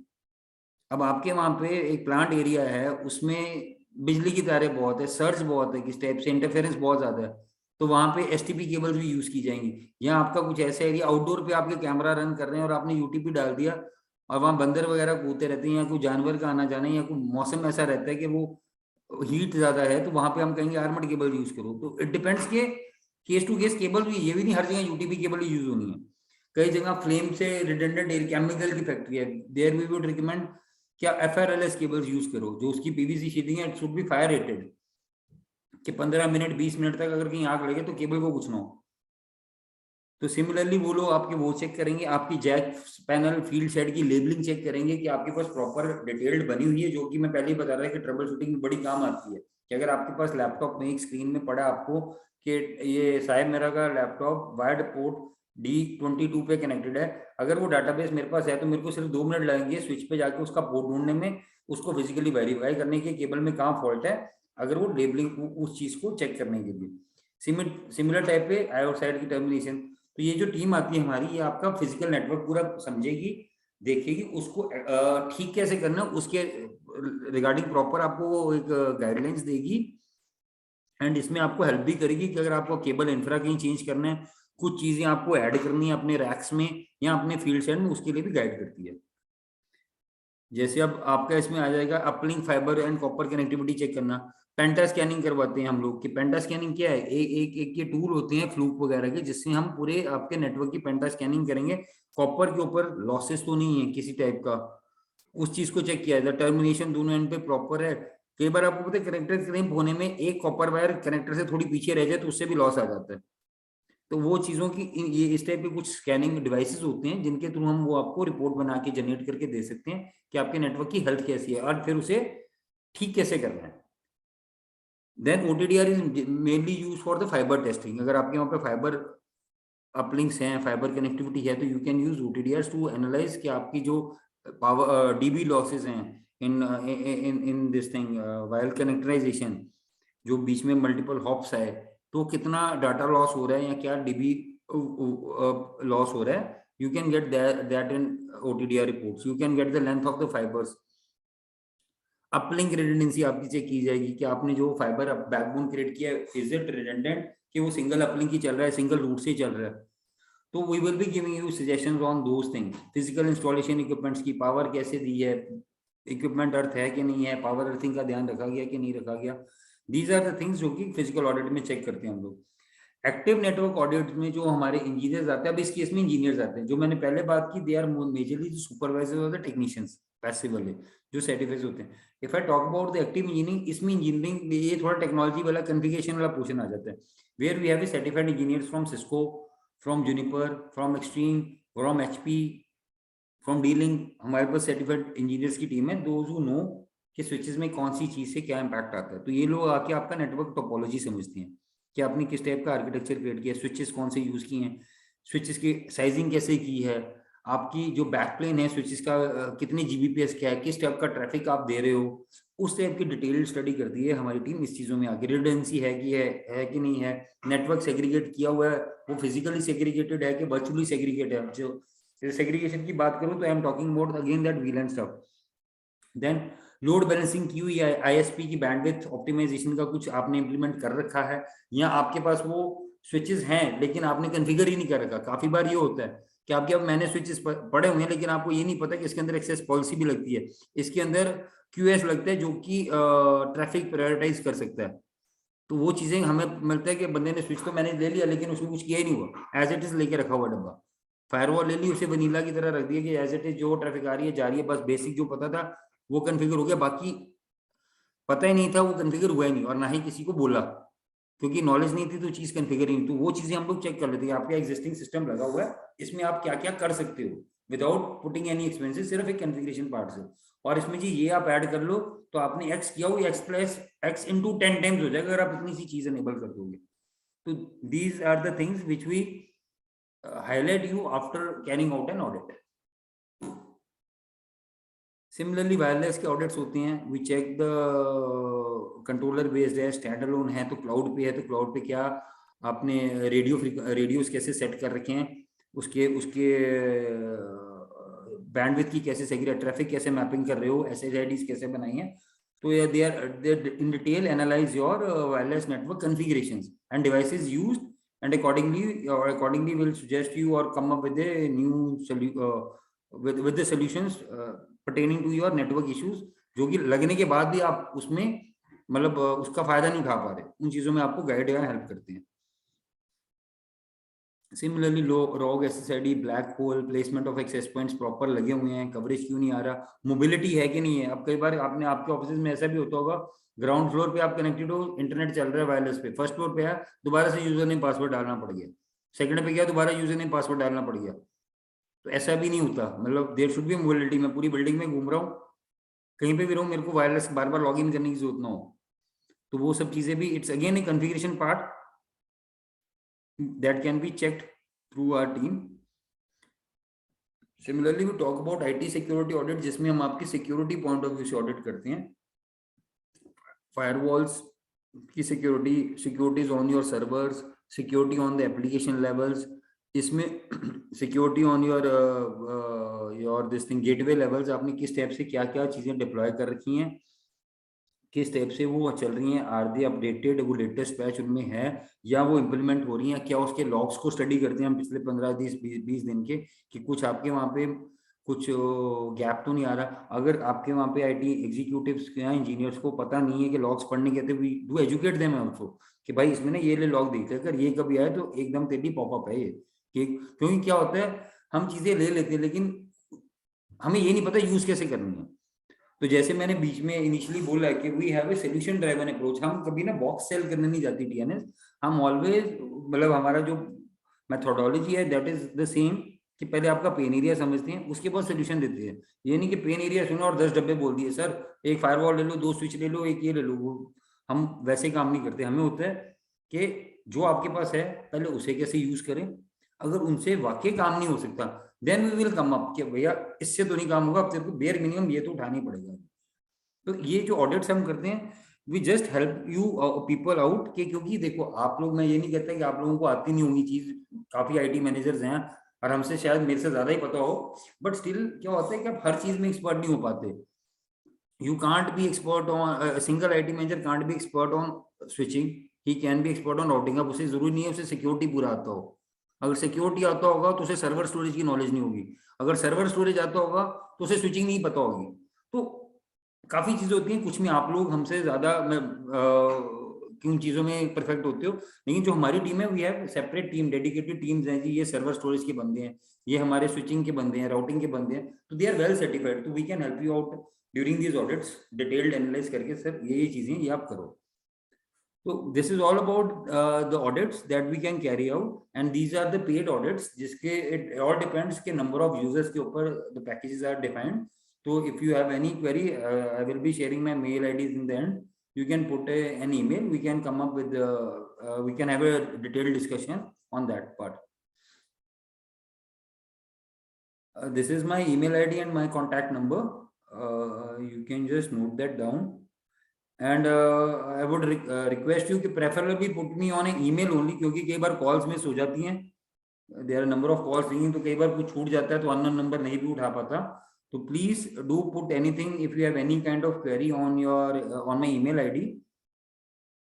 अब आपके वहां पे एक प्लांट एरिया है, उसमें बिजली की तारें बहुत है, सर्ज बहुत है, किस टाइप से इंटरफेरेंस बहुत ज्यादा है, तो वहां पे STP केबल्स भी यूज की जाएंगी। या आपका कुछ ऐसा एरिया आउटडोर पे आपके कैमरा रन कर रहे हैं और आपने UTP डाल दिया, और वहाँ बंदर वगैरह कूदते रहते हैं, या कोई जानवर का आना जाना, या कोई मौसम ऐसा रहता है कि वो हीट ज्यादा है, तो वहां पे हम कहेंगे आर्मर्ड केबल यूज करो। तो इट डिपेंड्स के केस टू केस केबल भी, ये भी नहीं हर जगह यूटीपी केबल ही यूज होनी है। कई जगह फ्लेम से रिडंडेंट एयर केमिकल की फैक्ट्री है, देयर वी वुड रिकमेंड क्या FRLS केबल्स यूज करो, जो उसकी PVC शीटिंग है, it should B fire rated, कि 15 मिनट 20 मिनट तक अगर कहीं आग लगे तो केबल को कुछ ना हो। तो सिमिलरली वो लोग आपके वो चेक करेंगे, आपकी जैक पैनल फील्ड सेट की लेबलिंग चेक करेंगे कि आपके पास प्रॉपर डिटेल्ड बनी हुई है, जो कि मैं पहले ही बता रहा कि ट्रबल शूटिंग में बड़ी काम आती है। कि अगर आपके पास लैपटॉप में एक स्क्रीन में पड़ा आपको कि ये साहिब मेरा का लैपटॉप वायर्ड पोर्ट D22 पे कनेक्टेड है, अगर वो डाटाबेस मेरे पास है तो मेरे को सिर्फ 2 मिनट लगेंगे स्विच पे जाके उसका पोर्ट ढूंढने में, उसको फिजिकली वेरीफाई करने के केबल में कहाँ फॉल्ट है, अगर वो लेबलिंग उस चीज को चेक करने के लिए। सिमिलर टाइप पे आउटसाइड की टर्मिनेशन। तो ये जो टीम आती है हमारी, ये आपका फिजिकल नेटवर्क पूरा समझेगी, देखेगी, उसको ठीक कैसे करना, उसके रिगार्डिंग प्रॉपर आपको एक गाइडलाइंस देगी, एंड इसमें आपको हेल्प भी करेगी कि अगर आपको केबल इंफ्रा कहीं चेंज करना है, कुछ चीजें आपको ऐड करनी है अपने रैक्स में या अपने फील्ड सेट में, उसके लिए भी गाइड करती है। जैसे अब आपका इसमें आ जाएगा uplink fibre and copper connectivity check करना, पेंटा स्कैनिंग करवाते हैं हम लोग। कि पेंटा स्कैनिंग क्या है, एक ये टूल होते हैं फ्लूक वगैरह के, जिससे हम पूरे आपके नेटवर्क की पेंटा स्कैनिंग करेंगे। कॉपर के ऊपर लॉसेस तो नहीं है किसी टाइप का, उस चीज को चेक किया जाए, टर्मिनेशन दोनों एंड पे प्रॉपर है। कई बार आपको पता है कनेक्टर क्लैंप होने में एक कॉपर वायर कनेक्टर से थोड़ी पीछे रह जाए तो उससे भी लॉस आ जाता है। तो वो चीजों की ये इस टाइप के कुछ स्कैनिंग डिवाइसेस होते हैं जिनके थ्रू हम वो आपको रिपोर्ट बना के जनरेट करके दे सकते हैं कि आपके नेटवर्क की हेल्थ कैसी है और फिर उसे ठीक कैसे करना है। Then OTDR is mainly use for the fibre testing. अगर आपके वहाँ पे फाइबर अपलिंक्स हैं, फाइबर कनेक्टिविटी है, तो you can use OTDRs to analyse कि आपकी जो पावर DB लॉसेस हैं in this thing while connectorisation, जो बीच में मल्टीपल हॉप्स है, तो कितना डाटा लॉस हो रहा है या क्या DB लॉस हो रहा है। You can get that in OTDR reports. You can get the length of the fibres. Uplink redundancy आपकी चेक की जाएगी कि आपने जो फाइबर बैकबोन क्रिएट किया है, इज इट रिडंडेंट, कि वो सिंगल अपलिंक ही चल रहा है, सिंगल रूट से ही चल रहा है। तो we will be giving you suggestions on those things. Physical installation equipments की पावर कैसे दी है, इक्विपमेंट अर्थ है कि नहीं है, पावर अर्थिंग का ध्यान रखा गया कि नहीं रखा गया। दीज आर द थिंग्स जो कि फिजिकल ऑडिट में चेक करते हैं हम लोग। एक्टिव नेटवर्क ऑडिट में जो हमारे इंजीनियर्स आते हैं, अब इस केस में इंजीनियर्स आते हैं, जो मैंने पहले बात की, दे आर मेजरली सुपरवाइजर और द टेक्नीशियंस पैसिव वाले जो सर्टिफाइड होते हैं। If I talk about the active engineering, इसमें इंजीनियरिंग ये थोड़ा टेक्नोलॉजी वाला कॉन्फ़िगरेशन वाला पोर्शन आ जाता है, where we have certified engineers from Cisco, from Juniper, from Extreme, from HP, from D-Link. हमारे पास सर्टिफाइड इंजीनियर्स की टीम है, दोज हु नो कि स्विचेस में कौन सी चीज से क्या इंपैक्ट आता है। तो ये लोग आके आपका नेटवर्क टोपोलॉजी समझते हैं कि आपने किस टाइप का आर्किटेक्चर क्रिएट किया, स्विचेस कौन से यूज किए हैं, स्विचेस की साइजिंग कैसे की है, आपकी जो बैकप्लेन है स्विचेस का कितने Gbps क्या है, किस टाइप का ट्रैफिक आप दे रहे हो, उस टाइप की डिटेल स्टडी करती है हमारी टीम इस चीजों में आगे। रिडंडेंसी है कि नहीं है, नेटवर्क सेग्रीगेट किया हुआ है, वो फिजिकली सेग्रीगेटेड है कि वर्चुअली सेग्रीगेट है। जो सेग्रीगेशन की बात करूं तो I am talking about again that VLAN stuff. Then load balancing की हुई है, ISP की बैंडविड्थ ऑप्टिमाइजेशन का कुछ आपने इंप्लीमेंट कर रखा है, या आपके पास वो स्विचेस हैं लेकिन आपने कॉन्फ़िगर ही नहीं कर रखा। काफी बार ये होता है कि आपके अब मैंने स्विचेस पड़े हुए हैं लेकिन आपको ये नहीं पता कि इसके अंदर एक्सेस पॉलिसी भी लगती है, इसके अंदर QS लगता है जो कि ट्रैफिक प्रायोरिटाइज कर सकता है। तो वो चीजें हमें मिलता है कि बंदे ने स्विच तो मैंने ले लिया लेकिन उसमें कुछ किया ही नहीं हुआ, एज इट इज लेके रखा हुआ डब्बा। फायरवॉल ले ली, उसे वनीला की तरह रख दिया कि एज इट इज जो ट्रैफिक आ रही है जा रही है, बस बेसिक जो पता था वो कॉन्फ़िगर हो गया, बाकी पता ही नहीं था, वो कॉन्फ़िगर हुआ ही नहीं, और ना ही किसी को बोला, क्योंकि नॉलेज नहीं थी तो चीज कॉन्फ़िगर ही नहीं। तो वो चीजें हम लोग चेक कर लेते हैं, आपका एग्जिस्टिंग सिस्टम लगा हुआ है, इसमें आप क्या क्या कर सकते हो विदाउट पुटिंग एनी एक्सपेंसेस, सिर्फ एक कॉन्फ़िगरेशन पार्ट से। और इसमें जी ये आप ऐड कर लो तो आपने X किया हो, X plus X into 10 times हो जाएगा अगर आप इतनी सी चीज एनेबल कर दोगे। तो these are the things which we highlight you after carrying out an audit. Similarly, wireless के audits होते हैं, we check the controller based है, standalone है तो cloud पे है, तो cloud पे क्या आपने रेडियोस कैसे सेट कर रखे हैं, उसके बैंडविड्थ की कैसे सेग्रीगेट, ट्रैफिक कैसे मैपिंग कर रहे हो, SSIDs कैसे बनाई है। तो they are in detail analyze your wireless network configurations and devices used, and accordingly will suggest you or come up with a new with the solutions pertaining to your network issues, जो कि लगने के बाद भी आप उसमें मतलब उसका फायदा नहीं उठा पा रहे, उन चीजों में आपको गाइड या हेल्प करते हैं। Similarly rogue SSID, black hole, placement of access points proper लगे हुए हैं, कवरेज क्यों नहीं आ रहा, मोबिलिटी है कि नहीं है। अब कई बार आपने आपके ऑफिस में ऐसा भी होता होगा, ग्राउंड फ्लोर पे आप कनेक्टेड हो, इंटरनेट चल रहा है वायरलेस पे, फर्स्ट फ्लोर पे है, दोबारा से यूजर नेम पासवर्ड डालना पड़ गया, सेकंड पे गया दोबारा यूजर नेम पासवर्ड डालना पड़ गया। तो ऐसा भी नहीं होता, मतलब देयर शुड बी मोबिलिटी। मैं पूरी बिल्डिंग में घूम रहा हूँ, कहीं पे भी रहूँ, मेरे को wireless bar bar log in करने की जरूरत ना हो। तो वो सब चीजें भी, it's again A configuration part that can be checked through our team. Similarly, we talk about IT security audit, जिसमें हम आपकी security point of view से audit करते हैं। Firewalls की securities on your servers, security on the application levels, इसमें security on your this thing gateway levels, आपने किस टाइप से क्या क्या चीजें डिप्लॉय कर रखी हैं, किस टाइप से वो चल रही हैं, आर दे अपडेटेड, वो लेटेस्ट पैच उनमें है या वो इम्प्लीमेंट हो रही हैं, क्या उसके लॉग्स को स्टडी करते हैं हम पिछले 15-20 दिन के, कि कुछ आपके वहाँ पे कुछ गैप तो नहीं आ रहा। अगर आपके वहाँ पे IT एग्जीक्यूटिव्स या इंजीनियर्स को पता नहीं है कि लॉग्स पढ़ने कहते, we do educate them also कि भाई इसमें ना ये ले लॉग देखते, अगर ये कभी आए तो एकदम तेरी पॉपअप है ये, क्योंकि क्या होता है हम चीजें ले लेते हैं लेकिन हमें ये नहीं पता यूज कैसे करनी है। तो जैसे मैंने बीच में इनिशियली बोला है कि we have a solution driven approach, हम कभी ना बॉक्स सेल करने नहीं जाती TNS, हम ऑलवेज मतलब हमारा जो मेथोडोलॉजी है दैट इज द सेम, कि पहले आपका पेन एरिया समझते हैं, उसके बाद सोल्यूशन देते हैं। ये नहीं कि पेन एरिया सुनो और 10 डब्बे बोल दिए, सर एक फायरवॉल ले लो, 2 स्विच ले लो, एक ये ले लो, हम वैसे काम नहीं करते। हमें होता है कि जो आपके पास है पहले उसे कैसे यूज करें, अगर उनसे वाकई काम नहीं हो सकता then we will come up कि भैया इससे तो नहीं काम होगा, अब तेरे को बेयर मिनिमम ये तो उठानी पड़ेगा। तो ये जो ऑडिट्स हम करते हैं, we just help you people out कि, क्योंकि देखो आप लोग, मैं ये नहीं कहता कि आप लोगों को आती नहीं होंगी चीज, काफी IT मैनेजर्स हैं और हमसे शायद मेरे से ज्यादा ही पता हो, बट स्टिल क्या होता है कि आप हर चीज में एक्सपर्ट नहीं हो पाते। You can't be expert on, single IT manager can't be expert on switching, he can be expert on routing. अब उसे जरूरी नहीं है उसे सिक्योरिटी पूरा आता हो, अगर सिक्योरिटी आता होगा तो उसे सर्वर स्टोरेज की नॉलेज नहीं होगी, अगर सर्वर स्टोरेज आता होगा तो उसे स्विचिंग नहीं पता होगी। तो काफी चीजें होती हैं, कुछ में आप लोग हमसे ज्यादा किन चीजों में परफेक्ट होते हो, लेकिन जो हमारी टीम है we have separate team, dedicated teams हैं जी, ये सर्वर स्टोरेज के बंदे हैं, ये हमारे स्विचिंग के बंदे हैं, राउटिंग के बंदे हैं, तो दे आर वेल सर्टिफाइड, तो we can help you out during these audits, detailed analyse करके सर ये चीजें ये आप करो। So this is all about the audits that we can carry out, and these are the paid audits, जिसके it all depends के number of users के ऊपर the packages are defined. So if you have any query, I will be sharing my mail IDs in the end. You can put an email. We can come up with we can have a detailed discussion on that part. This is my email ID and my contact number. You can just note that down. And I would request you कि preferably put me on an email only, क्योंकि कई बार calls miss हो जाती हैं, there are number of calls ringing, तो कई बार कुछ छूट जाता है तो unknown number नहीं भी उठा पाता, तो please do put anything if you have any kind of query on your on my email ID.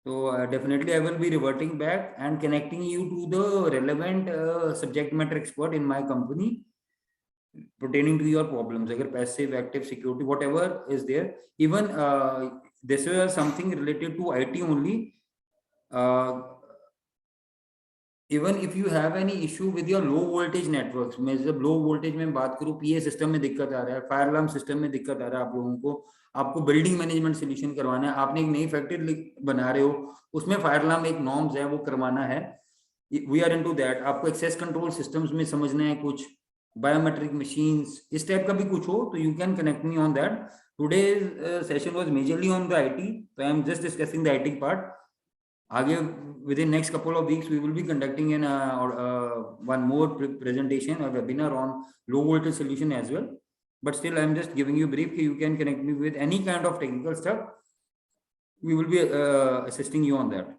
So definitely I will be reverting back and connecting you to the relevant subject matter expert in my company pertaining to your problems, अगर passive, active, security, whatever is there, even this is something related to IT only. Even if you have any issue with your low voltage networks, मैं जब low voltage में बात करूँ, PA system में दिक्कत आ रहा है, फायर अलार्म सिस्टम में दिक्कत आ रहा है आप लोगों को, आपको बिल्डिंग मैनेजमेंट सोल्यूशन करवाना है, आपने एक नई फैक्ट्री बना रहे हो, उसमें फायर अलार्म एक नॉर्म्स है वो करवाना है, वी आर इनटू दैट। आपको एक्सेस कंट्रोल सिस्टम्स में समझना है, कुछ बायोमेट्रिक मशीन्स, इस टाइप का भी कुछ हो तो you can connect me on that. Today's session was majorly on the IT, so I am just discussing the IT part. आगे within next couple of weeks we will be conducting one more presentation or webinar on low voltage solution as well. But still I am just giving you brief. You can connect me with any kind of technical stuff. We will be assisting you on that.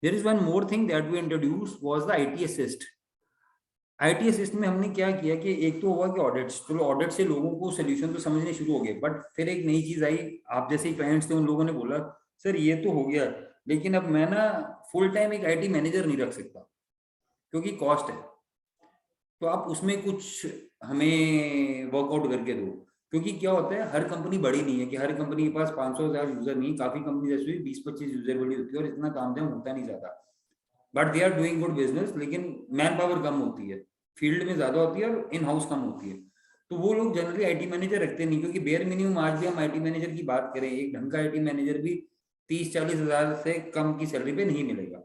There is one more thing that we introduced was the IT Assist. IT assist में हमने क्या किया कि एक तो हुआ कि audits, चलो ऑडिट से लोगों को सोल्यूशन तो समझने शुरू हो गए, बट फिर एक नई चीज आई, आप जैसे ही क्लाइंट्स थे उन लोगों ने बोला सर ये तो हो गया, लेकिन अब मैं ना फुल टाइम एक IT मैनेजर नहीं रख सकता क्योंकि कॉस्ट है। तो आप उसमें कुछ हमें वर्कआउट करके दो, क्योंकि क्या होता है हर कंपनी बड़ी नहीं है कि हर कंपनी के पास 500,000 यूजर नहीं, काफी कंपनी जैसे 20-25 यूजर बड़ी होती है और इतना काम धाम होता नहीं ज्यादा, but they are doing good business, लेकिन मैन पावर कम होती है, फील्ड में ज्यादा होती है और इन हाउस कम होती है। तो वो लोग जनरली आईटी मैनेजर रखते नहीं, क्योंकि बेयर मिनिमम आज भी हम आईटी मैनेजर की बात करें, एक ढंग का आईटी मैनेजर भी 30-40 हजार से कम की सैलरी पे नहीं मिलेगा।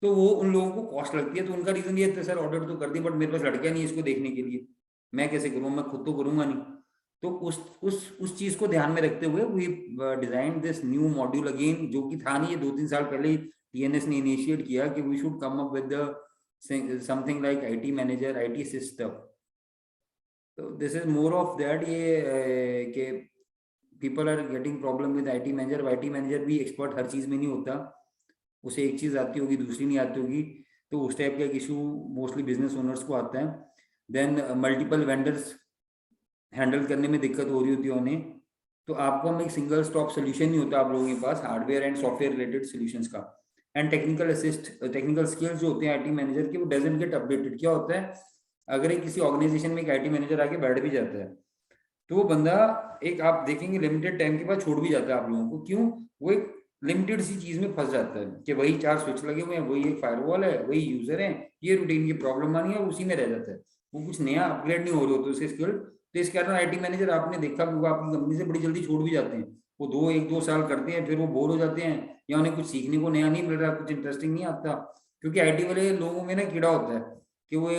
तो वो उन लोगों को कॉस्ट लगती है। तो उनका रीजन ये है सर ऑर्डर तो कर दी बट मेरे पास लड़कियां नहीं इसको देखने के लिए, मैं कैसे करूँ, मैं खुद तो करूंगा नहीं। तो उस चीज को ध्यान में रखते हुए we design this new module again, जो कि था नहीं, ये 2-3 साल पहले टीएनएस ने इनिशिएट किया कि we should come up with something like IT manager, IT system. तो this is more of that, ये कि people are getting problem with IT manager. IT manager भी एक्सपर्ट हर चीज में नहीं होता, उसे एक चीज आती होगी दूसरी नहीं आती होगी, तो उस टाइप का इशू मोस्टली बिजनेस ओनर्स को आता है। देन मल्टीपल वेंडर्स हैंडल करने में दिक्कत हो रही होती है उन्हें। तो आपको हम एक सिंगल स्टॉप सोल्यूशन नहीं होता आप लोगों के पास hardware and software related solutions का। एंड टेक्निकल स्किल्स जो होते हैं आईटी मैनेजर के, वो डजंट गेट अपडेटेड। क्या होता है, अगर एक किसी ऑर्गेनाइजेशन में एक आईटी मैनेजर आके बैठ भी जाता है तो वो बंदा एक आप देखेंगे लिमिटेड टाइम के बाद छोड़ भी जाता है आप लोगों को। क्यों? वो एक लिमिटेड सी चीज में फंस जाता है कि वही 4 स्विच लगे हुए हैं, वही एक फायरवॉल है, वही यूजर है, ये रूटीन की प्रॉब्लम आनी है, उसी में रह जाता है, वो कुछ नया अपग्रेड नहीं हो रहे होते उसके स्किल। तो इस कारण आईटी मैनेजर आपने देखा होगा आपकी कंपनी से बड़ी जल्दी छोड़ भी जाते हैं। वो 1-2 साल करते हैं, फिर वो बोर हो जाते हैं या उन्हें कुछ सीखने को नया नहीं मिल रहा, कुछ इंटरेस्टिंग नहीं आता। क्योंकि आईटी वाले लोगों में ना कीड़ा होता है कि वो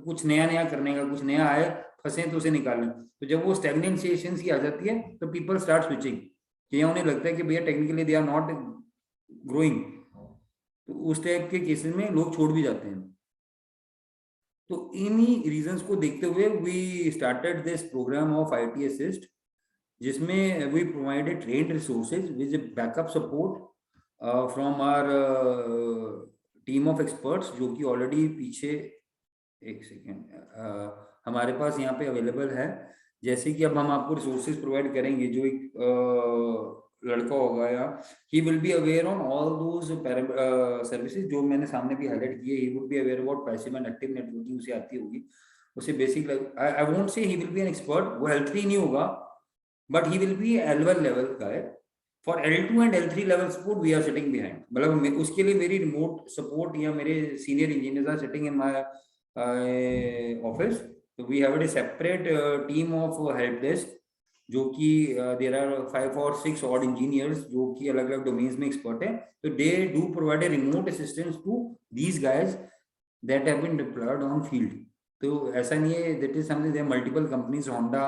कुछ नया करने का, कुछ नया आए, फंसे तो उसे निकालें। तो जब वो स्टैग्नेंट सिचुएशन की आ जाती है तो पीपल स्टार्ट स्विचिंग, कि उन्हें लगता है कि भैया technically they are not growing. तो उस टाइप के केसेस में लोग छोड़ भी जाते हैं। तो इन्हीं रीजंस को देखते हुए we started this programme of IT assist, जिसमें we provided trained resources with backup support from our team of experts, जो कि ऑलरेडी पीछे एक सेकेंड हमारे पास यहाँ पे अवेलेबल है। जैसे कि अब हम आपको रिसोर्सेज प्रोवाइड करेंगे, जो एक लड़का होगा या he will be aware on all those services जो मैंने सामने भी हाईलाइट किए। He would be aware about passive and active networking, उसे आती होगी, उसे basic, I won't say he will be an expert, वो L3 नहीं होगा, but he will be L1 level का है। For L2 and L3 level support we are sitting behind, मतलब उसके लिए मेरी रिमोट सपोर्ट या मेरे senior engineers are sitting in my office. तो we have a separate team of help desk, जो कि there are 5 or 6 odd engineers जो कि अलग अलग डोमेन्स में एक्सपर्ट है। तो they do provide a remote assistance to these guys that have been deployed on field. तो ऐसा नहीं है, that is something, there multiple companies, Honda,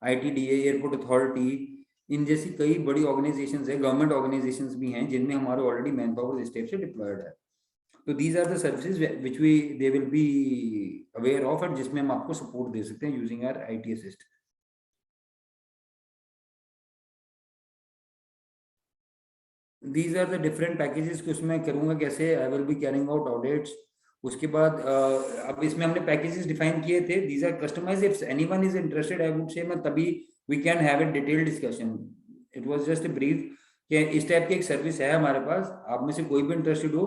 ITDA, airport authority, इन जैसी कई बड़ी ऑर्गेनाइजेशंस है, गवर्नमेंट ऑर्गेनाइजेशंस भी हैं जिनमें हमारे ऑलरेडी मैन पावर इस स्टेप से डिप्लॉयड है। तो these are the services which they will be aware of, and जिसमें हम आपको सपोर्ट दे सकते हैं using our IT assist. These are the different packages कि उसमें करूँगा कैसे, I will be carrying out audits। उसके बाद अब इसमें हमने पैकेजेस डिफाइन किए थे, these are customized, if anyone is interested I would say मैं तभी we can have a detailed discussion, it was just a brief कि इस टाइप की एक सर्विस है हमारे पास, आप में से कोई भी इंटरेस्टेड हो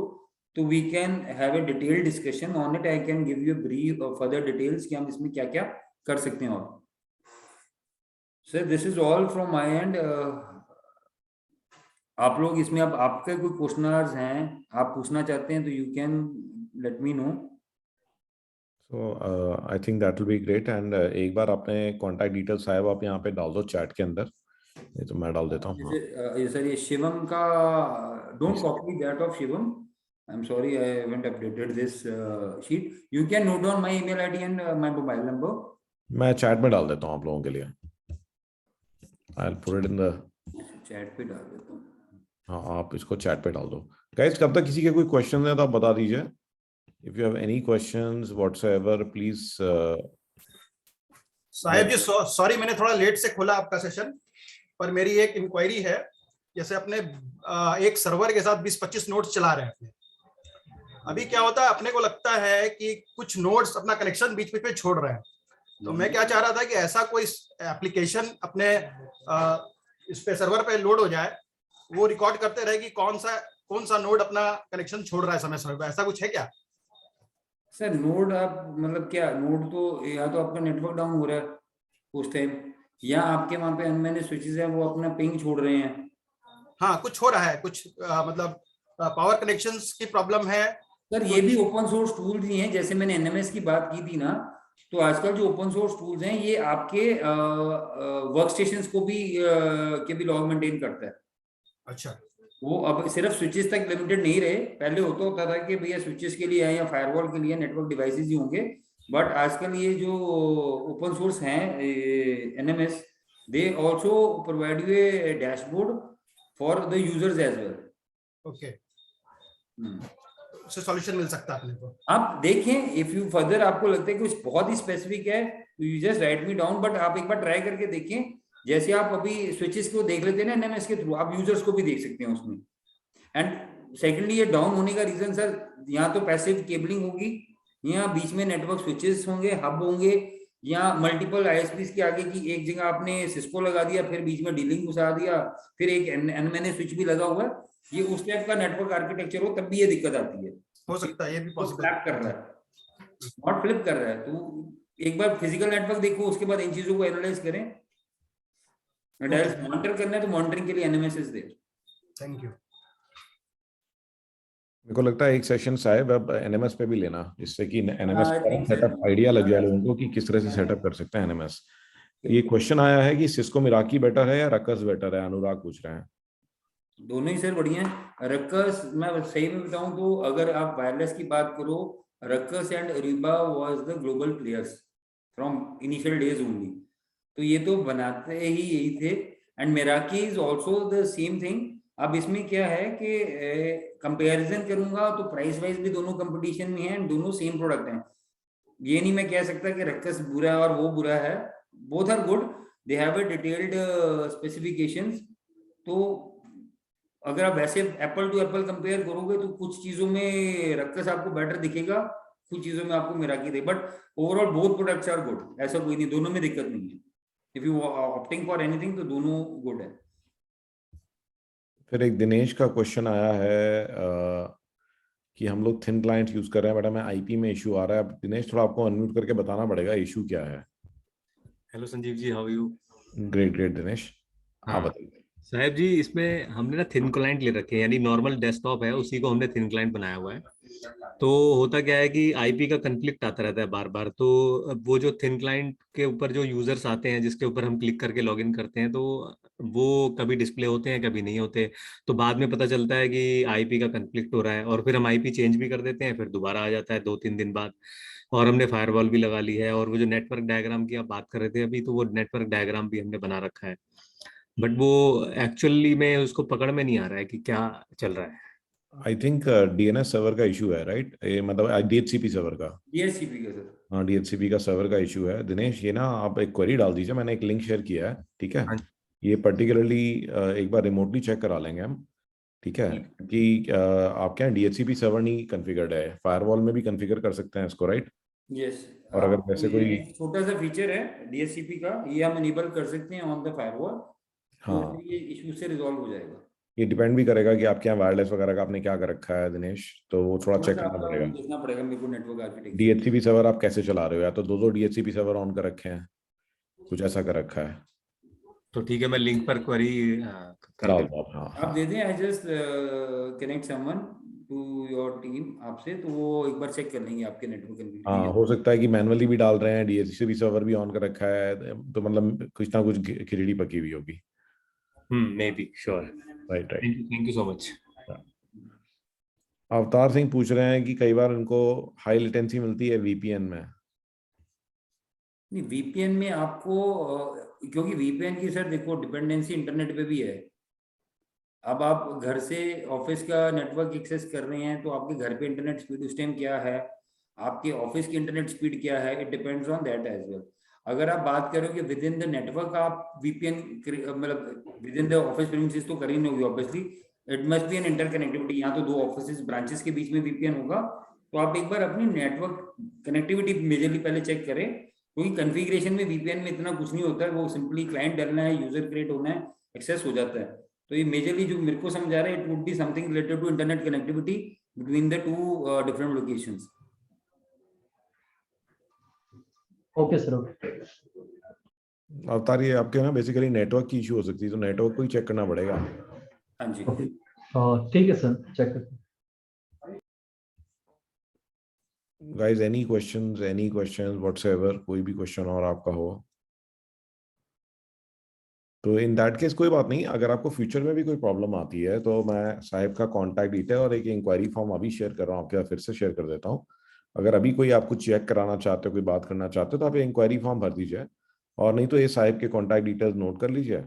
तो we can have a detailed discussion on it, I can give you a brief further details कि हम इसमें क्या क्या कर सकते हैं। और sir this is all from my end। आप लोग इसमें अब आपके कोई क्वेश्चनर्स हैं आप पूछना चाहते हैं तो you can let me know. So I think that will be great. And एक बार आपने कांटेक्ट डिटेल्स साहब आप यहाँ पे डाल दो चैट के अंदर, ये तो मैं डाल देता हूँ। सर ये शिवम का, don't copy that of Shivam, I am sorry I haven't updated this sheet, you can note down my email ID and my mobile number. मैं चैट में डाल देता हूँ आप लोगों के लिए, I will put it in the chat पे डाल देता हूँ। हाँ आप इसको चैट पे डाल दो गाइस। कब तक किसी के कोई क्वेश्चन है तो आप बता दीजिए, if you have any questions whatsoever please. साहिब जी सॉरी मैंने थोड़ा लेट से खोला आपका सेशन, पर मेरी एक इंक्वायरी है। जैसे अपने एक सर्वर के साथ 20-25 नोड्स चला रहे हैं अपने, अभी क्या होता है अपने को लगता है कि कुछ नोड्स अपना कनेक्शन बीच बीच में छोड़ रहे हैं, तो मैं क्या चाह रहा था कि ऐसा कोई एप्लीकेशन अपने इस पे सर्वर पे लोड हो जाए, वो रिकॉर्ड करते रहे कि कौन सा नोड अपना कनेक्शन छोड़ रहा है समय समय पे, ऐसा कुछ है क्या? सर नोड आप मतलब क्या, नोड तो या तो आपका नेटवर्क डाउन हो रहा है उस टाइम, या आपके वहां पे अनमैनेज स्विचेस है वो अपना पिंग छोड़ रहे हैं। हाँ कुछ हो रहा है, कुछ मतलब पावर कनेक्शंस की प्रॉब्लम है। सर ये भी ओपन सोर्स टूल्स ही हैं, जैसे मैंने एनएमएस की बात की थी ना, तो आजकल जो ओपन सोर्स टूल्स हैं ये आपके वर्क स्टेशंस को भी के भी लॉग मेंटेन करता है। अच्छा, वो अब सिर्फ स्विचेस तक लिमिटेड नहीं रहे, पहले होता था कि भैया स्विचेस के लिए है या फायरवॉल के लिए नेटवर्क डिवाइसेस ही होंगे, बट आजकल ये जो ओपन सोर्स हैं NMS, they also provide you a dashboard for the users as well. Okay, उससे सॉल्यूशन मिल सकता है अपने को। आप देखें, इफ यू फर्दर आपको लगता है कि कुछ बहुत ही स्पेसिफिक है, you just right me down, but आप एक बार ट्राई करके देखें। जैसे आप अभी स्विचेस को देख लेते हैं ना एनएमएस के थ्रू, आप यूजर्स को भी देख सकते हैं उसमें। एंड सेकेंडली ये डाउन होने का रीजन सर, यहाँ तो पैसिव केबलिंग होगी, यहाँ बीच में नेटवर्क स्विचेस होंगे, हब होंगे, या मल्टीपल आईएसपीज के आगे की एक जगह आपने सिस्को लगा दिया, फिर बीच में डीलिंग घुसा दिया, फिर एक एनएमएनएस स्विच भी लगा हुआ है, ये उस टाइप का नेटवर्क आर्किटेक्चर हो तब भी ये दिक्कत आती है। हो सकता है ये भी पॉसिबल। फ्लिप कर रहा है, नॉट फ्लिप कर रहा है, तो एक बार फिजिकल नेटवर्क देखो, उसके बाद इन चीजों को एनालाइज करें। मॉनिटर करना है तो मॉनिटरिंग के लिए NMS is there. Thank you. मेरे को लगता है एक सेशन साहब अब एनएमएस पे भी लेना, जिससे कि एनएमएस का सेटअप आइडिया लग जाए लोगों को कि किस तरह से सेटअप कर सकते हैं एनएमएस। ये क्वेश्चन आया है कि सिस्को मिराकी बेटर है या रकस बेटर है, अनुराग पूछ रहे हैं। दोनों ही सर बढ़िया है। रक्कस मैं सही में बताऊं तो अगर आप वायरलेस की बात करो, Ruckus and Aruba was the global players from initial days only, तो ये तो बनाते ही यही थे। And Meraki is also the same thing. अब इसमें क्या है कि कंपैरिजन करूंगा तो प्राइस वाइज भी दोनों कंपटीशन में हैं, दोनों सेम प्रोडक्ट हैं। ये नहीं मैं कह सकता कि रक्कस बुरा है और वो बुरा है, both are good, they have a detailed specifications. तो अगर आप वैसे एप्पल टू एप्पल कंपेयर करोगे तो कुछ चीजों में रक्कस आपको बेटर दिखेगा, कुछ चीजों में आपको मिराकी दे, but overall both products are good, ऐसा कोई नहीं, दोनों में दिक्कत नहीं है। If you opting for anything तो दोनों गुड है। फिर एक दिनेश का क्वेश्चन आया है कि हम लोग थिन क्लाइंट यूज कर रहे हैं, बट हमें आईपी में इशू आ रहा है। अब दिनेश थोड़ा आपको अनम्यूट करके बताना पड़ेगा इशू क्या है। Hello Sanjeev ji, how are you? Great great Dinesh, आप बताइए। साहब जी, इसमें हमने ना थिन क्लाइंट ले रखे हैं, यानी नॉर्मल डेस्कटॉप है उसी को हमने थिन क्लाइंट बनाया हुआ है। तो होता क्या है कि आईपी का कंफ्लिक्ट आता रहता है बार बार, तो वो जो थिन क्लाइंट के ऊपर जो यूजर्स आते हैं जिसके ऊपर हम क्लिक करके लॉगिन करते हैं, तो वो कभी डिस्प्ले होते हैं कभी नहीं होते। तो बाद में पता चलता है कि आईपी का कंफ्लिक्ट हो रहा है, और फिर हम आईपी चेंज भी कर देते हैं, फिर दोबारा आ जाता है 2-3 दिन बाद। और हमने फायरवॉल भी लगा ली है, और वो जो नेटवर्क डायग्राम की आप बात कर रहे थे अभी, तो वो नेटवर्क डायग्राम भी हमने बना रखा है, बट वो एक्चुअली में उसको पकड़ में नहीं आ रहा है कि क्या चल रहा है। आई थिंक डीएनएस सर्वर का इशू है, राइट? ये मतलब डीएचसीपी सर्वर का, डीएचसीपी का सर। हाँ, डीएचसीपी का सर्वर का इशू है। दिनेश ये ना आप एक क्वेरी डाल दीजिए, मैंने एक लिंक शेयर किया है, ठीक है? ये पर्टिकुलरली एक बार रिमोटली चेक करा लेंगे हम, ठीक है? कि आपके यहाँ डीएचसीपी सर्वर नहीं कॉन्फ़िगर्ड है, फायरवॉल में भी कॉन्फ़िगर कर सकते हैं इसको, राइट? यस। और अगर वैसे कोई छोटा सा फीचर है डीएचसीपी का, ये हम इनेबल कर सकते हैं ऑन द फायरवॉल, हाँ, तो ये इशू से रिजॉल्व हो जाएगा। ये डिपेंड भी करेगा कि आपके यहाँ वायरलेस वगैरह का आपने क्या कर रखा है दिनेश, तो वो थोड़ा चेक करना पड़ेगा। देखना पड़ेगा मेरे को नेटवर्क आर्किटेक्चर। डीएचसीपी सर्वर आप कैसे चला रहे हो, या तो दो डीएचसीपी सर्वर ऑन कर रखे हैं, कुछ ऐसा कर रखा है? तो ठीक है, मैं लिंक पर क्वेरी कर डाल दूं। दो हाँ, आप दे दें, I just connect someone to your team आपसे, तो वो एक बार चेक कर लेंगे आपके नेटवर्क। हाँ, हो सकता है कि मैनुअली भी डाल रहे हैं, डीएचसीपी सर्वर भी ऑन कर रखा है, तो मतलब कुछ ना कुछ खिचड़ी पकी हुई होगी। May be, sure. Right right, thank you so much. Avtar Singh पूछ रहे हैं कि कई बार उनको हाई लेटेंसी मिलती है वीपीएन में। नहीं, वीपीएन में आपको क्योंकि वीपीएन की सर देखो डिपेंडेंसी इंटरनेट पे भी है। अब आप घर से ऑफिस का नेटवर्क एक्सेस कर रहे हैं, तो आपके घर पे इंटरनेट स्पीड उस टाइम क्या है, आपके ऑफिस की इंटरनेट स्पीड क्या है, it depends on that as well. अगर आप बात करो कि विद इन द नेटवर्क आप वीपीएन मतलब within the office premises तो कर ही नहीं होगी obviously, it must be an interconnectivity. यहाँ तो दो ऑफिस ब्रांचेस के बीच में वीपीएन होगा, तो आप एक बार अपनी नेटवर्क कनेक्टिविटी मेजरली पहले चेक करें, क्योंकि कॉन्फ़िगरेशन में वीपीएन में इतना कुछ नहीं होता है, वो सिंपली क्लाइंट डालना है, यूजर क्रिएट होना है, एक्सेस हो जाता है। तो ये मेजरली जो मेरे को समझा रहा है, it would be something related to internet connectivity between the two different locations. Okay sir, okay. Avtar ये आपके ना बेसिकली नेटवर्क की इशू हो सकती है, तो नेटवर्क को ही चेक करना पड़ेगा। हाँ जी, ठीक है सर, चेक करते हैं। गाइस एनी क्वेश्चंस व्हाटसएवर, कोई भी क्वेश्चन और आपका हो तो इन दैट केस कोई बात नहीं। अगर आपको फ्यूचर में भी कोई प्रॉब्लम आती है तो मैं साहिब का कॉन्टैक्ट डिटेल और एक इंक्वायरी फॉर्म अभी शेयर कर रहा हूँ आपके साथ, फिर से शेयर कर देता हूँ। अगर अभी कोई आपको चेक कराना चाहते हो, कोई बात करना चाहते हो, तो आप इंक्वायरी फॉर्म भर दीजिए, और नहीं तो ये साहिब के कॉन्टैक्ट डिटेल्स नोट कर लीजिए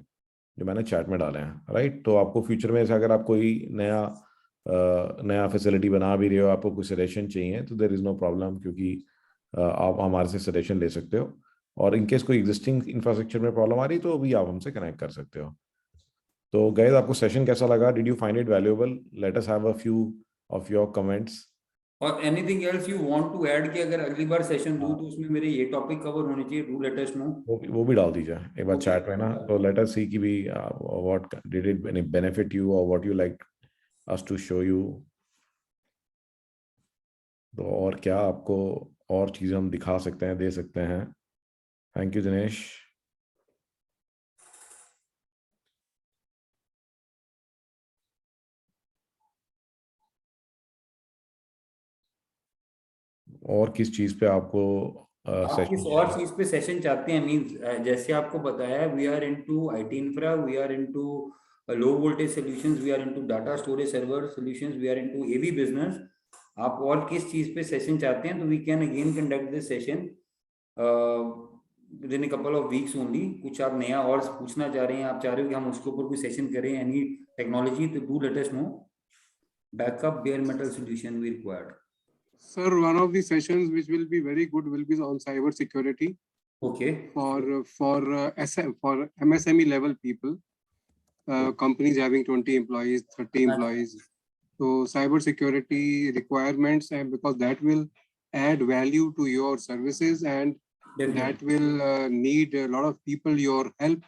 जो मैंने चैट में डाले हैं, राइट। तो आपको फ्यूचर में ऐसे अगर आप कोई नया फैसिलिटी बना भी रहे हो, आपको कोई सजेशन चाहिए, तो देयर इज नो प्रॉब्लम, क्योंकि आप हमारे से सजेशन ले सकते हो। और इनकेस कोई एग्जिस्टिंग इंफ्रास्ट्रक्चर में प्रॉब्लम आ रही तो भी आप हमसे कनेक्ट कर सकते हो। तो गाइस आपको सेशन कैसा लगा? Did you find it valuable? Let us have a few of your comments. और anything else you want to add कि अगर अगली बार सेशन दूं तो उसमें मेरे ये टॉपिक कवर होने चाहिए, डू लेट अस नो। वो भी डाल दीजिए एक बार चैट में ना, तो लेट अस सी कि भी what did it benefit you और what you like us to show you. तो और क्या आपको और चीजें हम दिखा सकते हैं, दे सकते हैं। Thank you Dinesh. और किस चीज पे आपको आप किस और चीज पे सेशन चाहते हैं? मींस जैसे आपको बताया, we are into IT infra, we are into low voltage solutions, we are into data storage server solutions, we are into AV business. आप और किस चीज पे सेशन चाहते हैं? तो we can again conduct this session within couple of weeks only. कुछ आप नया और पूछना चाह रहे हैं, आप चाह रहे हो कि हम उसके ऊपर कोई सेशन करें, एनी टेक्नोलॉजी, तो do let us no. Backup bare metal solution we required. Sir, one of the sessions which will be very good will be on cyber security. Okay. For MSME level people, companies having 20 employees, 30 employees. So cyber security requirements, and because that will add value to your services, and that will need a lot of people, your help,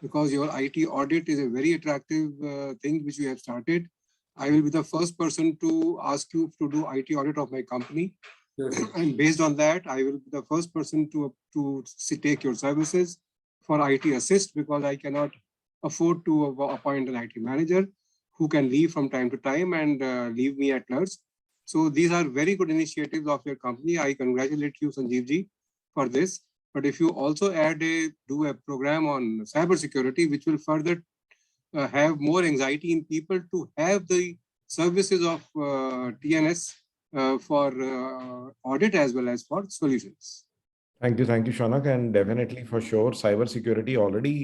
because your IT audit is a very attractive thing which we have started. I will be the first person to ask you to do IT audit of my company. And based on that, I will be the first person to take your services for IT assist, because I cannot afford to appoint an IT manager who can leave from time to time and leave me at lurch. So these are very good initiatives of your company. I congratulate you, Sanjeev ji, for this. But if you also do a program on cyber security, which will further have more anxiety in people to have the services of TNS for audit as well as for solutions. Thank you, Shaunak, and definitely for sure cyber security already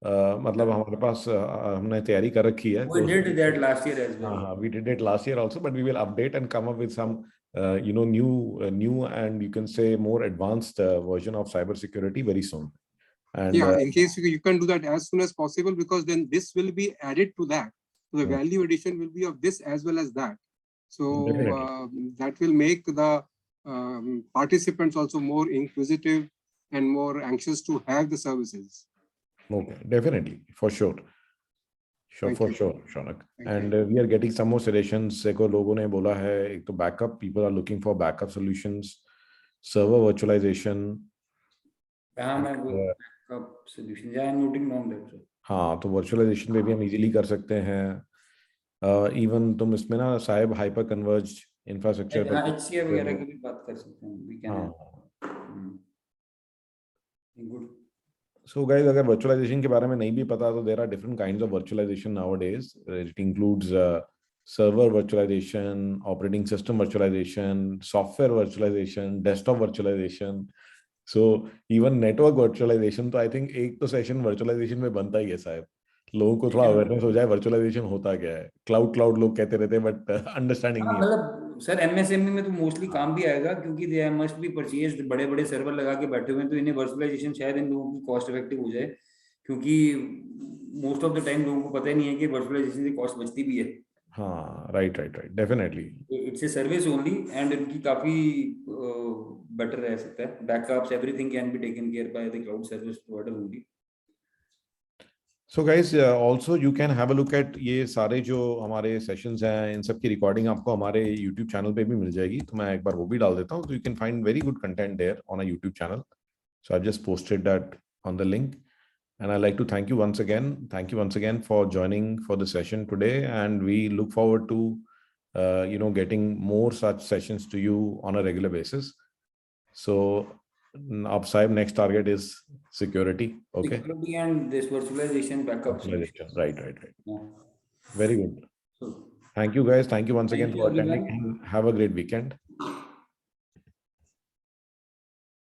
मतलब हमारे पास हमने तैयारी कर रखी है। We did that last year as well. We did it last year also, but we will update and come up with some new and you can say more advanced version of cyber security very soon. And in case you can do that as soon as possible, because then this will be added to that. So the value addition will be of this as well as that. So that will make the participants also more inquisitive and more anxious to have the services. Okay, definitely, for sure. Sure, for sure, Shaunak. And we are getting some more suggestions. देखो लोगों ने बोला है, एक तो backup, people are looking for backup solutions, server virtualization. Solution. Yeah, I'm noting down that. हाँ, तो virtualization पे भी हम easily कर सकते हैं। Even तुम इसमें ना साहिब hyper converged infrastructure पर HCI वगैरह की भी बात कर सकते हैं। We can. Good. So guys, अगर virtualization के बारे में नहीं भी पता तो there are different kinds of virtualization nowadays. It includes server virtualization, operating system virtualization, software virtualization, desktop virtualization. So even network virtualization, तो I think एक तो सेशन virtualization में बनता ही है साहब। लोगों को थोड़ा अवेयरनेस हो जाए virtualization होता क्या है। क्लाउड लोग कहते रहते हैं, बट अंडरस्टैंडिंग नहीं है। मतलब सर MSME में तो मोस्टली काम भी आएगा, क्योंकि दे मस्ट बी परचेज्ड, बड़े सर्वर लगा के बैठे हुए हैं, तो इन्हें वर्चुअलाइजेशन शायद इन लोगों की कॉस्ट इफेक्टिव हो जाए, क्योंकि मोस्ट ऑफ द टाइम लोगों को पता ही नहीं है कि वर्चुअलाइजेशन से कॉस्ट बचती भी है। हाँ, right, definitely it's a service only, and इनकी काफी बेटर रह सकता है। Backups, everything can be taken care by the cloud service provider only. So guys, also you can have a look at ये सारे जो हमारे सेशंस हैं, इन सब की रिकॉर्डिंग आपको हमारे YouTube चैनल पे भी मिल जाएगी, तो मैं एक बार वो भी डाल देता हूँ। तो you can find very good content there on a YouTube channel. So I've just posted that on the link. And I'd like to thank you once again. Thank you once again for joining for the session today. And we look forward to, getting more such sessions to you on a regular basis. So अब साहब next target is security. Okay. Security and this virtualization backup. Right. Yeah. Very good. Thank you guys. Thank you once again for attending, and have a great weekend.